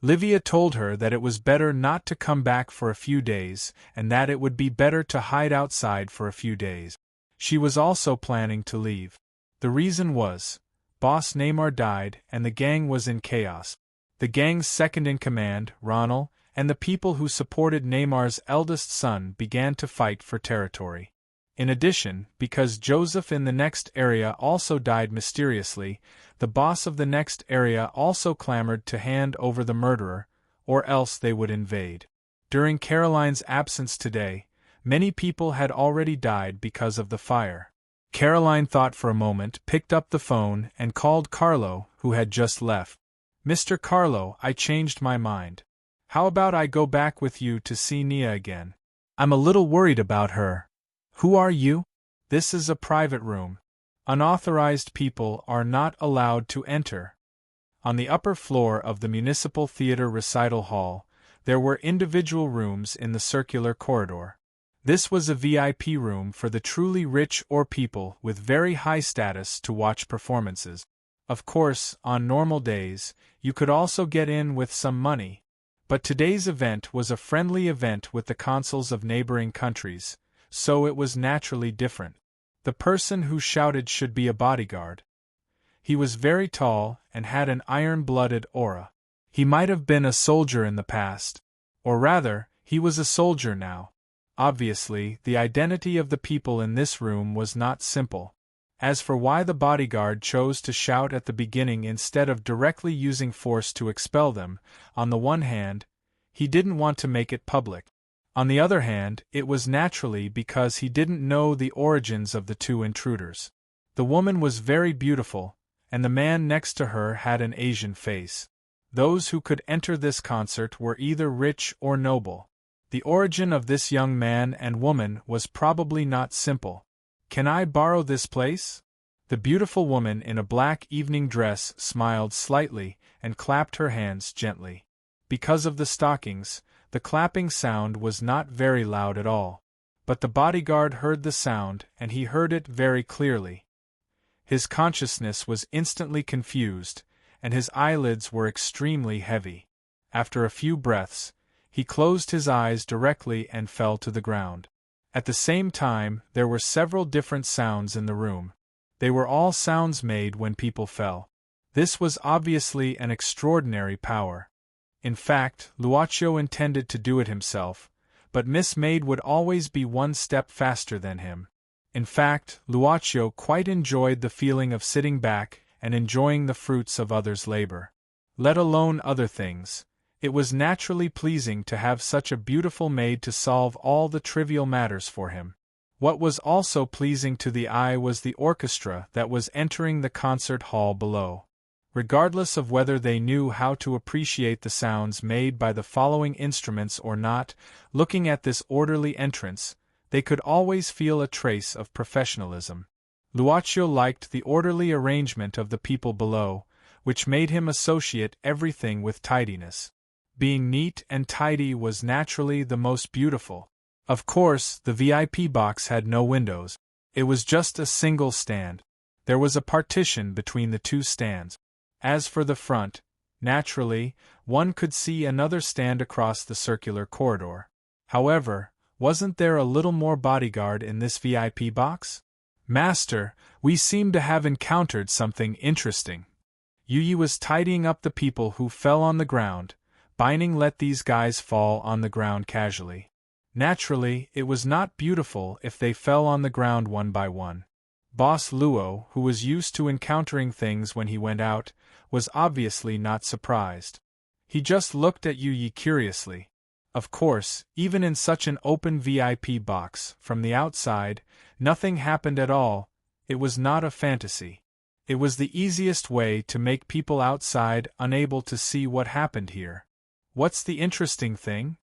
A: Livia told her that it was better not to come back for a few days, and that it would be better to hide outside for a few days. She was also planning to leave. The reason was, Boss Neymar died and the gang was in chaos. The gang's second-in-command, Ronald, and the people who supported Neymar's eldest son began to fight for territory. In addition, because Joseph in the next area also died mysteriously, the boss of the next area also clamored to hand over the murderer, or else they would invade. During Caroline's absence today, many people had already died because of the fire. Caroline thought for a moment, picked up the phone, and called Carlo, who had just left. "Mr. Carlo, I changed my mind. How about I go back with you to see Nia again? I'm a little worried about her." "Who are you?" "This is a private room. Unauthorized people are not allowed to enter." On the upper floor of the Municipal Theater Recital Hall, there were individual rooms in the circular corridor. This was a VIP room for the truly rich or people with very high status to watch performances. Of course, on normal days, you could also get in with some money. But today's event was a friendly event with the consuls of neighboring countries, so it was naturally different. The person who shouted should be a bodyguard. He was very tall and had an iron-blooded aura. He might have been a soldier in the past. Or rather, he was a soldier now. Obviously, the identity of the people in this room was not simple. As for why the bodyguard chose to shout at the beginning instead of directly using force to expel them, on the one hand, he didn't want to make it public. On the other hand, it was naturally because he didn't know the origins of the two intruders. The woman was very beautiful, and the man next to her had an Asian face. Those who could enter this concert were either rich or noble. The origin of this young man and woman was probably not simple. "Can I borrow this place?" The beautiful woman in a black evening dress smiled slightly and clapped her hands gently. Because of the stockings, the clapping sound was not very loud at all. But the bodyguard heard the sound, and he heard it very clearly. His consciousness was instantly confused, and his eyelids were extremely heavy. After a few breaths, he closed his eyes directly and fell to the ground. At the same time, there were several different sounds in the room. They were all sounds made when people fell. This was obviously an extraordinary power. In fact, Luaccio intended to do it himself, but Miss Maid would always be one step faster than him. In fact, Luaccio quite enjoyed the feeling of sitting back and enjoying the fruits of others' labor. Let alone other things, it was naturally pleasing to have such a beautiful maid to solve all the trivial matters for him. What was also pleasing to the eye was the orchestra that was entering the concert hall below. Regardless of whether they knew how to appreciate the sounds made by the following instruments or not, looking at this orderly entrance, they could always feel a trace of professionalism. Luaccio liked the orderly arrangement of the people below, which made him associate everything with tidiness. Being neat and tidy was naturally the most beautiful. Of course, the VIP box had no windows. It was just a single stand. There was a partition between the two stands. As for the front, naturally, one could see another stand across the circular corridor. However, wasn't there a little more bodyguard in this VIP box? "Master, we seem to have encountered something interesting." Yuyi was tidying up the people who fell on the ground. Binding let these guys fall on the ground casually. Naturally, it was not beautiful if they fell on the ground one by one. Boss Luo, who was used to encountering things when he went out, was obviously not surprised. He just looked at Yuyi curiously. Of course, even in such an open VIP box, from the outside, nothing happened at all. It was not a fantasy. It was the easiest way to make people outside unable to see what happened here. What's the interesting thing?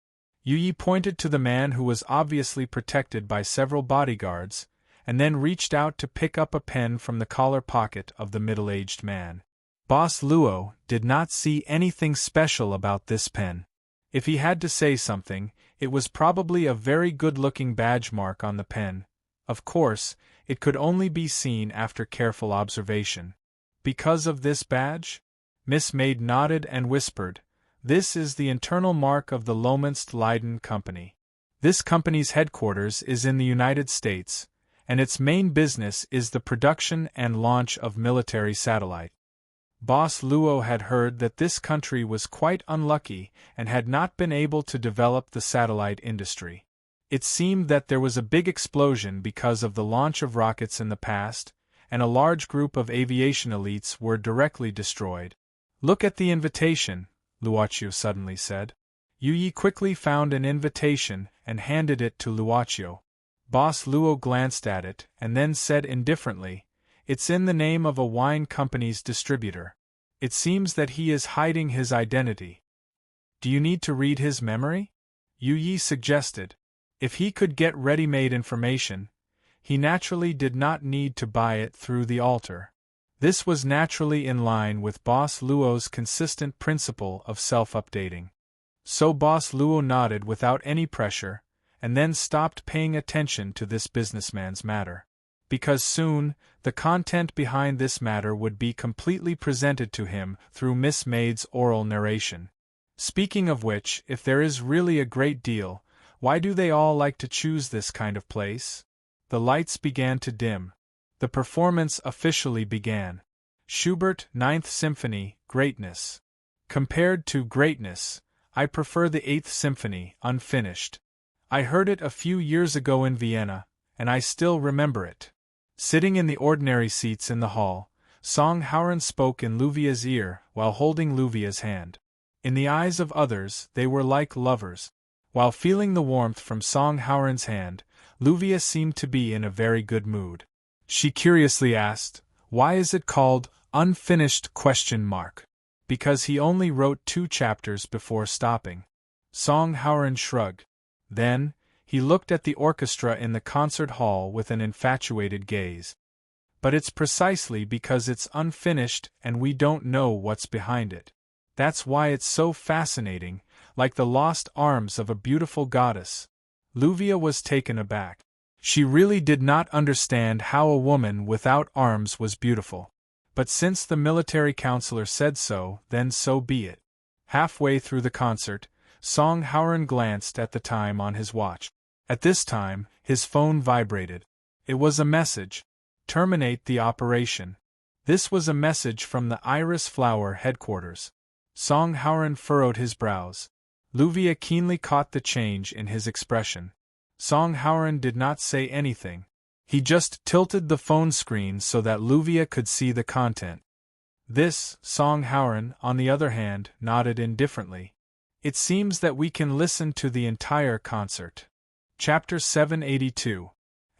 A: Yuyi pointed to the man who was obviously protected by several bodyguards, and then reached out to pick up a pen from the collar pocket of the middle-aged man. Boss Luo did not see anything special about this pen. If he had to say something, it was probably a very good-looking badge mark on the pen. Of course, it could only be seen after careful observation. Because of this badge? Miss Maid nodded and whispered, This is the internal mark of the Lomenst Leiden Company. This company's headquarters is in the United States, and its main business is the production and launch of military satellites. Boss Luo had heard that this country was quite unlucky and had not been able to develop the satellite industry. It seemed that there was a big explosion because of the launch of rockets in the past, and a large group of aviation elites were directly destroyed. "Look at the invitation," Luochio suddenly said. Yu Yi quickly found an invitation and handed it to Luochio. Boss Luo glanced at it and then said indifferently, "It's in the name of a wine company's distributor. It seems that he is hiding his identity." "Do you need to read his memory?" Yu Yi suggested. If he could get ready-made information, he naturally did not need to buy it through the altar. This was naturally in line with Boss Luo's consistent principle of self-updating. So Boss Luo nodded without any pressure, and then stopped paying attention to this businessman's matter. Because soon, the content behind this matter would be completely presented to him through Miss Maid's oral narration. Speaking of which, if there is really a great deal, why do they all like to choose this kind of place? The lights began to dim. The performance officially began. Schubert, Ninth Symphony, Greatness. Compared to greatness, I prefer the Eighth Symphony, unfinished. I heard it a few years ago in Vienna, and I still remember it. Sitting in the ordinary seats in the hall, Song Hauran spoke in Luvia's ear while holding Luvia's hand. In the eyes of others, they were like lovers. While feeling the warmth from Song Hauran's hand, Luvia seemed to be in a very good mood. She curiously asked, "Why is it called unfinished?" Because he only wrote 2 chapters before stopping. Song Hauran shrugged. Then, he looked at the orchestra in the concert hall with an infatuated gaze. "But it's precisely because it's unfinished and we don't know what's behind it. That's why it's so fascinating, like the lost arms of a beautiful goddess." Luvia was taken aback. She really did not understand how a woman without arms was beautiful. But since the military counselor said so, then so be it. Halfway through the concert, Song Hauran glanced at the time on his watch. At this time, his phone vibrated. It was a message. "Terminate the operation." This was a message from the Iris Flower headquarters. Song Hauran furrowed his brows. Luvia keenly caught the change in his expression. Song Hauran did not say anything. He just tilted the phone screen so that Luvia could see the content. This, Song Hauran, on the other hand, nodded indifferently. "It seems that we can listen to the entire concert." Chapter 782.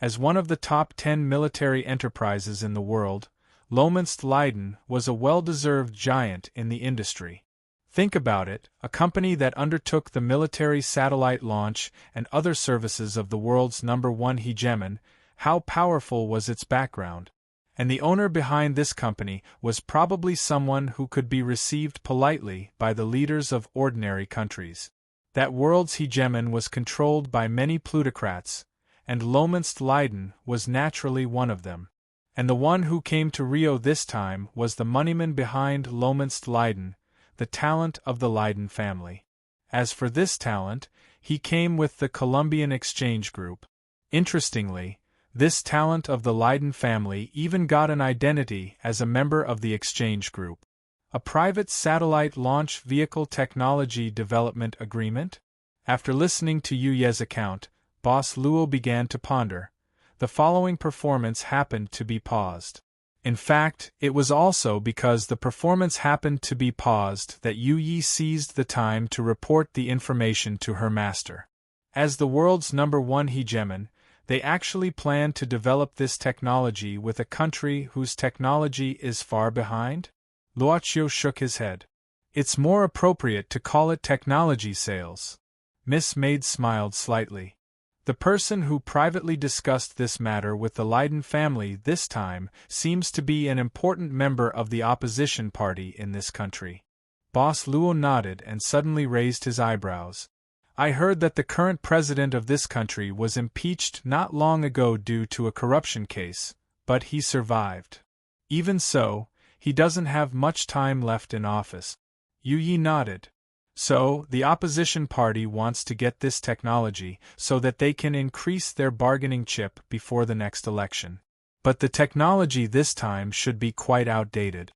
A: As one of the top 10 military enterprises in the world, Lomenst Leiden was a well-deserved giant in the industry. Think about it, a company that undertook the military satellite launch and other services of the world's #1 hegemon. How powerful was its background? And the owner behind this company was probably someone who could be received politely by the leaders of ordinary countries. That world's hegemon was controlled by many plutocrats, and Lomenst Leiden was naturally one of them. And the one who came to Rio this time was the moneyman behind Lomenst Leiden, the talent of the Leiden family. As for this talent, he came with the Colombian Exchange Group. Interestingly, this talent of the Leiden family even got an identity as a member of the Exchange Group. A private satellite launch vehicle technology development agreement? After listening to Yu Ye's account, Boss Luo began to ponder. The following performance happened to be paused. In fact, it was also because the performance happened to be paused that Yu Yi seized the time to report the information to her master. As the world's #1 hegemon, they actually plan to develop this technology with a country whose technology is far behind? Luochio shook his head. "It's more appropriate to call it technology sales." Miss Maid smiled slightly. The person who privately discussed this matter with the Leiden family this time seems to be an important member of the opposition party in this country. Boss Luo nodded and suddenly raised his eyebrows. "I heard that the current president of this country was impeached not long ago due to a corruption case, but he survived. Even so, he doesn't have much time left in office." Yu Yi nodded. So, the opposition party wants to get this technology so that they can increase their bargaining chip before the next election. But the technology this time should be quite outdated.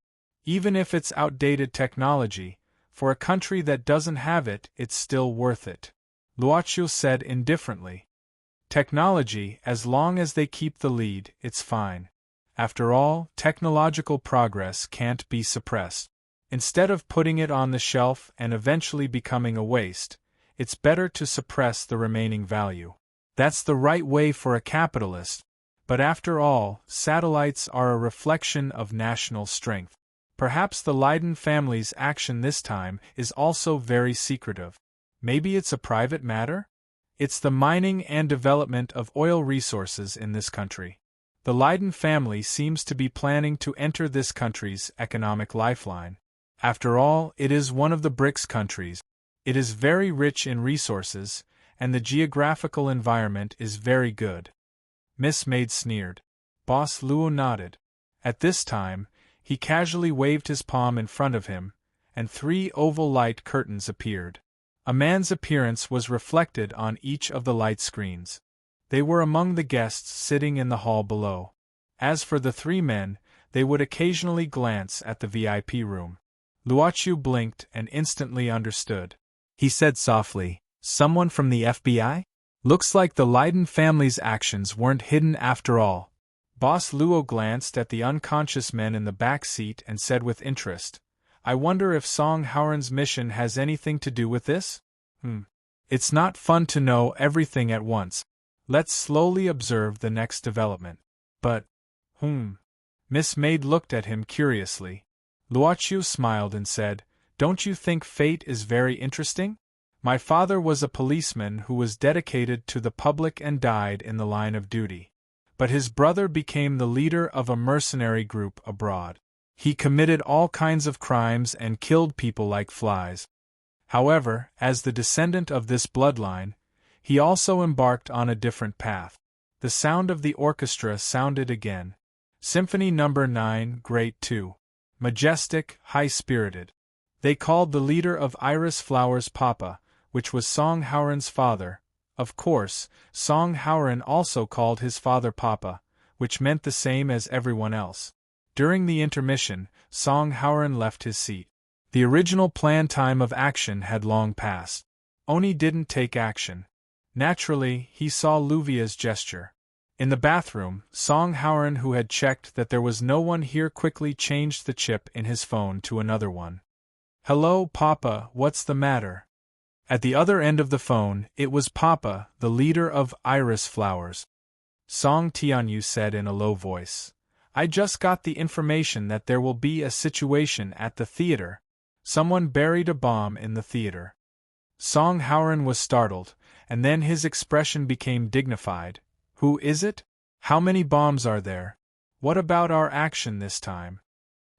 A: Even if it's outdated technology, for a country that doesn't have it, it's still worth it. Luoqiu said indifferently. Technology, as long as they keep the lead, it's fine. After all, technological progress can't be suppressed. Instead of putting it on the shelf and eventually becoming a waste, it's better to suppress the remaining value. That's the right way for a capitalist, but after all, satellites are a reflection of national strength. Perhaps the Leiden family's action this time is also very secretive. Maybe it's a private matter? It's the mining and development of oil resources in this country. The Leiden family seems to be planning to enter this country's economic lifeline. After all, it is one of the BRICS countries. It is very rich in resources, and the geographical environment is very good. Miss Maid sneered. Boss Luo nodded. At this time, he casually waved his palm in front of him, and 3 oval light curtains appeared. A man's appearance was reflected on each of the light screens. They were among the guests sitting in the hall below. As for the 3 men, they would occasionally glance at the VIP room. Luoqiu blinked and instantly understood. He said softly, "Someone from the FBI? Looks like the Leiden family's actions weren't hidden after all." Boss Luo glanced at the unconscious men in the back seat and said with interest, "I wonder if Song Hauran's mission has anything to do with this? It's not fun to know everything at once. Let's slowly observe the next development." But, Miss Maid looked at him curiously. Luoqiu smiled and said, "Don't you think fate is very interesting? My father was a policeman who was dedicated to the public and died in the line of duty. But his brother became the leader of a mercenary group abroad. He committed all kinds of crimes and killed people like flies. However, as the descendant of this bloodline, he also embarked on a different path." The sound of the orchestra sounded again. Symphony No. 9, Grade 2. Majestic, high-spirited. They called the leader of Iris Flowers Papa, which was Song Hauran's father. Of course, Song Hauran also called his father Papa, which meant the same as everyone else. During the intermission, Song Hauran left his seat. The original planned time of action had long passed. Oni didn't take action. Naturally, he saw Luvia's gesture. In the bathroom, Song Hauran, who had checked that there was no one here, quickly changed the chip in his phone to another one. "Hello, Papa, what's the matter?" At the other end of the phone, it was Papa, the leader of Iris Flowers. Song Tianyu said in a low voice, "I just got the information that there will be a situation at the theater. Someone buried a bomb in the theater." Song Hauran was startled, and then his expression became dignified. "Who is it? How many bombs are there? What about our action this time?"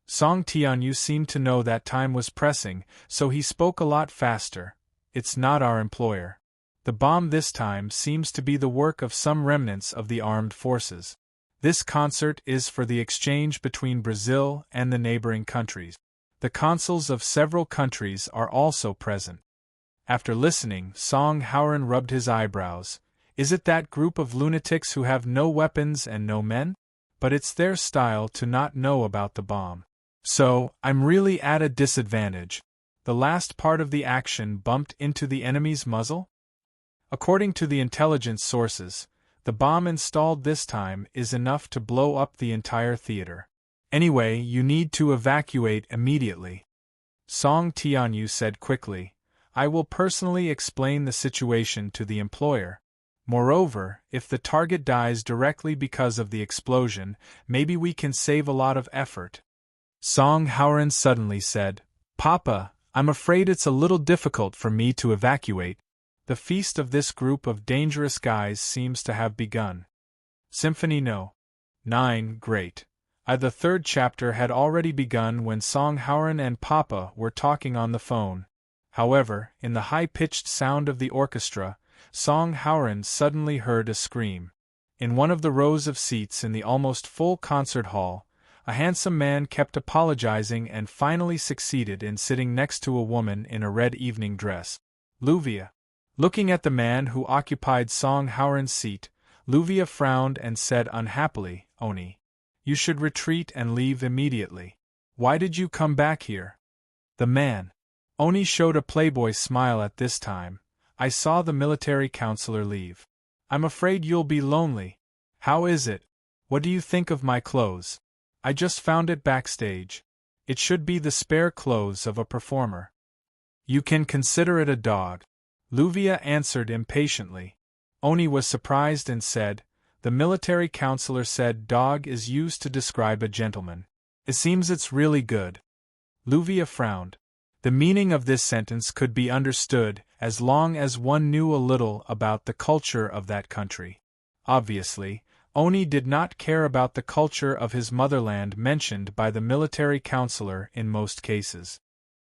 A: Song Tianyu seemed to know that time was pressing, so he spoke a lot faster. "It's not our employer. The bomb this time seems to be the work of some remnants of the armed forces. This concert is for the exchange between Brazil and the neighboring countries. The consuls of several countries are also present." After listening, Song Hauran rubbed his eyebrows. "Is it that group of lunatics who have no weapons and no men? But it's their style to not know about the bomb. So, I'm really at a disadvantage. The last part of the action bumped into the enemy's muzzle? According to the intelligence sources, the bomb installed this time is enough to blow up the entire theater. Anyway, you need to evacuate immediately." Song Tianyu said quickly, "I will personally explain the situation to the employer. Moreover, if the target dies directly because of the explosion, maybe we can save a lot of effort." Song Hauran suddenly said, "Papa, I'm afraid it's a little difficult for me to evacuate. The feast of this group of dangerous guys seems to have begun." Symphony No. 9, Great. The 3rd chapter had already begun when Song Hauran and Papa were talking on the phone. However, in the high-pitched sound of the orchestra, Song Hauran suddenly heard a scream. In one of the rows of seats in the almost full concert hall, A handsome man kept apologizing and finally succeeded in sitting next to a woman in a red evening dress. Luvia. Looking at the man who occupied Song Howren's seat, Luvia frowned and said unhappily, Oni, you should retreat and leave immediately. Why did you come back here? The man. Oni showed a playboy smile at this time. I saw the military counselor leave. I'm afraid you'll be lonely. How is it? What do you think of my clothes? I just found it backstage. It should be the spare clothes of a performer. You can consider it a dog. Luvia answered impatiently. Oni was surprised and said, the military counselor said dog is used to describe a gentleman. It seems it's really good. Luvia frowned. The meaning of this sentence could be understood as long as one knew a little about the culture of that country. Obviously, Oni did not care about the culture of his motherland mentioned by the military counselor in most cases.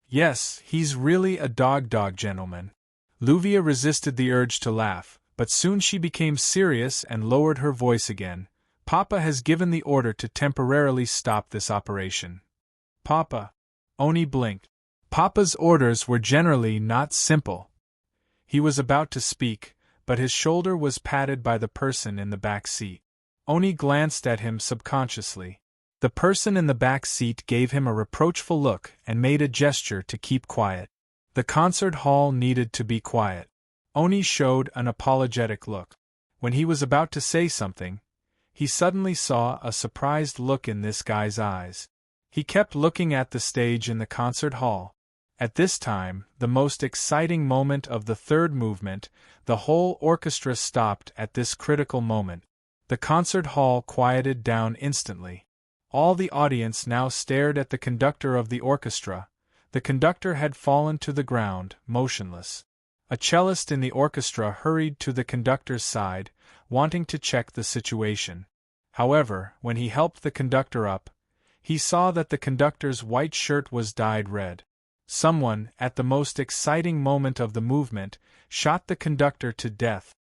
A: Yes, he's really a dog gentleman. Luvia resisted the urge to laugh, but soon she became serious and lowered her voice again. Papa has given the order to temporarily stop this operation. Papa. Oni blinked. Papa's orders were generally not simple. He was about to speak, but his shoulder was patted by the person in the back seat. Oni glanced at him subconsciously. The person in the back seat gave him a reproachful look and made a gesture to keep quiet. The concert hall needed to be quiet. Oni showed an apologetic look. When he was about to say something, he suddenly saw a surprised look in this guy's eyes. He kept looking at the stage in the concert hall. At this time, the most exciting moment of the third movement, the whole orchestra stopped at this critical moment. The concert hall quieted down instantly. All the audience now stared at the conductor of the orchestra. The conductor had fallen to the ground, motionless. A cellist in the orchestra hurried to the conductor's side, wanting to check the situation. However, when he helped the conductor up, he saw that the conductor's white shirt was dyed red. Someone, at the most exciting moment of the movement, shot the conductor to death.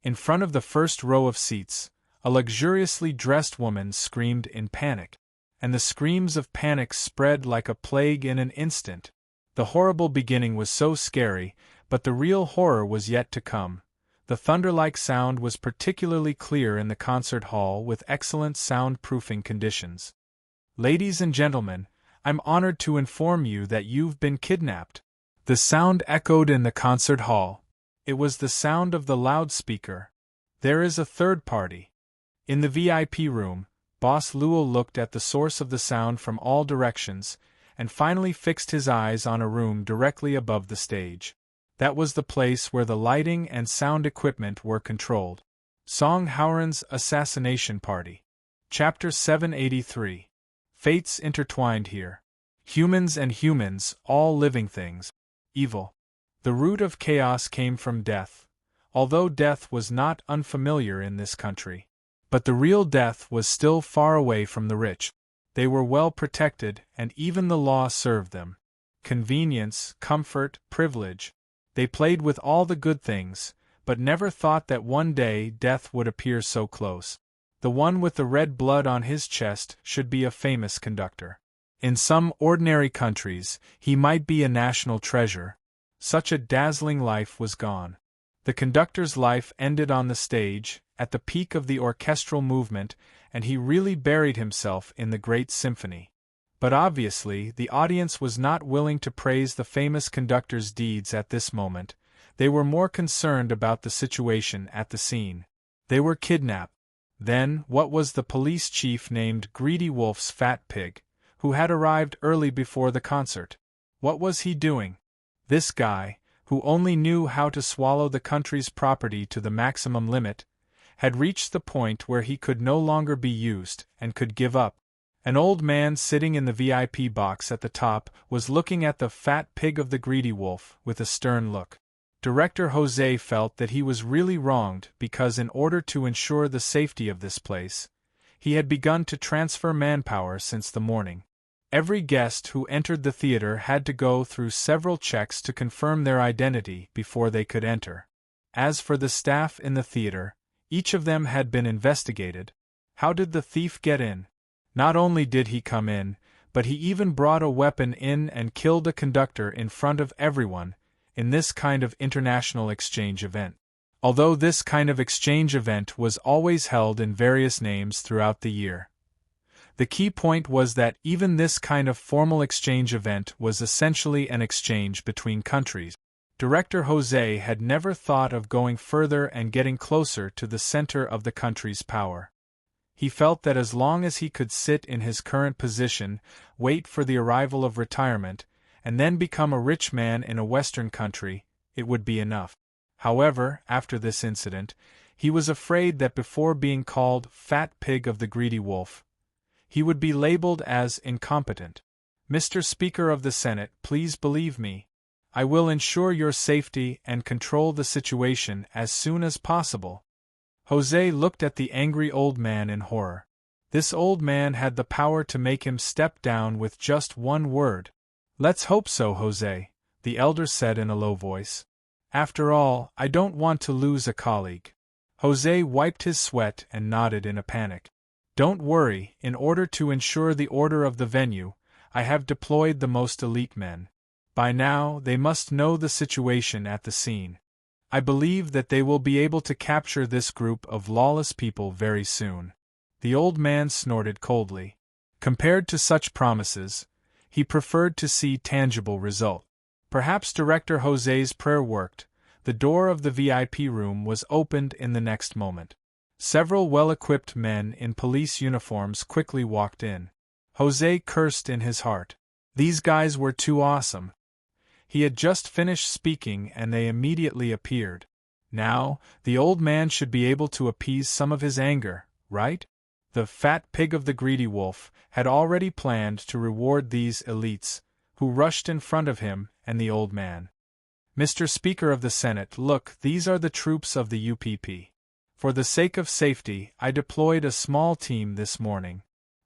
A: In front of the first row of seats, a luxuriously dressed woman screamed in panic. And the screams of panic spread like a plague in an instant. The horrible beginning was so scary, but the real horror was yet to come. The thunder-like sound was particularly clear in the concert hall with excellent soundproofing conditions. Ladies and gentlemen, I'm honored to inform you that you've been kidnapped. The sound echoed in the concert hall. It was the sound of the loudspeaker. There is a third party. In the VIP room, Boss Luo looked at the source of the sound from all directions, and finally fixed his eyes on a room directly above the stage. That was the place where the lighting and sound equipment were controlled. Song Howren's Assassination Party. Chapter 783. Fates intertwined here. Humans and humans, all living things. Evil. The root of chaos came from death, although death was not unfamiliar in this country. But the real death was still far away from the rich. They were well protected, and even the law served them. Convenience, comfort, privilege. They played with all the good things, but never thought that one day death would appear so close. The one with the red blood on his chest should be a famous conductor. In some ordinary countries, he might be a national treasure. Such a dazzling life was gone. The conductor's life ended on the stage, at the peak of the orchestral movement, and he really buried himself in the great symphony. But obviously, the audience was not willing to praise the famous conductor's deeds at this moment. They were more concerned about the situation at the scene. They were kidnapped. Then, what was the police chief named Greedy Wolf's fat pig, who had arrived early before the concert? What was he doing? This guy, who only knew how to swallow the country's property to the maximum limit, had reached the point where he could no longer be used and could give up. An old man sitting in the VIP box at the top was looking at the fat pig of the Greedy Wolf with a stern look. Director Jose felt that he was really wronged because in order to ensure the safety of this place, he had begun to transfer manpower since the morning. Every guest who entered the theater had to go through several checks to confirm their identity before they could enter. As for the staff in the theater, each of them had been investigated. How did the thief get in? Not only did he come in, but he even brought a weapon in and killed a conductor in front of everyone, in this kind of international exchange event. Although this kind of exchange event was always held in various names throughout the year. The key point was that even this kind of formal exchange event was essentially an exchange between countries. Director Jose had never thought of going further and getting closer to the center of the country's power. He felt that as long as he could sit in his current position, wait for the arrival of retirement, and then become a rich man in a Western country, it would be enough. However, after this incident, he was afraid that before being called fat pig of the greedy wolf, he would be labeled as incompetent. Mr. Speaker of the Senate, please believe me. I will ensure your safety and control the situation as soon as possible. Jose looked at the angry old man in horror. This old man had the power to make him step down with just one word. Let's hope so, Jose, the elder said in a low voice. After all, I don't want to lose a colleague. Jose wiped his sweat and nodded in a panic. Don't worry, in order to ensure the order of the venue, I have deployed the most elite men. By now, they must know the situation at the scene. I believe that they will be able to capture this group of lawless people very soon. The old man snorted coldly. Compared to such promises, he preferred to see tangible result. Perhaps Director Jose's prayer worked. The door of the VIP room was opened in the next moment. Several well-equipped men in police uniforms quickly walked in. Jose cursed in his heart. These guys were too awesome. He had just finished speaking and they immediately appeared. Now, the old man should be able to appease some of his anger, right? The fat pig of the greedy wolf had already planned to reward these elites, who rushed in front of him and the old man. Mr. Speaker of the Senate, look, these are the troops of the UPP. For the sake of safety, I deployed a small team this morning.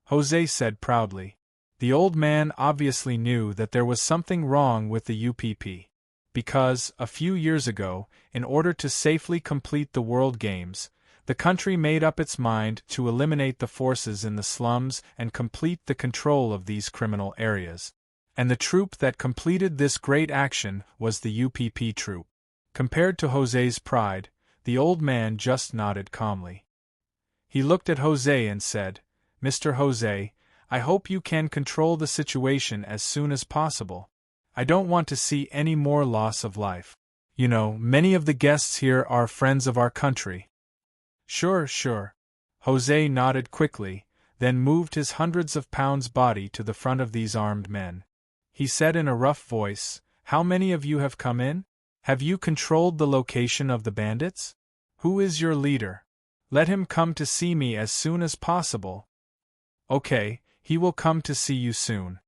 A: Jose said proudly. The old man obviously knew that there was something wrong with the UPP. Because, a few years ago, in order to safely complete the World Games, the country made up its mind to eliminate the forces in the slums and complete the control of these criminal areas. And the troop that completed this great action was the UPP troop. Compared to Jose's pride, the old man just nodded calmly. He looked at Jose and said, Mr. Jose, I hope you can control the situation as soon as possible. I don't want to see any more loss of life. You know, many of the guests here are friends of our country. Sure. Jose nodded quickly, then moved his hundreds of pounds body to the front of these armed men. He said in a rough voice, How many of you have come in? Have you controlled the location of the bandits? Who is your leader? Let him come to see me as soon as possible. Okay, he will come to see you soon.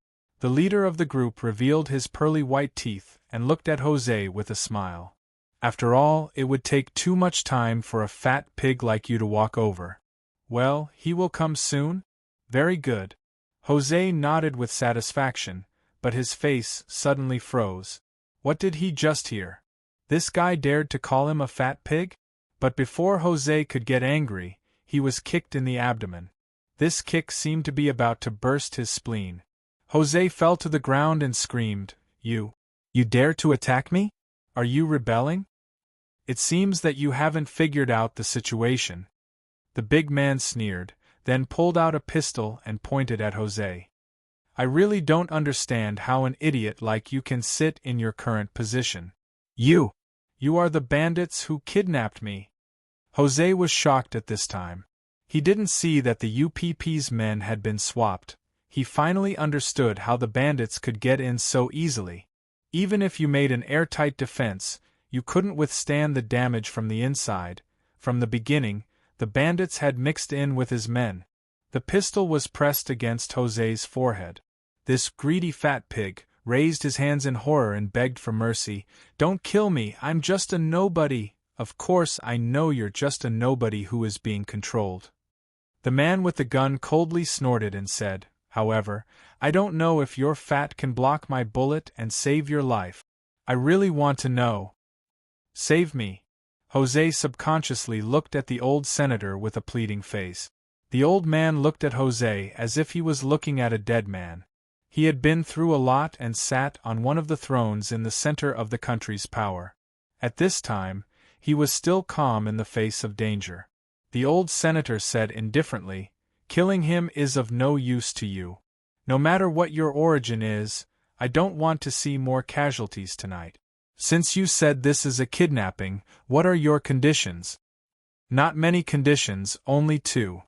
A: The leader of the group revealed his pearly white teeth and looked at Jose with a smile. After all, it would take too much time for a fat pig like you to walk over. Well, he will come soon? Very good. Jose nodded with satisfaction, but his face suddenly froze. What did he just hear? This guy dared to call him a fat pig? But before Jose could get angry, he was kicked in the abdomen. This kick seemed to be about to burst his spleen. Jose fell to the ground and screamed, You dare to attack me? Are you rebelling? It seems that you haven't figured out the situation. The big man sneered, then pulled out a pistol and pointed at Jose. I really don't understand how an idiot like you can sit in your current position. You are the bandits who kidnapped me. Jose was shocked at this time. He didn't see that the UPP's men had been swapped. He finally understood how the bandits could get in so easily. Even if you made an airtight defense, you couldn't withstand the damage from the inside. From the beginning, the bandits had mixed in with his men. The pistol was pressed against Jose's forehead. This greedy fat pig raised his hands in horror and begged for mercy. Don't kill me, I'm just a nobody. Of course I know you're just a nobody who is being controlled. The man with the gun coldly snorted and said, However, I don't know if your fat can block my bullet and save your life. I really want to know. Save me. Jose subconsciously looked at the old senator with a pleading face. The old man looked at Jose as if he was looking at a dead man. He had been through a lot and sat on one of the thrones in the center of the country's power. At this time, he was still calm in the face of danger. The old senator said indifferently, "Killing him is of no use to you. No matter what your origin is, I don't want to see more casualties tonight. Since you said this is a kidnapping, what are your conditions?" "Not many conditions, only two."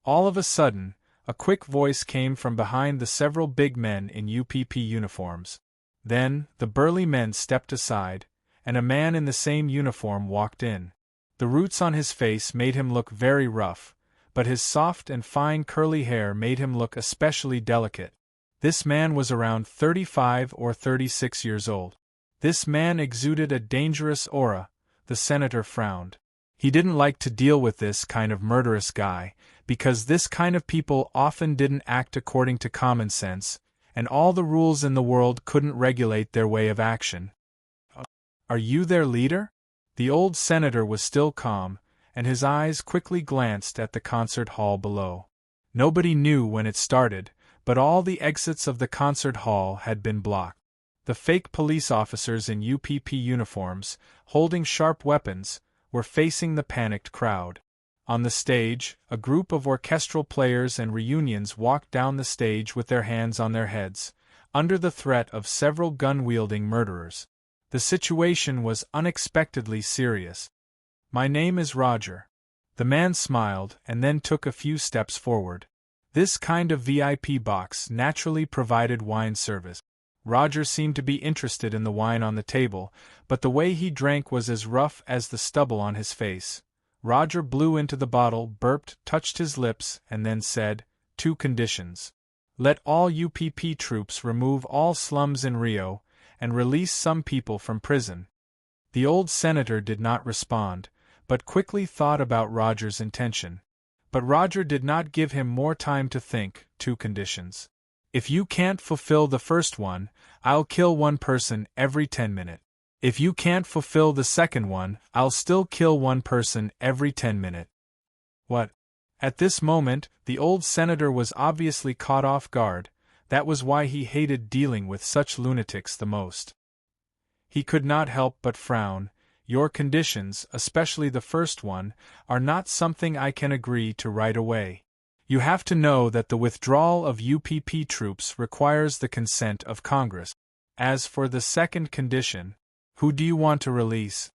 A: All of a sudden, a quick voice came from behind the several big men in UPP uniforms. Then, the burly men stepped aside, and a man in the same uniform walked in. The roots on his face made him look very rough, but his soft and fine curly hair made him look especially delicate. This man was around 35 or 36 years old. This man exuded a dangerous aura. The senator frowned. He didn't like to deal with this kind of murderous guy, because this kind of people often didn't act according to common sense, and all the rules in the world couldn't regulate their way of action. "Are you their leader?" The old senator was still calm, and his eyes quickly glanced at the concert hall below. Nobody knew when it started, but all the exits of the concert hall had been blocked. The fake police officers in UPP uniforms, holding sharp weapons, were facing the panicked crowd. On the stage, a group of orchestral players and reunions walked down the stage with their hands on their heads, under the threat of several gun-wielding murderers. The situation was unexpectedly serious. "My name is Roger." The man smiled and then took a few steps forward. This kind of VIP box naturally provided wine service. Roger seemed to be interested in the wine on the table, but the way he drank was as rough as the stubble on his face. Roger blew into the bottle, burped, touched his lips, and then said, "Two conditions. Let all UPP troops remove all slums in Rio, and release some people from prison." The old senator did not respond, but quickly thought about Roger's intention. But Roger did not give him more time to think. "Two conditions. If you can't fulfill the first one, I'll kill one person every 10 minutes. If you can't fulfill the second one, I'll still kill one person every 10 minutes. "What?" At this moment, the old senator was obviously caught off guard. That was why he hated dealing with such lunatics the most. He could not help but frown. "Your conditions, especially the first one, are not something I can agree to right away. You have to know that the withdrawal of UPP troops requires the consent of Congress. As for the second condition, who do you want to release?"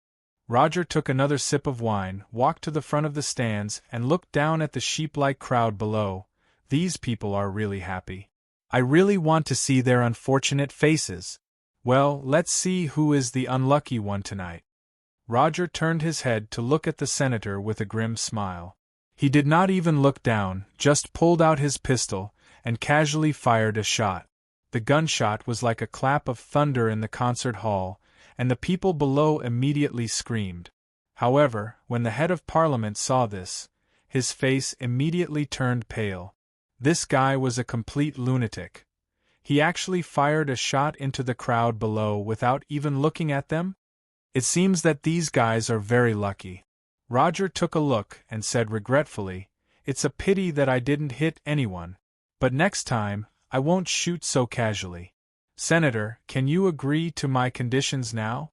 A: Roger took another sip of wine, walked to the front of the stands, and looked down at the sheep-like crowd below. "These people are really happy. I really want to see their unfortunate faces. Well, let's see who is the unlucky one tonight." Roger turned his head to look at the senator with a grim smile. He did not even look down, just pulled out his pistol, and casually fired a shot. The gunshot was like a clap of thunder in the concert hall, and the people below immediately screamed. However, when the head of parliament saw this, his face immediately turned pale. This guy was a complete lunatic. He actually fired a shot into the crowd below without even looking at them? It seems that these guys are very lucky. Roger took a look and said regretfully, "It's a pity that I didn't hit anyone. But next time, I won't shoot so casually. Senator, can you agree to my conditions now?"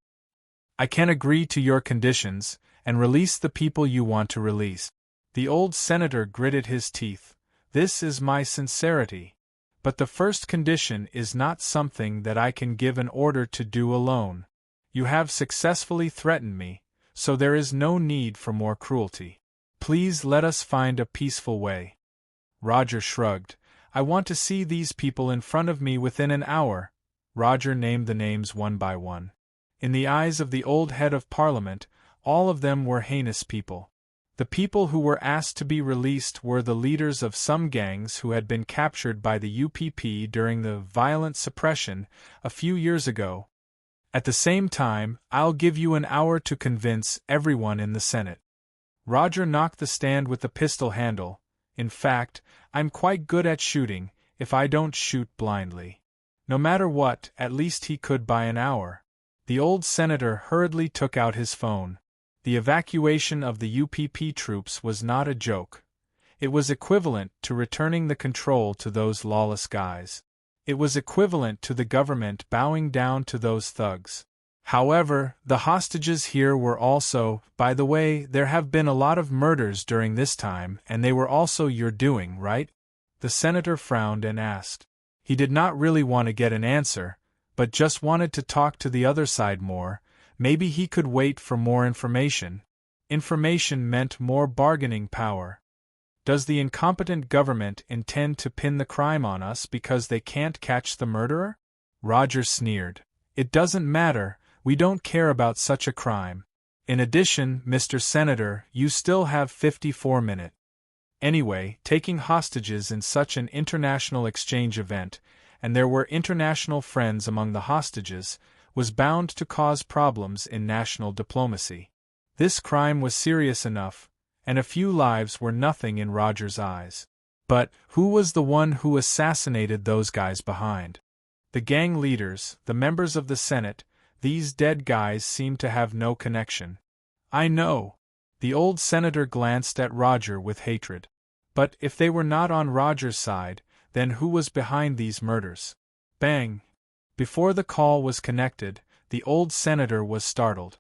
A: "I can agree to your conditions, and release the people you want to release." The old senator gritted his teeth. "This is my sincerity. But the first condition is not something that I can give an order to do alone. You have successfully threatened me, so there is no need for more cruelty. Please let us find a peaceful way." Roger shrugged. "I want to see these people in front of me within an hour." Roger named the names one by one. In the eyes of the old head of parliament, all of them were heinous people. The people who were asked to be released were the leaders of some gangs who had been captured by the UPP during the violent suppression a few years ago. At the same time, "I'll give you an hour to convince everyone in the Senate." Roger knocked the stand with the pistol handle. "In fact, I'm quite good at shooting, if I don't shoot blindly." No matter what, at least he could buy an hour. The old senator hurriedly took out his phone. The evacuation of the UPP troops was not a joke. It was equivalent to returning the control to those lawless guys. It was equivalent to the government bowing down to those thugs. However, the hostages here were also, by the way, there have been a lot of murders during this time, and they were also your doing, right? The senator frowned and asked. He did not really want to get an answer, but just wanted to talk to the other side more. Maybe he could wait for more information. Information meant more bargaining power. Does the incompetent government intend to pin the crime on us because they can't catch the murderer? Roger sneered. It doesn't matter, we don't care about such a crime. In addition, Mr. Senator, you still have 54 minutes. Anyway, taking hostages in such an international exchange event, and there were international friends among the hostages, was bound to cause problems in national diplomacy. This crime was serious enough, and a few lives were nothing in Roger's eyes. But who was the one who assassinated those guys behind? The gang leaders, the members of the Senate, these dead guys seemed to have no connection. I know. The old senator glanced at Roger with hatred. But if they were not on Roger's side, then who was behind these murders? Bang! Before the call was connected, the old senator was startled.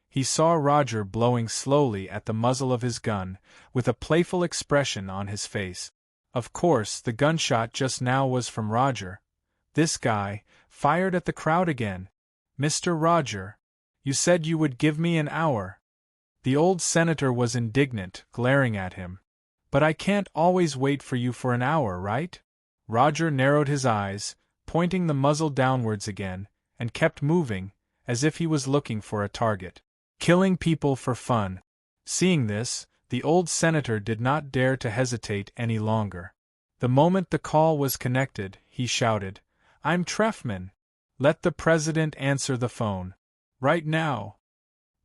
A: He saw Roger blowing slowly at the muzzle of his gun, with a playful expression on his face. Of course, the gunshot just now was from Roger. This guy, fired at the crowd again. Mr. Roger, you said you would give me an hour. The old senator was indignant, glaring at him. But I can't always wait for you for an hour, right? Roger narrowed his eyes, pointing the muzzle downwards again, and kept moving, as if he was looking for a target. Killing people for fun. Seeing this, the old senator did not dare to hesitate any longer. The moment the call was connected, he shouted, I'm Treffman. Let the president answer the phone. Right now.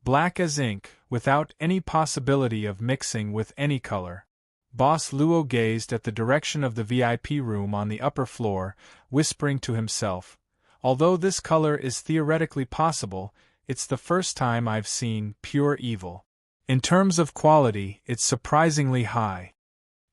A: Black as ink, without any possibility of mixing with any color. Boss Luo gazed at the direction of the VIP room on the upper floor, whispering to himself, although this color is theoretically possible, it's the first time I've seen pure evil. In terms of quality, it's surprisingly high.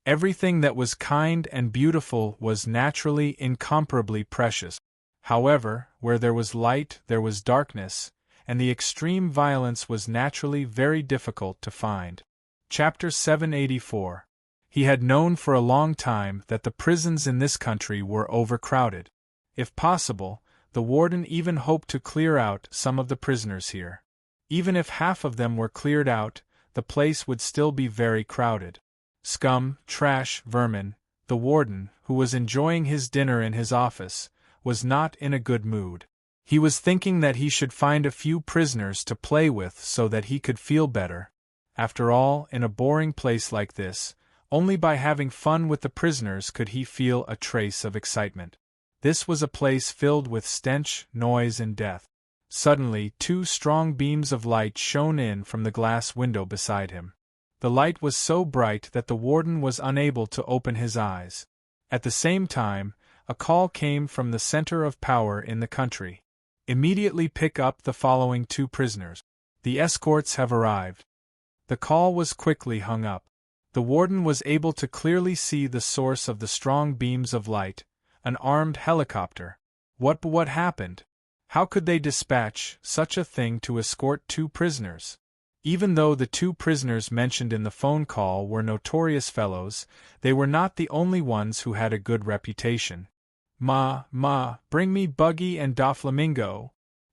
A: Everything that was kind and beautiful was naturally incomparably precious. However, where there was light, there was darkness, and the extreme violence was naturally very difficult to find. Chapter 784. He had known for a long time that the prisons in this country were overcrowded. If possible, the warden even hoped to clear out some of the prisoners here. Even if half of them were cleared out, the place would still be very crowded. Scum, trash, vermin, the warden, who was enjoying his dinner in his office, was not in a good mood. He was thinking that he should find a few prisoners to play with so that he could feel better. After all, in a boring place like this, only by having fun with the prisoners could he feel a trace of excitement. This was a place filled with stench, noise, and death. Suddenly, 2 strong beams of light shone in from the glass window beside him. The light was so bright that the warden was unable to open his eyes. At the same time, a call came from the center of power in the country. Immediately pick up the following 2 prisoners. The escorts have arrived. The call was quickly hung up. The warden was able to clearly see the source of the strong beams of light, an armed helicopter. What happened? How could they dispatch such a thing to escort 2 prisoners? Even though the 2 prisoners mentioned in the phone call were notorious fellows, they were not the only ones who had a good reputation. Bring me Buggy and Doflamingo.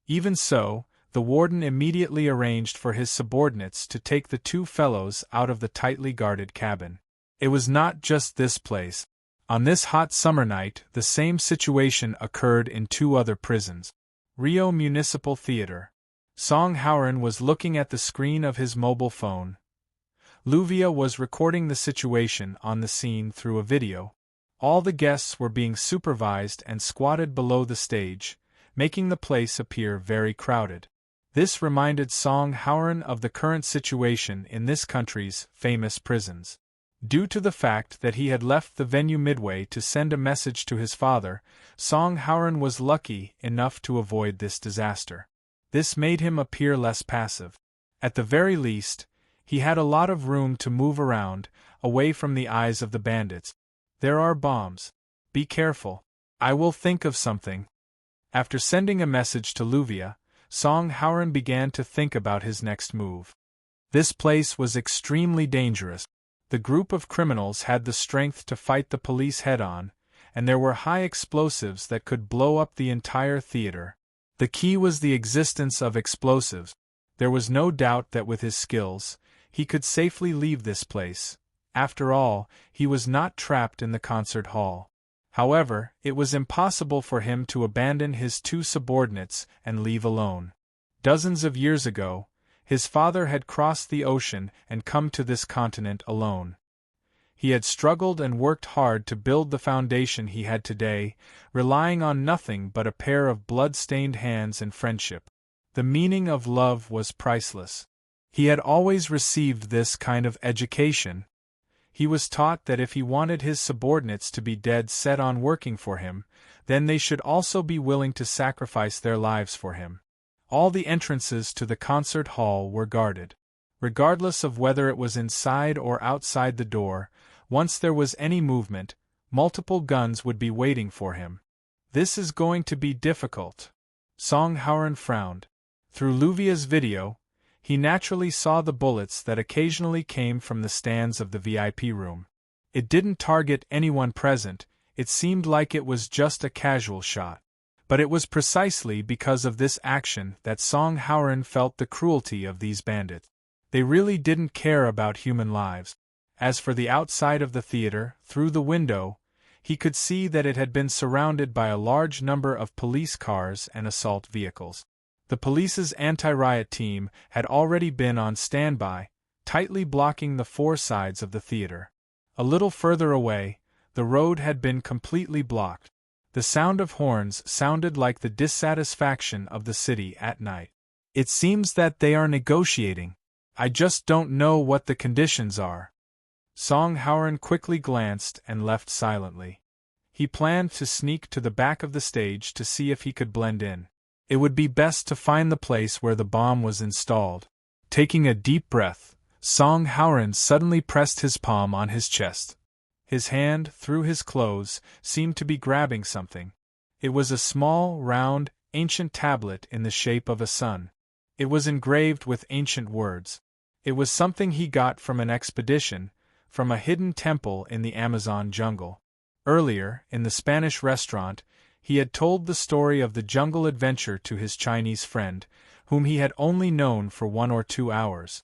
A: Even so, the warden immediately arranged for his subordinates to take the 2 fellows out of the tightly guarded cabin. It was not just this place. On this hot summer night, the same situation occurred in 2 other prisons. Rio Municipal Theater. Song Hauran was looking at the screen of his mobile phone. Luvia was recording the situation on the scene through a video. All the guests were being supervised and squatted below the stage, making the place appear very crowded. This reminded Song Hauran of the current situation in this country's famous prisons. Due to the fact that he had left the venue midway to send a message to his father, Song Hauran was lucky enough to avoid this disaster. This made him appear less passive. At the very least, He had a lot of room to move around, away from the eyes of the bandits. "There are bombs. Be careful. I will think of something." After sending a message to Luvia, Song Hauran began to think about his next move. This place was extremely dangerous. The group of criminals had the strength to fight the police head-on, and there were high explosives that could blow up the entire theater. The key was the existence of explosives. There was no doubt that with his skills, he could safely leave this place. After all, he was not trapped in the concert hall. However, it was impossible for him to abandon his two subordinates and leave alone. Dozens of years ago, his father had crossed the ocean and come to this continent alone. He had struggled and worked hard to build the foundation he had today, relying on nothing but a pair of blood-stained hands and friendship. The meaning of love was priceless. He had always received this kind of education. He was taught that if he wanted his subordinates to be dead set on working for him, then they should also be willing to sacrifice their lives for him. All the entrances to the concert hall were guarded. Regardless of whether it was inside or outside the door, once there was any movement, multiple guns would be waiting for him. "This is going to be difficult." Song Hauran frowned. Through Luvia's video, he naturally saw the bullets that occasionally came from the stands of the VIP room. It didn't target anyone present, it seemed like it was just a casual shot. But it was precisely because of this action that Song Hauran felt the cruelty of these bandits. They really didn't care about human lives. As for the outside of the theater, through the window, he could see that it had been surrounded by a large number of police cars and assault vehicles. The police's anti-riot team had already been on standby, tightly blocking the four sides of the theater. A little further away, the road had been completely blocked. The sound of horns sounded like the dissatisfaction of the city at night. "It seems that they are negotiating. I just don't know what the conditions are." Song Hauran quickly glanced and left silently. He planned to sneak to the back of the stage to see if he could blend in. It would be best to find the place where the bomb was installed. Taking a deep breath, Song Hauran suddenly pressed his palm on his chest. His hand, through his clothes, seemed to be grabbing something. It was a small, round, ancient tablet in the shape of a sun. It was engraved with ancient words. It was something he got from an expedition, from a hidden temple in the Amazon jungle. Earlier, in the Spanish restaurant, he had told the story of the jungle adventure to his Chinese friend, whom he had only known for 1 or 2 hours.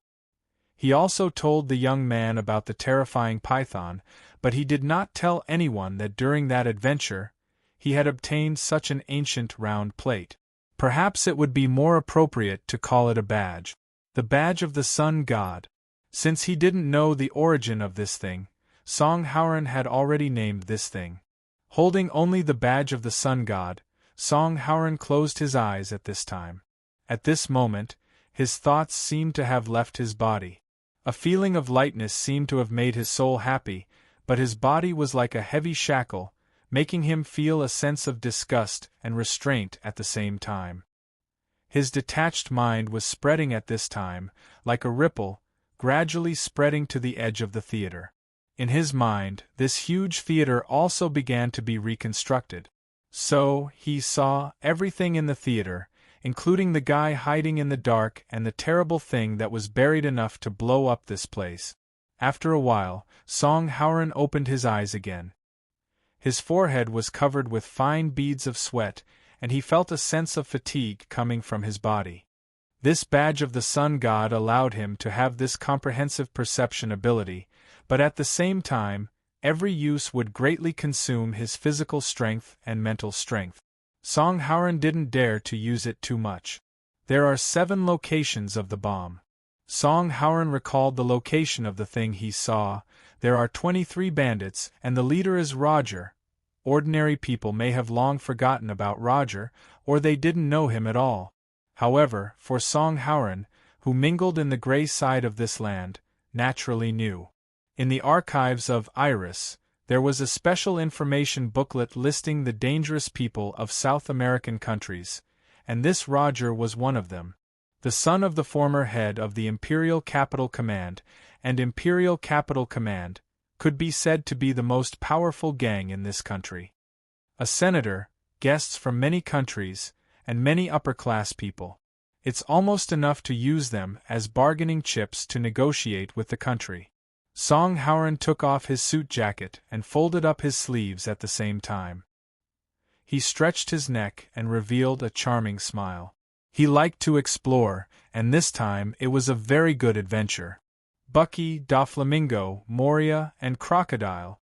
A: He also told the young man about the terrifying python, but he did not tell anyone that during that adventure, he had obtained such an ancient round plate. Perhaps it would be more appropriate to call it a badge. The badge of the sun god. Since he didn't know the origin of this thing, Song Hauran had already named this thing. Holding only the badge of the sun god, Song Hauran closed his eyes at this time. At this moment, his thoughts seemed to have left his body. A feeling of lightness seemed to have made his soul happy, but his body was like a heavy shackle, making him feel a sense of disgust and restraint at the same time. His detached mind was spreading at this time, like a ripple, gradually spreading to the edge of the theater. In his mind, this huge theater also began to be reconstructed. So, he saw everything in the theater, including the guy hiding in the dark and the terrible thing that was buried enough to blow up this place. After a while, Song Hauran opened his eyes again. His forehead was covered with fine beads of sweat, and he felt a sense of fatigue coming from his body. This badge of the sun god allowed him to have this comprehensive perception ability, but at the same time, every use would greatly consume his physical strength and mental strength. Song Hauran didn't dare to use it too much. There are 7 locations of the bomb. Song Hauran recalled the location of the thing he saw. There are 23 bandits, and the leader is Roger. Ordinary people may have long forgotten about Roger, or they didn't know him at all. However, for Song Hauran, who mingled in the gray side of this land, naturally knew. In the archives of Iris, there was a special information booklet listing the dangerous people of South American countries, and this Roger was one of them. the son of the former head of the Imperial Capital Command, and Imperial Capital Command could be said to be the most powerful gang in this country. A senator, guests from many countries, and many upper-class people. It's almost enough to use them as bargaining chips to negotiate with the country. Song Howren took off his suit jacket and folded up his sleeves at the same time. He stretched his neck and revealed a charming smile. He liked to explore, and this time it was a very good adventure. Bucky, Doflamingo, Moria, and Crocodile.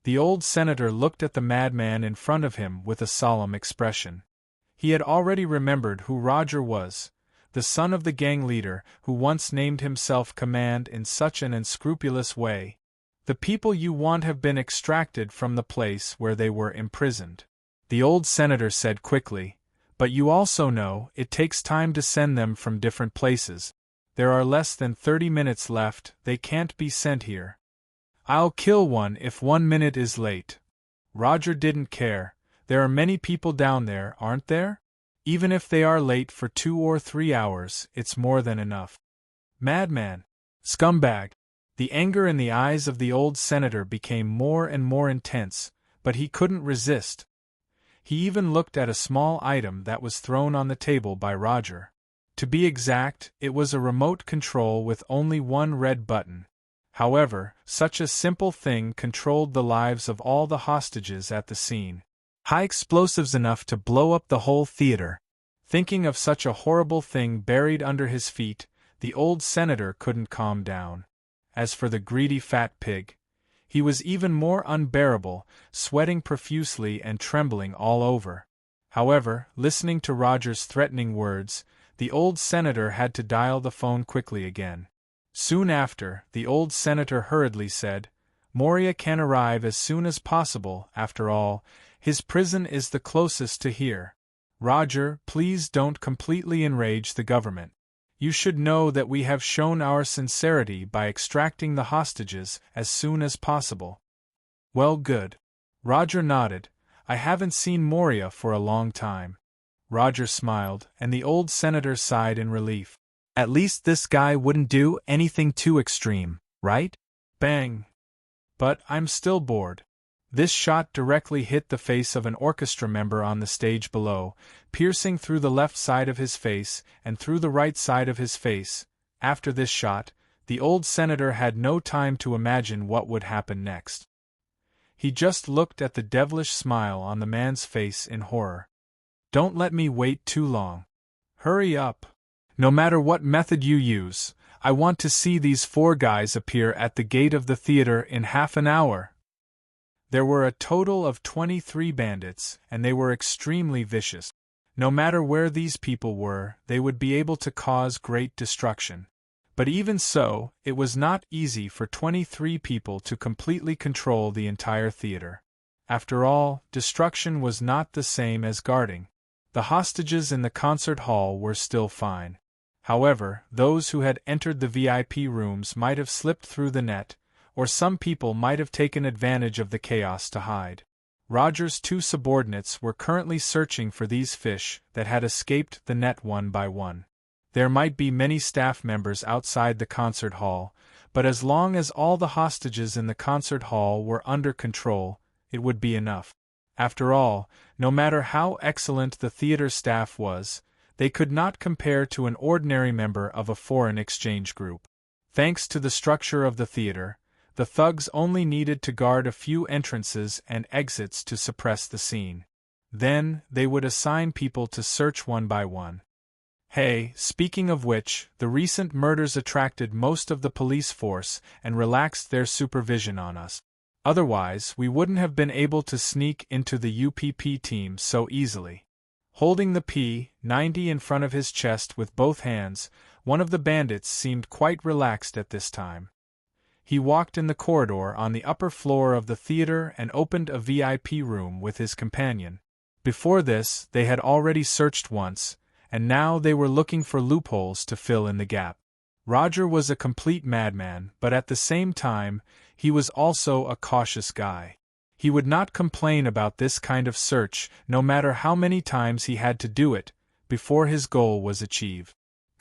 A: The old senator looked at the madman in front of him with a solemn expression. He had already remembered who Roger was, the son of the gang leader who once named himself command in such an unscrupulous way. The people you want have been extracted from the place where they were imprisoned, the old senator said quickly, but you also know it takes time to send them from different places. There are less than 30 minutes left, they can't be sent here. I'll kill one if 1 minute is late. Roger didn't care. There are many people down there, aren't there? Even if they are late for 2 or 3 hours, it's more than enough. Madman! Scumbag! The anger in the eyes of the old senator became more and more intense, but he couldn't resist. He even looked at a small item that was thrown on the table by Roger. To be exact, it was a remote control with only one red button. However, such a simple thing controlled the lives of all the hostages at the scene. High explosives enough to blow up the whole theater. Thinking of such a horrible thing buried under his feet, the old senator couldn't calm down. As for the greedy fat pig, he was even more unbearable, sweating profusely and trembling all over. However, listening to Roger's threatening words, the old senator had to dial the phone quickly again. Soon after, the old senator hurriedly said, Moria can arrive as soon as possible, after all, his prison is the closest to here. Roger, please don't completely enrage the government. You should know that we have shown our sincerity by extracting the hostages as soon as possible. Well, good. Roger nodded. I haven't seen Moria for a long time. Roger smiled, and the old senator sighed in relief. At least this guy wouldn't do anything too extreme, right? Bang! But I'm still bored. This shot directly hit the face of an orchestra member on the stage below, piercing through the left side of his face and through the right side of his face. After this shot, the old senator had no time to imagine what would happen next. He just looked at the devilish smile on the man's face in horror. Don't let me wait too long. Hurry up. No matter what method you use, I want to see these 4 guys appear at the gate of the theater in half an hour. There were a total of 23 bandits, and they were extremely vicious. No matter where these people were, they would be able to cause great destruction. But even so, it was not easy for 23 people to completely control the entire theater. After all, destruction was not the same as guarding. The hostages in the concert hall were still fine. However, those who had entered the VIP rooms might have slipped through the net, or some people might have taken advantage of the chaos to hide. Roger's 2 subordinates were currently searching for these fish that had escaped the net one by one. There might be many staff members outside the concert hall, but as long as all the hostages in the concert hall were under control, it would be enough. After all, no matter how excellent the theater staff was, they could not compare to an ordinary member of a foreign exchange group. Thanks to the structure of the theater, the thugs only needed to guard a few entrances and exits to suppress the scene. Then, they would assign people to search one by one. Hey, speaking of which, the recent murders attracted most of the police force and relaxed their supervision on us. Otherwise, we wouldn't have been able to sneak into the UPP team so easily. Holding the P-90 in front of his chest with both hands, one of the bandits seemed quite relaxed at this time. He walked in the corridor on the upper floor of the theater and opened a VIP room with his companion. Before this, they had already searched once, and now they were looking for loopholes to fill in the gap. Roger was a complete madman, but at the same time, he was also a cautious guy. He would not complain about this kind of search, no matter how many times he had to do it, before his goal was achieved.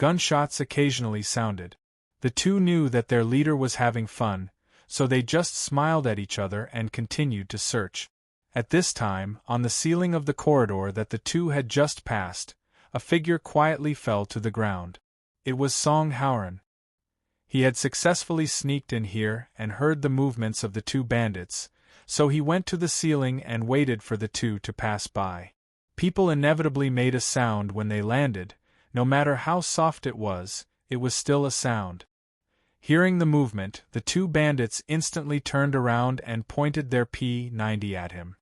A: Gunshots occasionally sounded. The two knew that their leader was having fun, so they just smiled at each other and continued to search. At this time, on the ceiling of the corridor that the two had just passed, a figure quietly fell to the ground. It was Song Hauran. He had successfully sneaked in here and heard the movements of the two bandits, so he went to the ceiling and waited for the two to pass by. People inevitably made a sound when they landed. No matter how soft it was still a sound. Hearing the movement, the two bandits instantly turned around and pointed their P90 at him.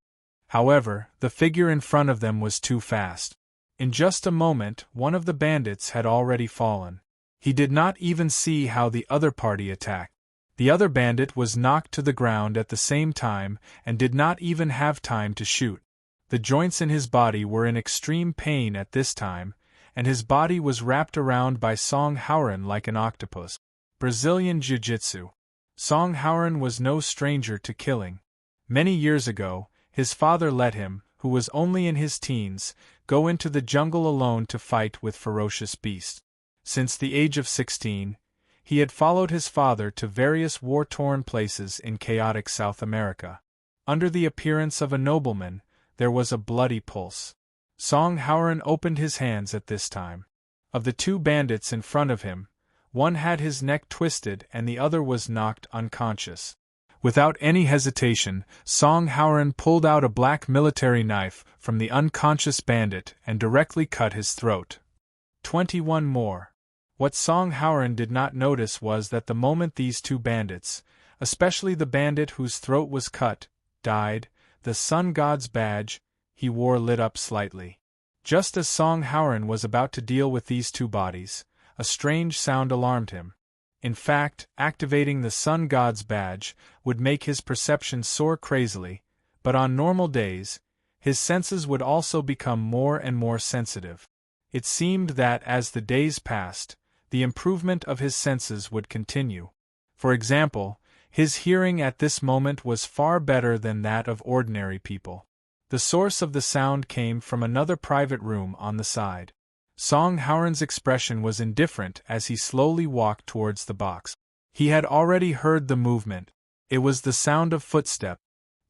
A: However, the figure in front of them was too fast. In just a moment, one of the bandits had already fallen. He did not even see how the other party attacked. The other bandit was knocked to the ground at the same time and did not even have time to shoot. The joints in his body were in extreme pain at this time, and his body was wrapped around by Song Hauran like an octopus. Brazilian Jiu-Jitsu. Song Hauran was no stranger to killing. Many years ago, his father let him, who was only in his teens, go into the jungle alone to fight with ferocious beasts. Since the age of 16, he had followed his father to various war-torn places in chaotic South America. Under the appearance of a nobleman, there was a bloody pulse. Song Hauran opened his hands at this time. Of the two bandits in front of him, one had his neck twisted and the other was knocked unconscious. Without any hesitation, Song Hauran pulled out a black military knife from the unconscious bandit and directly cut his throat. 21 more. What Song Hauran did not notice was that the moment these two bandits, especially the bandit whose throat was cut, died, the sun god's badge he wore lit up slightly. Just as Song Hauran was about to deal with these two bodies, a strange sound alarmed him. In fact, activating the sun god's badge would make his perception soar crazily, but on normal days, his senses would also become more and more sensitive. It seemed that as the days passed, the improvement of his senses would continue. For example, his hearing at this moment was far better than that of ordinary people. The source of the sound came from another private room on the side. Song Hauran's expression was indifferent as he slowly walked towards the box. He had already heard the movement. It was the sound of footsteps.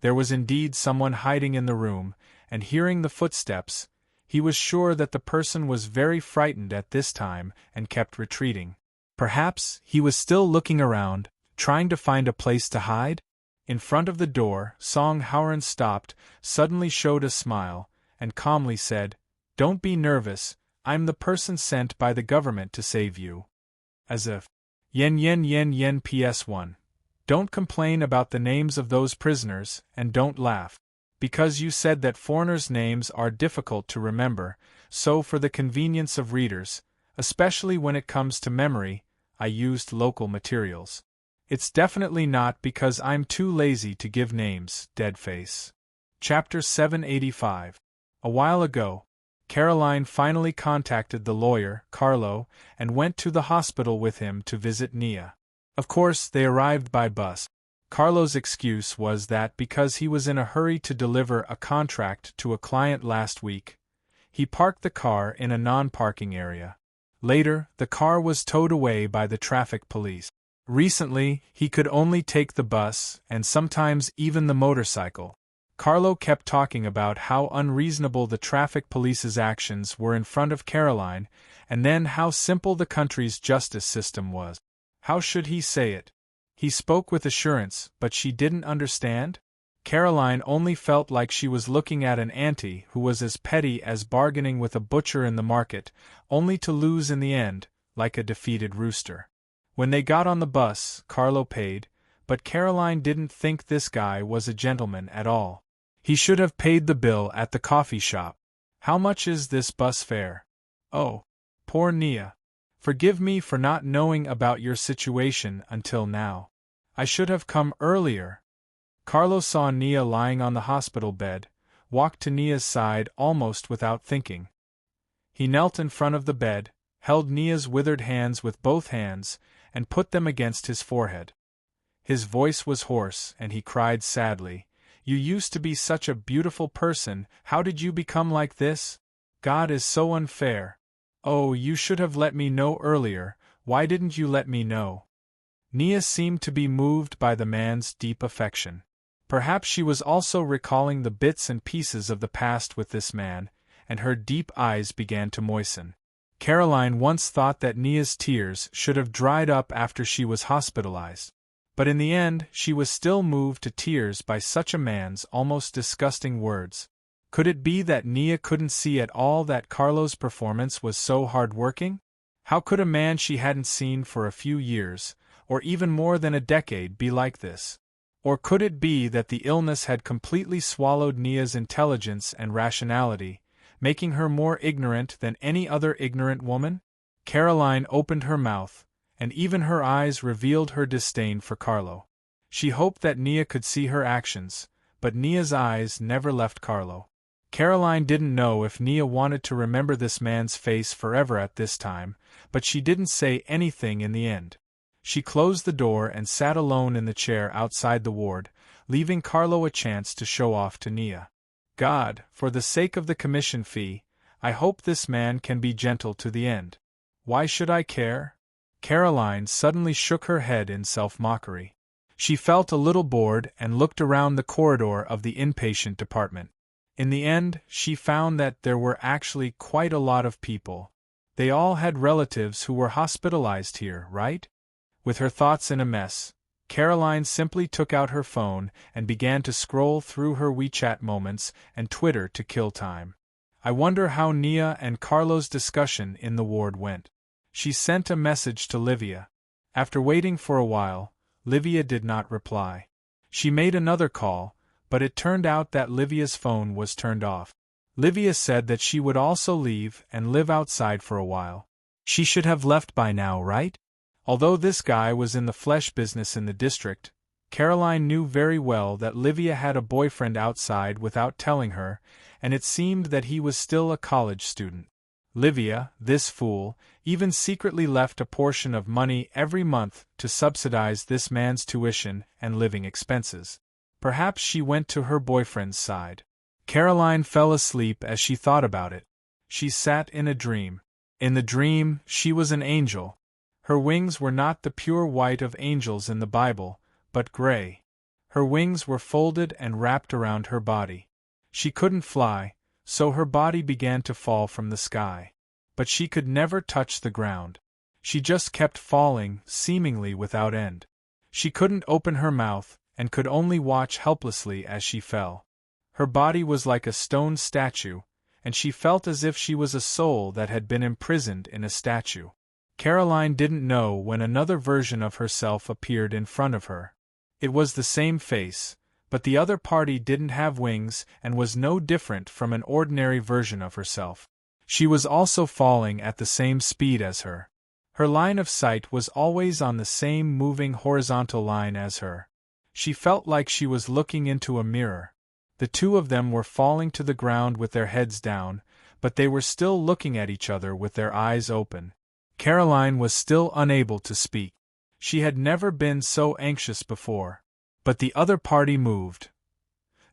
A: There was indeed someone hiding in the room, and hearing the footsteps, he was sure that the person was very frightened at this time and kept retreating. Perhaps he was still looking around, trying to find a place to hide? In front of the door, Song Hauran stopped, suddenly showed a smile, and calmly said, "Don't be nervous, I'm the person sent by the government to save you." As if. Yen PS1. Don't complain about the names of those prisoners, and don't laugh. Because you said that foreigners' names are difficult to remember, so for the convenience of readers, especially when it comes to memory, I used local materials. It's definitely not because I'm too lazy to give names, Deadface. Chapter 785. A while ago, Caroline finally contacted the lawyer, Carlo, and went to the hospital with him to visit Nia. Of course, they arrived by bus. Carlo's excuse was that because he was in a hurry to deliver a contract to a client last week, he parked the car in a non-parking area. Later, the car was towed away by the traffic police. Recently, he could only take the bus and sometimes even the motorcycle. Carlo kept talking about how unreasonable the traffic police's actions were in front of Caroline, and then how simple the country's justice system was. How should he say it? He spoke with assurance, but she didn't understand? Caroline only felt like she was looking at an auntie who was as petty as bargaining with a butcher in the market, only to lose in the end, like a defeated rooster. When they got on the bus, Carlo paid, but Caroline didn't think this guy was a gentleman at all. He should have paid the bill at the coffee shop. How much is this bus fare? Oh, poor Nia. Forgive me for not knowing about your situation until now. I should have come earlier. Carlo saw Nia lying on the hospital bed, walked to Nia's side almost without thinking. He knelt in front of the bed, held Nia's withered hands with both hands, and put them against his forehead. His voice was hoarse, and he cried sadly, "You used to be such a beautiful person, how did you become like this? God is so unfair." "Oh, you should have let me know earlier. Why didn't you let me know?" Nia seemed to be moved by the man's deep affection. Perhaps she was also recalling the bits and pieces of the past with this man, and her deep eyes began to moisten. Caroline once thought that Nia's tears should have dried up after she was hospitalized. But in the end, she was still moved to tears by such a man's almost disgusting words. Could it be that Nia couldn't see at all that Carlo's performance was so hard-working? How could a man she hadn't seen for a few years, or even more than a decade, be like this? Or could it be that the illness had completely swallowed Nia's intelligence and rationality, making her more ignorant than any other ignorant woman? Caroline opened her mouth, and even her eyes revealed her disdain for Carlo. She hoped that Nia could see her actions, but Nia's eyes never left Carlo. Caroline didn't know if Nia wanted to remember this man's face forever at this time, but she didn't say anything in the end. She closed the door and sat alone in the chair outside the ward, leaving Carlo a chance to show off to Nia. God, for the sake of the commission fee, I hope this man can be gentle to the end. Why should I care? Caroline suddenly shook her head in self-mockery. She felt a little bored and looked around the corridor of the inpatient department. In the end, she found that there were actually quite a lot of people. They all had relatives who were hospitalized here, right? With her thoughts in a mess, Caroline simply took out her phone and began to scroll through her WeChat moments and Twitter to kill time. I wonder how Nia and Carlo's discussion in the ward went. She sent a message to Livia. After waiting for a while, Livia did not reply. She made another call, but it turned out that Livia's phone was turned off. Livia said that she would also leave and live outside for a while. She should have left by now, right? Although this guy was in the flesh business in the district, Caroline knew very well that Livia had a boyfriend outside without telling her, and it seemed that he was still a college student. Livia, this fool, even secretly left a portion of money every month to subsidize this man's tuition and living expenses. Perhaps she went to her boyfriend's side. Caroline fell asleep as she thought about it. She sat in a dream. In the dream, she was an angel. Her wings were not the pure white of angels in the Bible, but gray. Her wings were folded and wrapped around her body. She couldn't fly, so her body began to fall from the sky. But she could never touch the ground. She just kept falling, seemingly without end. She couldn't open her mouth, and could only watch helplessly as she fell. Her body was like a stone statue, and she felt as if she was a soul that had been imprisoned in a statue. Caroline didn't know when another version of herself appeared in front of her. It was the same face, but the other party didn't have wings and was no different from an ordinary version of herself. She was also falling at the same speed as her. Her line of sight was always on the same moving horizontal line as her. She felt like she was looking into a mirror. The two of them were falling to the ground with their heads down, but they were still looking at each other with their eyes open. Caroline was still unable to speak. She had never been so anxious before. But the other party moved.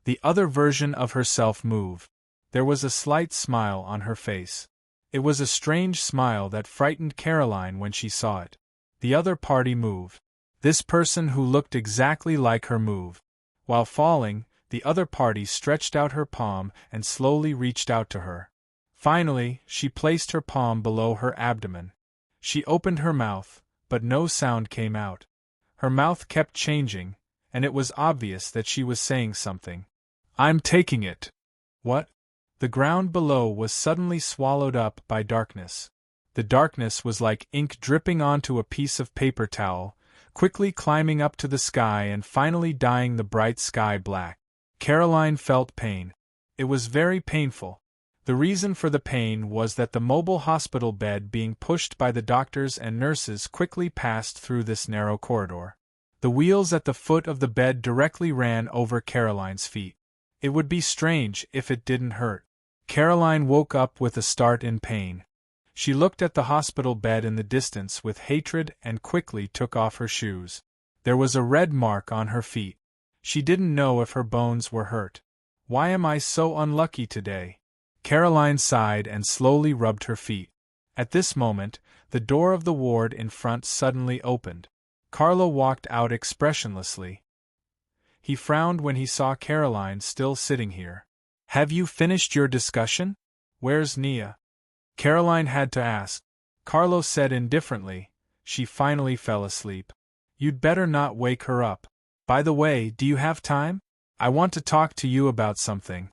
A: The other version of herself moved. There was a slight smile on her face. It was a strange smile that frightened Caroline when she saw it. The other party moved. This person who looked exactly like her moved. While falling, the other party stretched out her palm and slowly reached out to her. Finally, she placed her palm below her abdomen. She opened her mouth, but no sound came out. Her mouth kept changing, and it was obvious that she was saying something. "I'm taking it." What? The ground below was suddenly swallowed up by darkness. The darkness was like ink dripping onto a piece of paper towel, quickly climbing up to the sky and finally dyeing the bright sky black. Caroline felt pain. It was very painful. The reason for the pain was that the mobile hospital bed being pushed by the doctors and nurses quickly passed through this narrow corridor. The wheels at the foot of the bed directly ran over Caroline's feet. It would be strange if it didn't hurt. Caroline woke up with a start in pain. She looked at the hospital bed in the distance with hatred and quickly took off her shoes. There was a red mark on her feet. She didn't know if her bones were hurt. Why am I so unlucky today? Caroline sighed and slowly rubbed her feet. At this moment, the door of the ward in front suddenly opened. Carlo walked out expressionlessly. He frowned when he saw Caroline still sitting here. "Have you finished your discussion? Where's Nia?" Caroline had to ask. Carlo said indifferently, "She finally fell asleep. You'd better not wake her up. By the way, do you have time? I want to talk to you about something."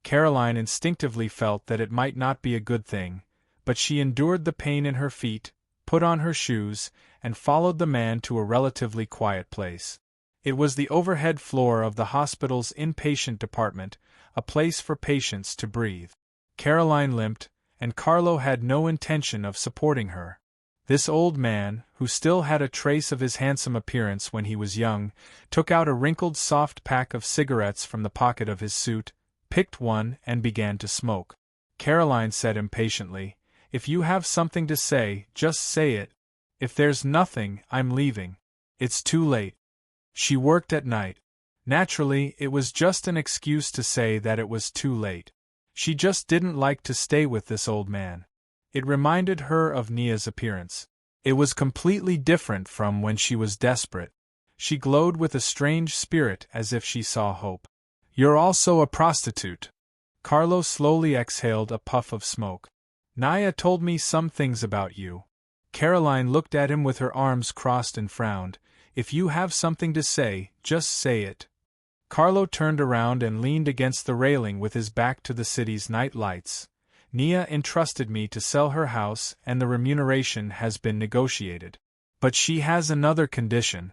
A: Caroline instinctively felt that it might not be a good thing, but she endured the pain in her feet, put on her shoes, and followed the man to a relatively quiet place. It was the overhead floor of the hospital's inpatient department, a place for patients to breathe. Caroline limped, and Carlo had no intention of supporting her. This old man, who still had a trace of his handsome appearance when he was young, took out a wrinkled soft pack of cigarettes from the pocket of his suit, picked one, and began to smoke. Caroline said impatiently, "If you have something to say, just say it. If there's nothing, I'm leaving. It's too late." She worked at night. Naturally, it was just an excuse to say that it was too late. She just didn't like to stay with this old man. It reminded her of Nia's appearance. It was completely different from when she was desperate. She glowed with a strange spirit as if she saw hope. "You're also a prostitute." Carlo slowly exhaled a puff of smoke. "Nia told me some things about you." Caroline looked at him with her arms crossed and frowned. "If you have something to say, just say it." Carlo turned around and leaned against the railing with his back to the city's night lights. "Nia entrusted me to sell her house and the remuneration has been negotiated. But she has another condition.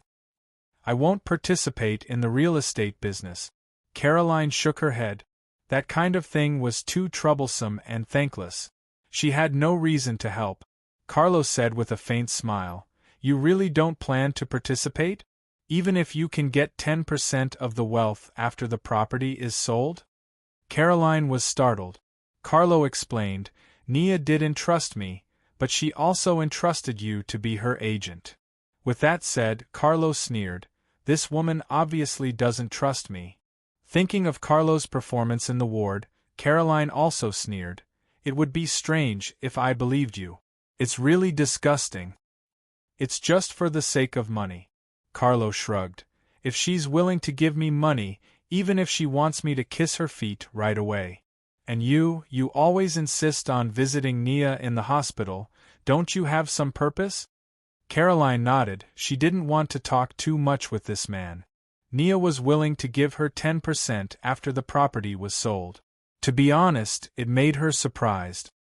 A: I won't participate in the real estate business." Caroline shook her head. That kind of thing was too troublesome and thankless. She had no reason to help. Carlo said with a faint smile, "You really don't plan to participate? Even if you can get 10% of the wealth after the property is sold?" Caroline was startled. Carlo explained, "Nia did entrust me, but she also entrusted you to be her agent." With that said, Carlo sneered, "This woman obviously doesn't trust me." Thinking of Carlo's performance in the ward, Caroline also sneered, "It would be strange if I believed you. It's really disgusting." "It's just for the sake of money." Carlo shrugged. "If she's willing to give me money, even if she wants me to kiss her feet right away. And you always insist on visiting Nia in the hospital, don't you have some purpose?" Caroline nodded. She didn't want to talk too much with this man. Nia was willing to give her 10% after the property was sold. To be honest, it made her surprised.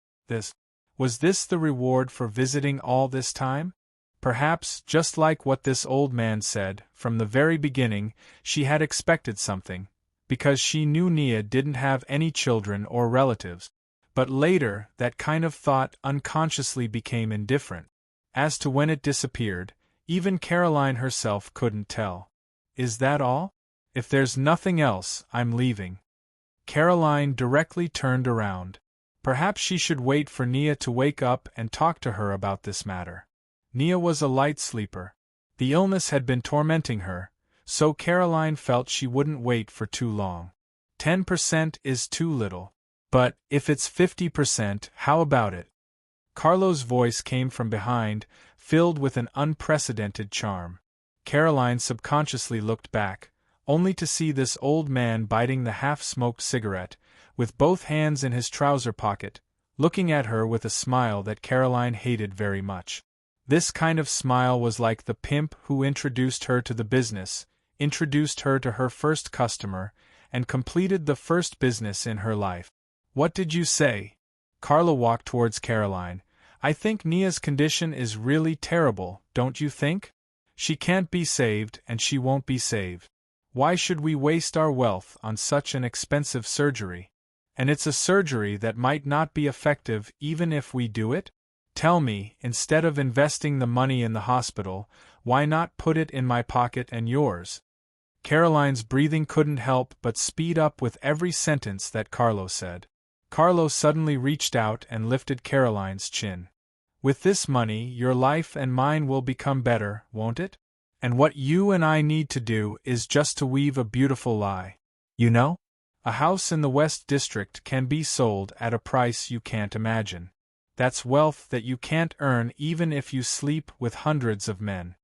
A: Was this the reward for visiting all this time? Perhaps, just like what this old man said, from the very beginning, she had expected something, because she knew Nia didn't have any children or relatives. But later, that kind of thought unconsciously became indifferent. As to when it disappeared, even Caroline herself couldn't tell. "Is that all? If there's nothing else, I'm leaving." Caroline directly turned around. Perhaps she should wait for Nia to wake up and talk to her about this matter. Nia was a light sleeper. The illness had been tormenting her, so Caroline felt she wouldn't wait for too long. 10% is too little. But, if it's 50%, how about it? Carlo's voice came from behind, filled with an unprecedented charm. Caroline subconsciously looked back, only to see this old man biting the half-smoked cigarette, with both hands in his trouser pocket, looking at her with a smile that Caroline hated very much. This kind of smile was like the pimp who introduced her to the business, introduced her to her first customer, and completed the first business in her life. "What did you say?" Carlo walked towards Caroline. "I think Nia's condition is really terrible, don't you think? She can't be saved and she won't be saved. Why should we waste our wealth on such an expensive surgery? And it's a surgery that might not be effective even if we do it? Tell me, instead of investing the money in the hospital, why not put it in my pocket and yours?" Caroline's breathing couldn't help but speed up with every sentence that Carlo said. Carlo suddenly reached out and lifted Caroline's chin. "With this money, your life and mine will become better, won't it? And what you and I need to do is just to weave a beautiful lie. You know? A house in the West District can be sold at a price you can't imagine. That's wealth that you can't earn even if you sleep with hundreds of men.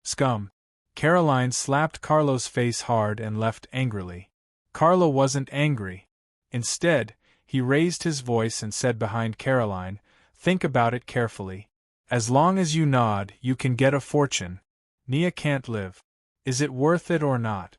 A: Scum. Caroline slapped Carlo's face hard and left angrily. Carlo wasn't angry. Instead, he raised his voice and said behind Caroline, "Think about it carefully. As long as you nod, you can get a fortune. Nia can't live. Is it worth it or not?"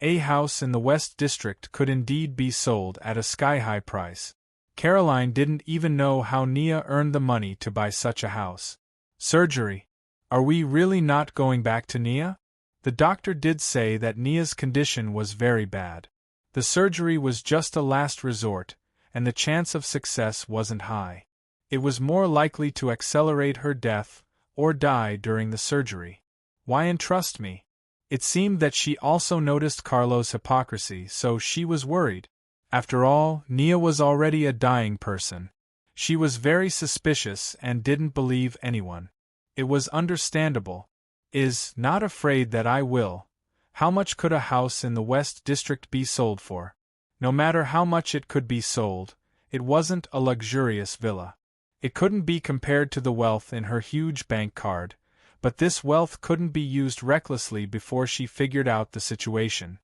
A: A house in the West District could indeed be sold at a sky-high price. Caroline didn't even know how Nia earned the money to buy such a house. Surgery. Are we really not going back to Nia? The doctor did say that Nia's condition was very bad. The surgery was just a last resort, and the chance of success wasn't high. It was more likely to accelerate her death, or die during the surgery. Why entrust me? It seemed that she also noticed Carlo's hypocrisy, so she was worried. After all, Nia was already a dying person. She was very suspicious and didn't believe anyone. It was understandable. Is not afraid that I will. How much could a house in the West District be sold for? No matter how much it could be sold, it wasn't a luxurious villa. It couldn't be compared to the wealth in her huge bank card, but this wealth couldn't be used recklessly before she figured out the situation.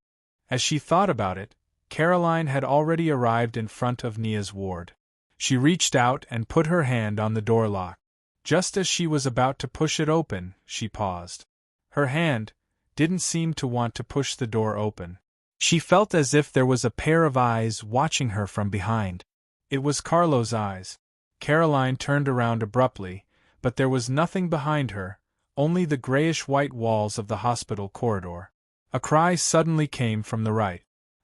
A: As she thought about it, Caroline had already arrived in front of Nia's ward. She reached out and put her hand on the door lock. Just as she was about to push it open, she paused. Her hand didn't seem to want to push the door open. She felt as if there was a pair of eyes watching her from behind. It was Carlo's eyes. Caroline turned around abruptly, but there was nothing behind her, only the grayish-white walls of the hospital corridor. A cry suddenly came from the right.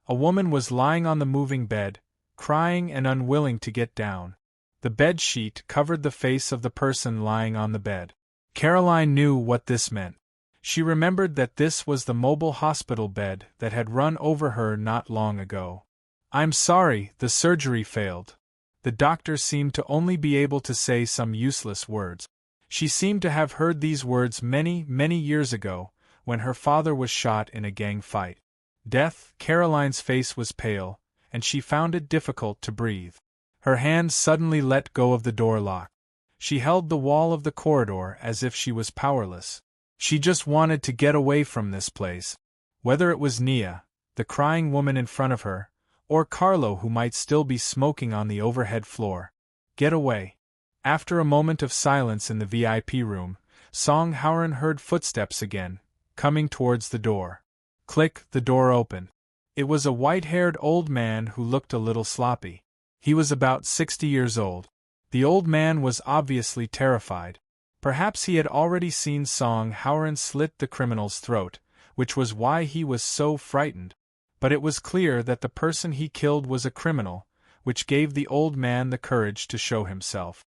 A: A woman was lying on the moving bed, crying and unwilling to get down. The bed sheet covered the face of the person lying on the bed. Caroline knew what this meant. She remembered that this was the mobile hospital bed that had run over her not long ago. "I'm sorry, the surgery failed." The doctor seemed to only be able to say some useless words. She seemed to have heard these words many, many years ago, when her father was shot in a gang fight. Death. Caroline's face was pale, and she found it difficult to breathe. Her hand suddenly let go of the door lock. She held the wall of the corridor as if she was powerless. She just wanted to get away from this place. Whether it was Nia, the crying woman in front of her, or Carlo who might still be smoking on the overhead floor. Get away. After a moment of silence in the VIP room, Song Howren heard footsteps again, coming towards the door. Click, the door opened. It was a white-haired old man who looked a little sloppy. He was about 60 years old. The old man was obviously terrified. Perhaps he had already seen Song Howren slit the criminal's throat, which was why he was so frightened. But it was clear that the person he killed was a criminal, which gave the old man the courage to show himself.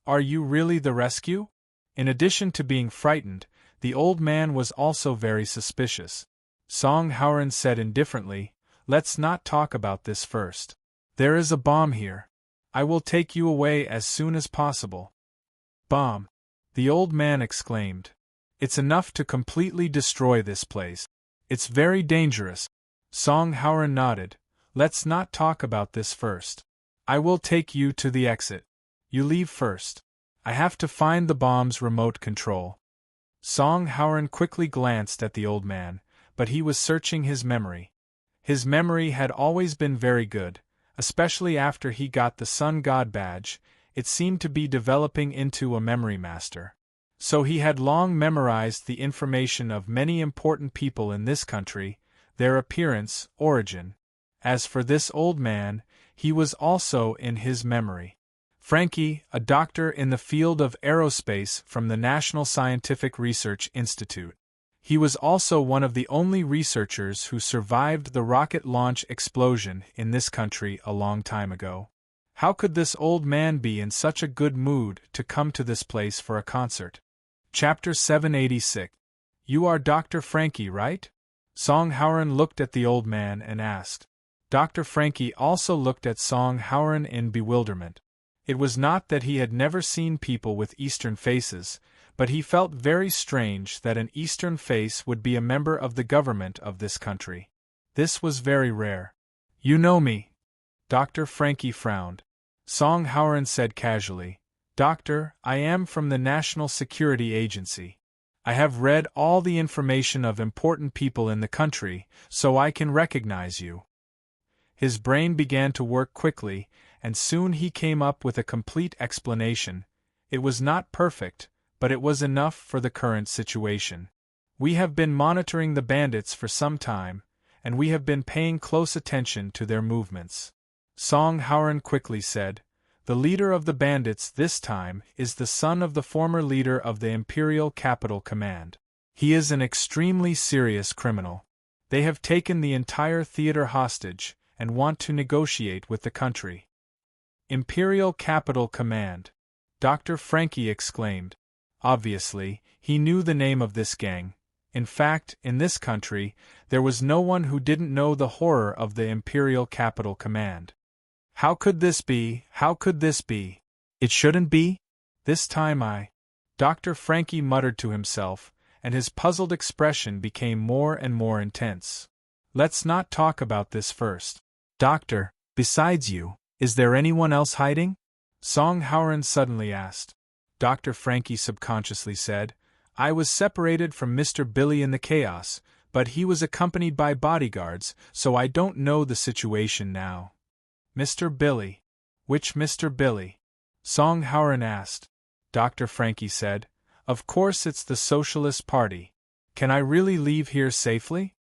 A: Are you really the rescue? In addition to being frightened, the old man was also very suspicious. Song Howren said indifferently, "Let's not talk about this first. There is a bomb here. I will take you away as soon as possible." "Bomb!" the old man exclaimed. "It's enough to completely destroy this place. It's very dangerous." Song Howren nodded. "Let's not talk about this first. I will take you to the exit. You leave first. I have to find the bomb's remote control." Song Howren quickly glanced at the old man, but he was searching his memory. His memory had always been very good, especially after he got the Sun God badge. It seemed to be developing into a memory master. So he had long memorized the information of many important people in this country, their appearance, origin. As for this old man, he was also in his memory. Frankie, a doctor in the field of aerospace from the National Scientific Research Institute. He was also one of the only researchers who survived the rocket launch explosion in this country a long time ago. How could this old man be in such a good mood to come to this place for a concert? Chapter 786. You are Dr. Frankie, right? Song Howren looked at the old man and asked. Dr. Frankie also looked at Song Howren in bewilderment. It was not that he had never seen people with Eastern faces, but he felt very strange that an Eastern face would be a member of the government of this country. This was very rare. You know me? Dr. Frankie frowned. Song Howren said casually. Doctor, I am from the National Security Agency. I have read all the information of important people in the country, so I can recognize you. His brain began to work quickly, and soon he came up with a complete explanation. It was not perfect, but it was enough for the current situation. We have been monitoring the bandits for some time, and we have been paying close attention to their movements. Song Howren quickly said, the leader of the bandits this time is the son of the former leader of the Imperial Capital Command. He is an extremely serious criminal. They have taken the entire theater hostage and want to negotiate with the country. Imperial Capital Command. Dr. Frankie exclaimed. Obviously, he knew the name of this gang. In fact, in this country, there was no one who didn't know the horror of the Imperial Capital Command. How could this be? How could this be? It shouldn't be? This time Dr. Frankie muttered to himself, and his puzzled expression became more and more intense. Let's not talk about this first. Doctor, besides you, is there anyone else hiding? Song Howren suddenly asked. Dr. Frankie subconsciously said, I was separated from Mr. Billy in the chaos, but he was accompanied by bodyguards, so I don't know the situation now. Mr. Billy? Which Mr. Billy? Song Howren asked. Dr. Frankie said, Of course it's the Socialist Party. Can I really leave here safely?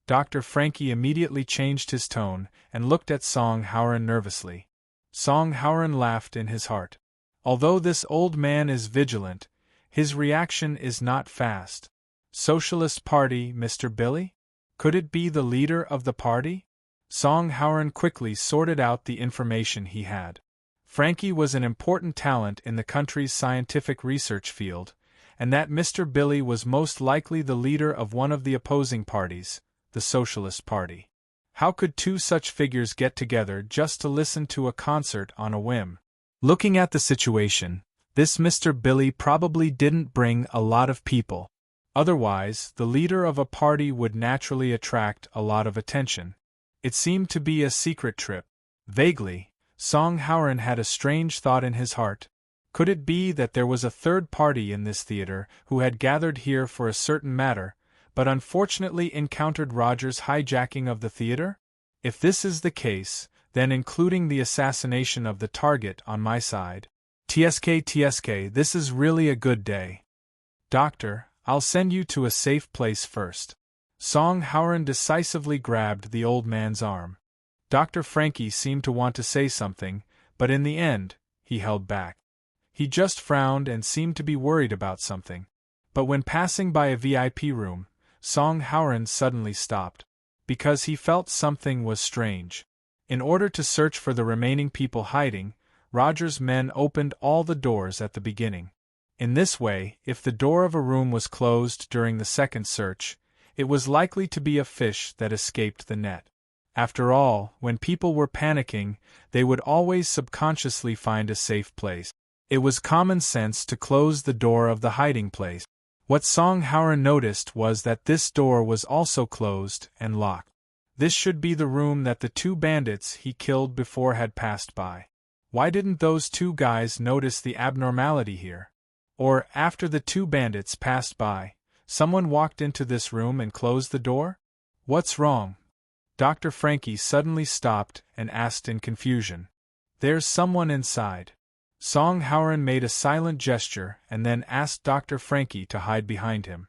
A: Dr. Frankie immediately changed his tone and looked at Song Howren nervously. Song Howren laughed in his heart. Although this old man is vigilant, his reaction is not fast. Socialist Party, Mr. Billy? Could it be the leader of the party? Song Howren quickly sorted out the information he had. Frankie was an important talent in the country's scientific research field, and that Mr. Billy was most likely the leader of one of the opposing parties, the Socialist Party. How could two such figures get together just to listen to a concert on a whim? Looking at the situation, this Mr. Billy probably didn't bring a lot of people. Otherwise, the leader of a party would naturally attract a lot of attention. It seemed to be a secret trip. Vaguely, Song Howren had a strange thought in his heart. Could it be that there was a third party in this theater who had gathered here for a certain matter, but unfortunately encountered Roger's hijacking of the theater? If this is the case, then including the assassination of the target on my side. TSK, this is really a good day. Doctor, I'll send you to a safe place first. Song Howren decisively grabbed the old man's arm. Dr. Frankie seemed to want to say something, but in the end, he held back. He just frowned and seemed to be worried about something. But when passing by a VIP room, Song Howren suddenly stopped, because he felt something was strange. In order to search for the remaining people hiding, Roger's men opened all the doors at the beginning. In this way, if the door of a room was closed during the second search, it was likely to be a fish that escaped the net. After all, when people were panicking, they would always subconsciously find a safe place. It was common sense to close the door of the hiding place. What Song Howren noticed was that this door was also closed and locked. This should be the room that the two bandits he killed before had passed by. Why didn't those two guys notice the abnormality here? Or, after the two bandits passed by, someone walked into this room and closed the door? What's wrong? Dr. Frankie suddenly stopped and asked in confusion. There's someone inside. Song Howren made a silent gesture and then asked Dr. Frankie to hide behind him.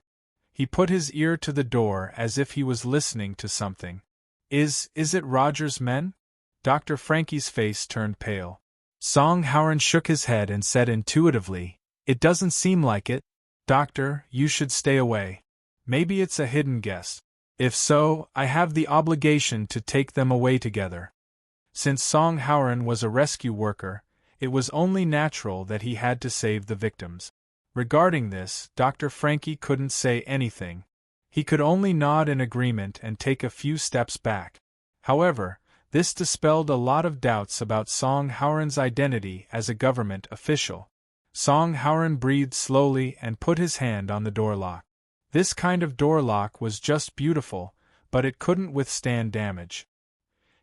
A: He put his ear to the door as if he was listening to something. Is it Roger's men? Dr. Frankie's face turned pale. Song Howren shook his head and said intuitively, It doesn't seem like it. Doctor, you should stay away. Maybe it's a hidden guest. If so, I have the obligation to take them away together. Since Song Howren was a rescue worker, it was only natural that he had to save the victims. Regarding this, Dr. Frankie couldn't say anything. He could only nod in agreement and take a few steps back. However, this dispelled a lot of doubts about Song Howren's identity as a government official. Song Howren breathed slowly and put his hand on the door lock. This kind of door lock was just beautiful, but it couldn't withstand damage.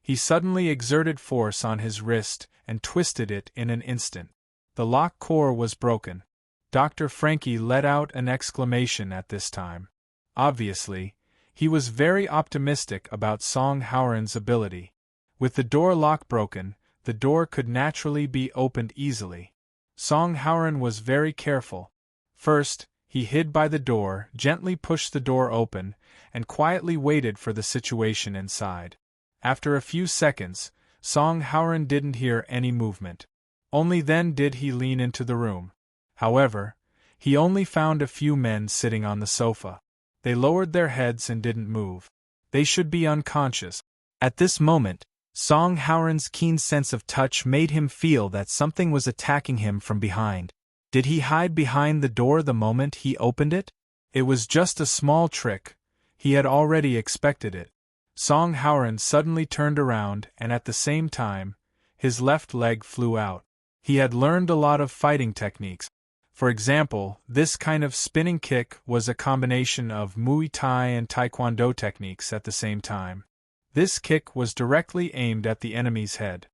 A: He suddenly exerted force on his wrist and twisted it in an instant. The lock core was broken. Dr. Frankie let out an exclamation at this time. Obviously, he was very optimistic about Song Howren's ability. With the door lock broken, the door could naturally be opened easily. Song Howren was very careful. First, he hid by the door, gently pushed the door open, and quietly waited for the situation inside. After a few seconds, Song Howren didn't hear any movement. Only then did he lean into the room. However, he only found a few men sitting on the sofa. They lowered their heads and didn't move. They should be unconscious. At this moment, Song Howren's keen sense of touch made him feel that something was attacking him from behind. Did he hide behind the door the moment he opened it? It was just a small trick. He had already expected it. Song Howren suddenly turned around and at the same time, his left leg flew out. He had learned a lot of fighting techniques. For example, this kind of spinning kick was a combination of Muay Thai and Taekwondo techniques at the same time. This kick was directly aimed at the enemy's head.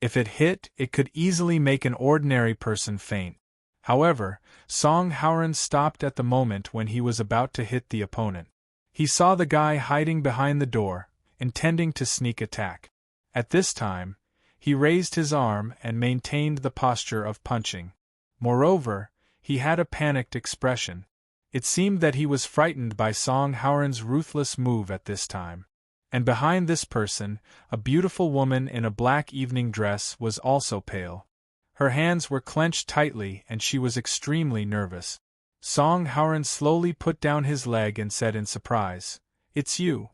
A: If it hit, it could easily make an ordinary person faint. However, Song Howren stopped at the moment when he was about to hit the opponent. He saw the guy hiding behind the door, intending to sneak attack. At this time, he raised his arm and maintained the posture of punching. Moreover, he had a panicked expression. It seemed that he was frightened by Song Howren's ruthless move at this time. And behind this person, a beautiful woman in a black evening dress was also pale. Her hands were clenched tightly and she was extremely nervous. Song Howren slowly put down his leg and said in surprise, "It's you."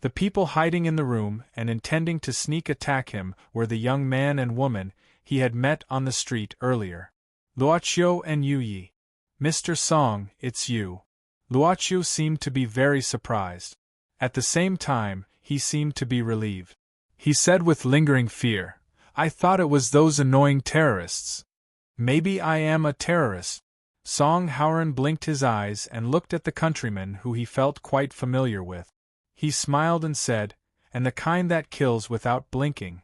A: The people hiding in the room and intending to sneak attack him were the young man and woman he had met on the street earlier. Luoqiu and Yu Yi. "Mr. Song, it's you." Luoqiu seemed to be very surprised. At the same time, he seemed to be relieved. He said with lingering fear, "I thought it was those annoying terrorists." "Maybe I am a terrorist." Song Howren blinked his eyes and looked at the countryman who he felt quite familiar with. He smiled and said, "And the kind that kills without blinking."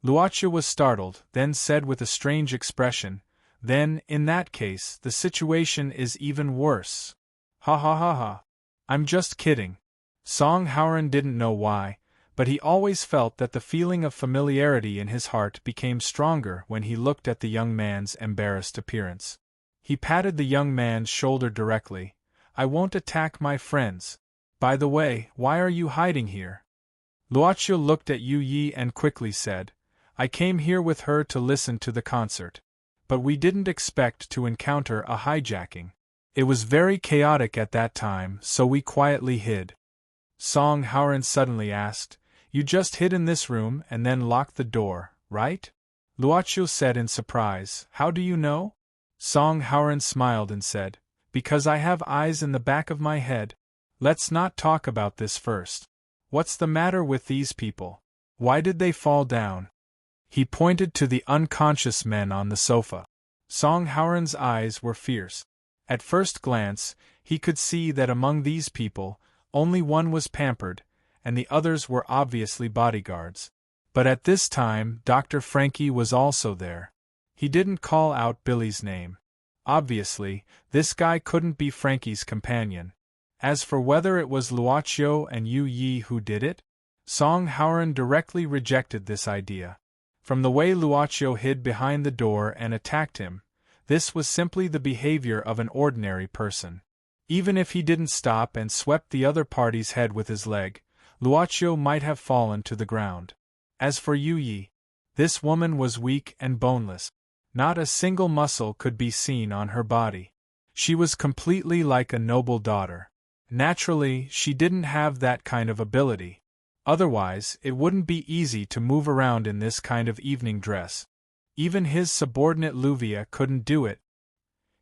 A: Luoqiu was startled, then said with a strange expression, "Then, in that case, the situation is even worse." "Ha ha ha ha. I'm just kidding." Song Howren didn't know why, but he always felt that the feeling of familiarity in his heart became stronger when he looked at the young man's embarrassed appearance. He patted the young man's shoulder directly. "I won't attack my friends. By the way, why are you hiding here?" Luoqiu looked at Yu Yi and quickly said, "I came here with her to listen to the concert. But we didn't expect to encounter a hijacking. It was very chaotic at that time, so we quietly hid." Song Howren suddenly asked, "You just hid in this room and then locked the door, right?" Luoqiu said in surprise, "How do you know?" Song Howren smiled and said, "Because I have eyes in the back of my head. Let's not talk about this first. What's the matter with these people? Why did they fall down?" He pointed to the unconscious men on the sofa. Song Howren's eyes were fierce. At first glance, he could see that among these people, only one was pampered, and the others were obviously bodyguards. But at this time, Dr. Frankie was also there. He didn't call out Billy's name. Obviously, this guy couldn't be Frankie's companion. As for whether it was Luoqiu and Yu Yi who did it, Song Howren directly rejected this idea. From the way Luoqiu hid behind the door and attacked him, this was simply the behavior of an ordinary person. Even if he didn't stop and swept the other party's head with his leg, Luoqiu might have fallen to the ground. As for Yu Yi, this woman was weak and boneless. Not a single muscle could be seen on her body. She was completely like a noble daughter. Naturally, she didn't have that kind of ability. Otherwise, it wouldn't be easy to move around in this kind of evening dress. Even his subordinate Luvia couldn't do it.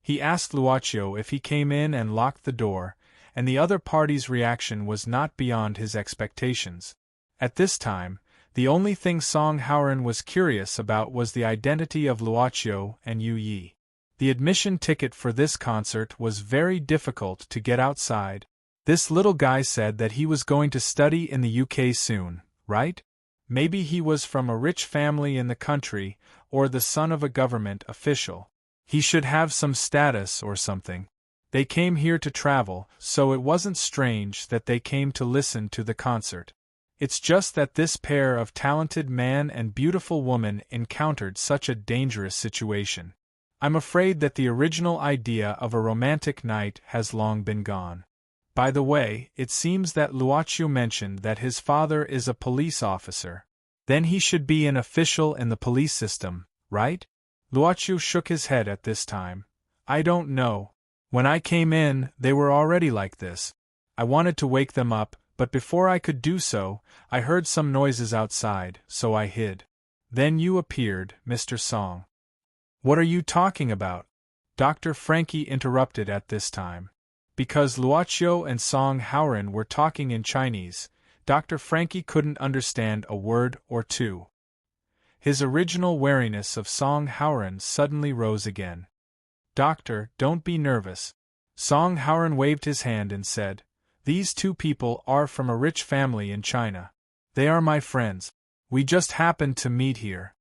A: He asked Luoqiu if he came in and locked the door, and the other party's reaction was not beyond his expectations. At this time, the only thing Song Howren was curious about was the identity of Luoqiu and Yu Yi. The admission ticket for this concert was very difficult to get outside. This little guy said that he was going to study in the UK soon, right? Maybe he was from a rich family in the country, or the son of a government official. He should have some status or something. They came here to travel, so it wasn't strange that they came to listen to the concert. It's just that this pair of talented man and beautiful woman encountered such a dangerous situation. I'm afraid that the original idea of a romantic night has long been gone. By the way, it seems that Luocio mentioned that his father is a police officer. Then he should be an official in the police system, right? Luocio shook his head at this time. I don't know. When I came in, they were already like this. I wanted to wake them up, but before I could do so, I heard some noises outside, so I hid. Then you appeared, Mr. Song. What are you talking about? Dr. Frankie interrupted at this time. Because Luocio and Song Haoran were talking in Chinese, Dr. Frankie couldn't understand a word or two. His original wariness of Song Haoran suddenly rose again. Doctor, don't be nervous. Song Haoran waved his hand and said, These two people are from a rich family in China. They are my friends. We just happened to meet here.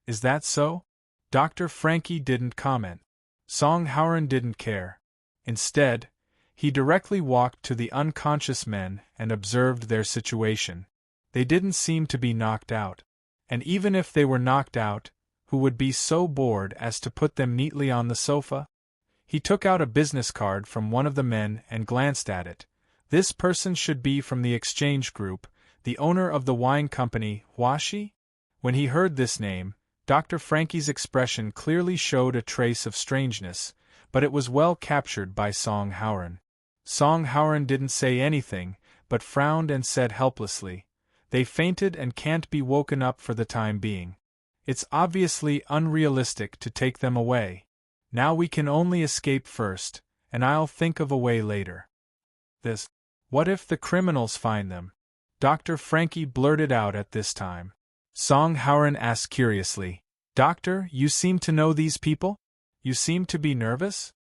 A: Is that so? Dr. Frankie didn't comment. Song Haoran didn't care. Instead, he directly walked to the unconscious men and observed their situation. They didn't seem to be knocked out. And even if they were knocked out, who would be so bored as to put them neatly on the sofa? He took out a business card from one of the men and glanced at it. This person should be from the exchange group, the owner of the wine company, Huaxi? When he heard this name, Dr. Frankie's expression clearly showed a trace of strangeness, but it was well captured by Song Haoran. Song Haoran didn't say anything, but frowned and said helplessly, They fainted and can't be woken up for the time being. It's obviously unrealistic to take them away. Now we can only escape first, and I'll think of a way later. What if the criminals find them? Dr. Frankie blurted out at this time. Song Haoran asked curiously, Doctor, you seem to know these people? You seem to be nervous?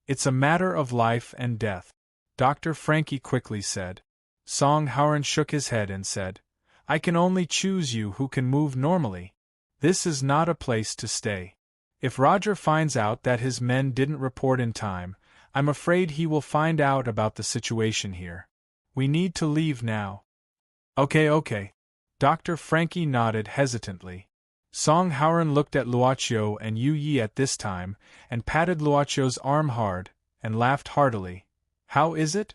A: It's a matter of life and death, Dr. Frankie quickly said. Song Haoran shook his head and said, I can only choose you who can move normally. This is not a place to stay. If Roger finds out that his men didn't report in time, I'm afraid he will find out about the situation here. We need to leave now. Okay. Dr. Frankie nodded hesitantly. Song Haoran looked at Luocio and Yu Yi at this time, and patted Luocio's arm hard, and laughed heartily. How is it?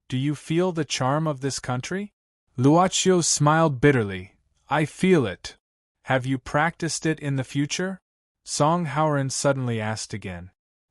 A: Do you feel the charm of this country? Luocio smiled bitterly. I feel it. Have you practiced it in the future? Song Haoran suddenly asked again.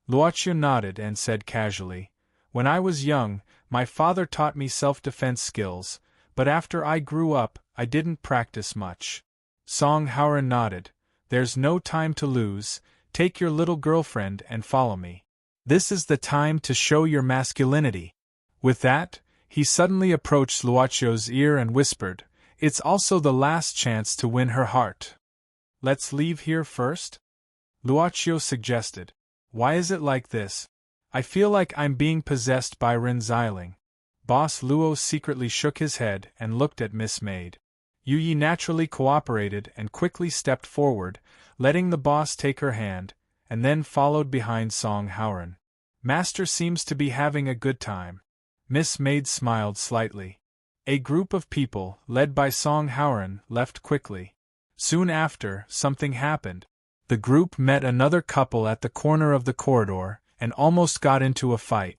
A: Luocio nodded and said casually, When I was young, my father taught me self-defense skills, but after I grew up, I didn't practice much. Song Haoran nodded. There's no time to lose. Take your little girlfriend and follow me. This is the time to show your masculinity. With that, he suddenly approached Luocio's ear and whispered, It's also the last chance to win her heart. Let's leave here first? Luocio suggested. Why is it like this? I feel like I'm being possessed by Ren Xiling. Boss Luo secretly shook his head and looked at Miss Maid. Yu Yi naturally cooperated and quickly stepped forward, letting the boss take her hand, and then followed behind Song Haoran. Master seems to be having a good time. Miss Maid smiled slightly. A group of people, led by Song Haoran, left quickly. Soon after, something happened. The group met another couple at the corner of the corridor, and almost got into a fight.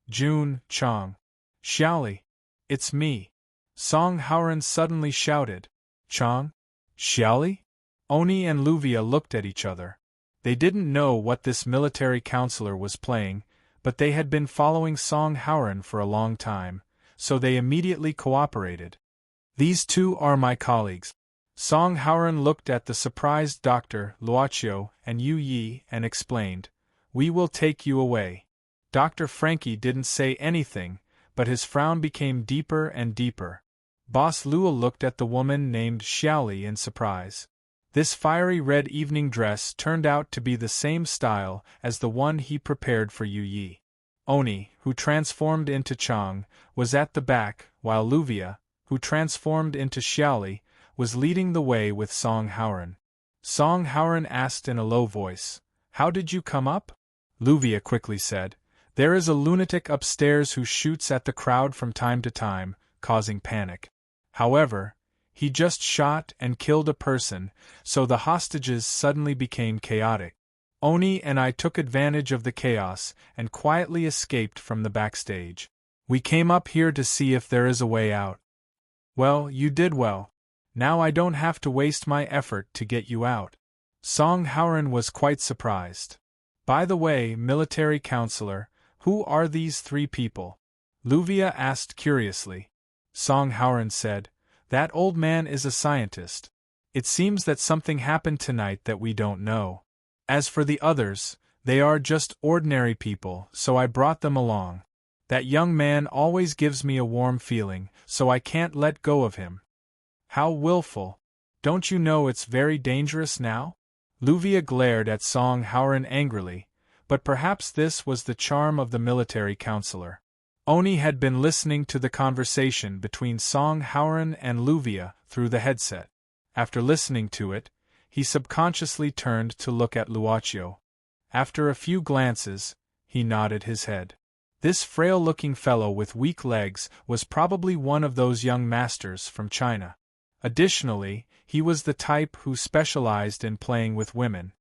A: June, Chong. Xiaoli. It's me. Song Haoran suddenly shouted. Chong? Xiaoli? Oni and Luvia looked at each other. They didn't know what this military counselor was playing, but they had been following Song Haoran for a long time, so they immediately cooperated. These two are my colleagues. Song Haoran looked at the surprised Dr. Luocio and Yu Yi and explained, We will take you away. Dr. Frankie didn't say anything, but his frown became deeper and deeper. Boss Luo looked at the woman named Xiaoli in surprise. This fiery red evening dress turned out to be the same style as the one he prepared for Yu Yi. Oni, who transformed into Chong, was at the back, while Luvia, who transformed into Xiaoli, was leading the way with Song Hauran. Song Hauran asked in a low voice, "How did you come up?" Luvia quickly said, "There is a lunatic upstairs who shoots at the crowd from time to time, causing panic. However, he just shot and killed a person, so the hostages suddenly became chaotic. Oni and I took advantage of the chaos and quietly escaped from the backstage. We came up here to see if there is a way out." "Well, you did well. Now I don't have to waste my effort to get you out." Song Hauran was quite surprised. "By the way, military counselor, who are these three people?" Luvia asked curiously. Song Hauran said, "That old man is a scientist. It seems that something happened tonight that we don't know. As for the others, they are just ordinary people, so I brought them along. That young man always gives me a warm feeling, so I can't let go of him." "How willful! Don't you know it's very dangerous now?" Luvia glared at Song Hauran angrily, but perhaps this was the charm of the military counselor. Oni had been listening to the conversation between Song Hauran and Luvia through the headset. After listening to it, he subconsciously turned to look at Luocio. After a few glances, he nodded his head. This frail-looking fellow with weak legs was probably one of those young masters from China. Additionally, he was the type who specialized in playing with women.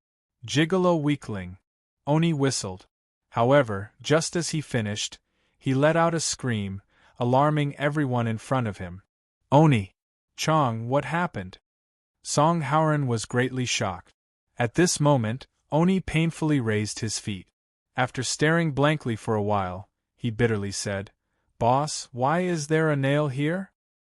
A: "Gigolo weakling." Oni whistled. However, just as he finished, he let out a scream, alarming everyone in front of him. "Oni! Chong, what happened?" Song Hauran was greatly shocked. At this moment, Oni painfully raised his feet. After staring blankly for a while, he bitterly said, "Boss, why is there a nail here?"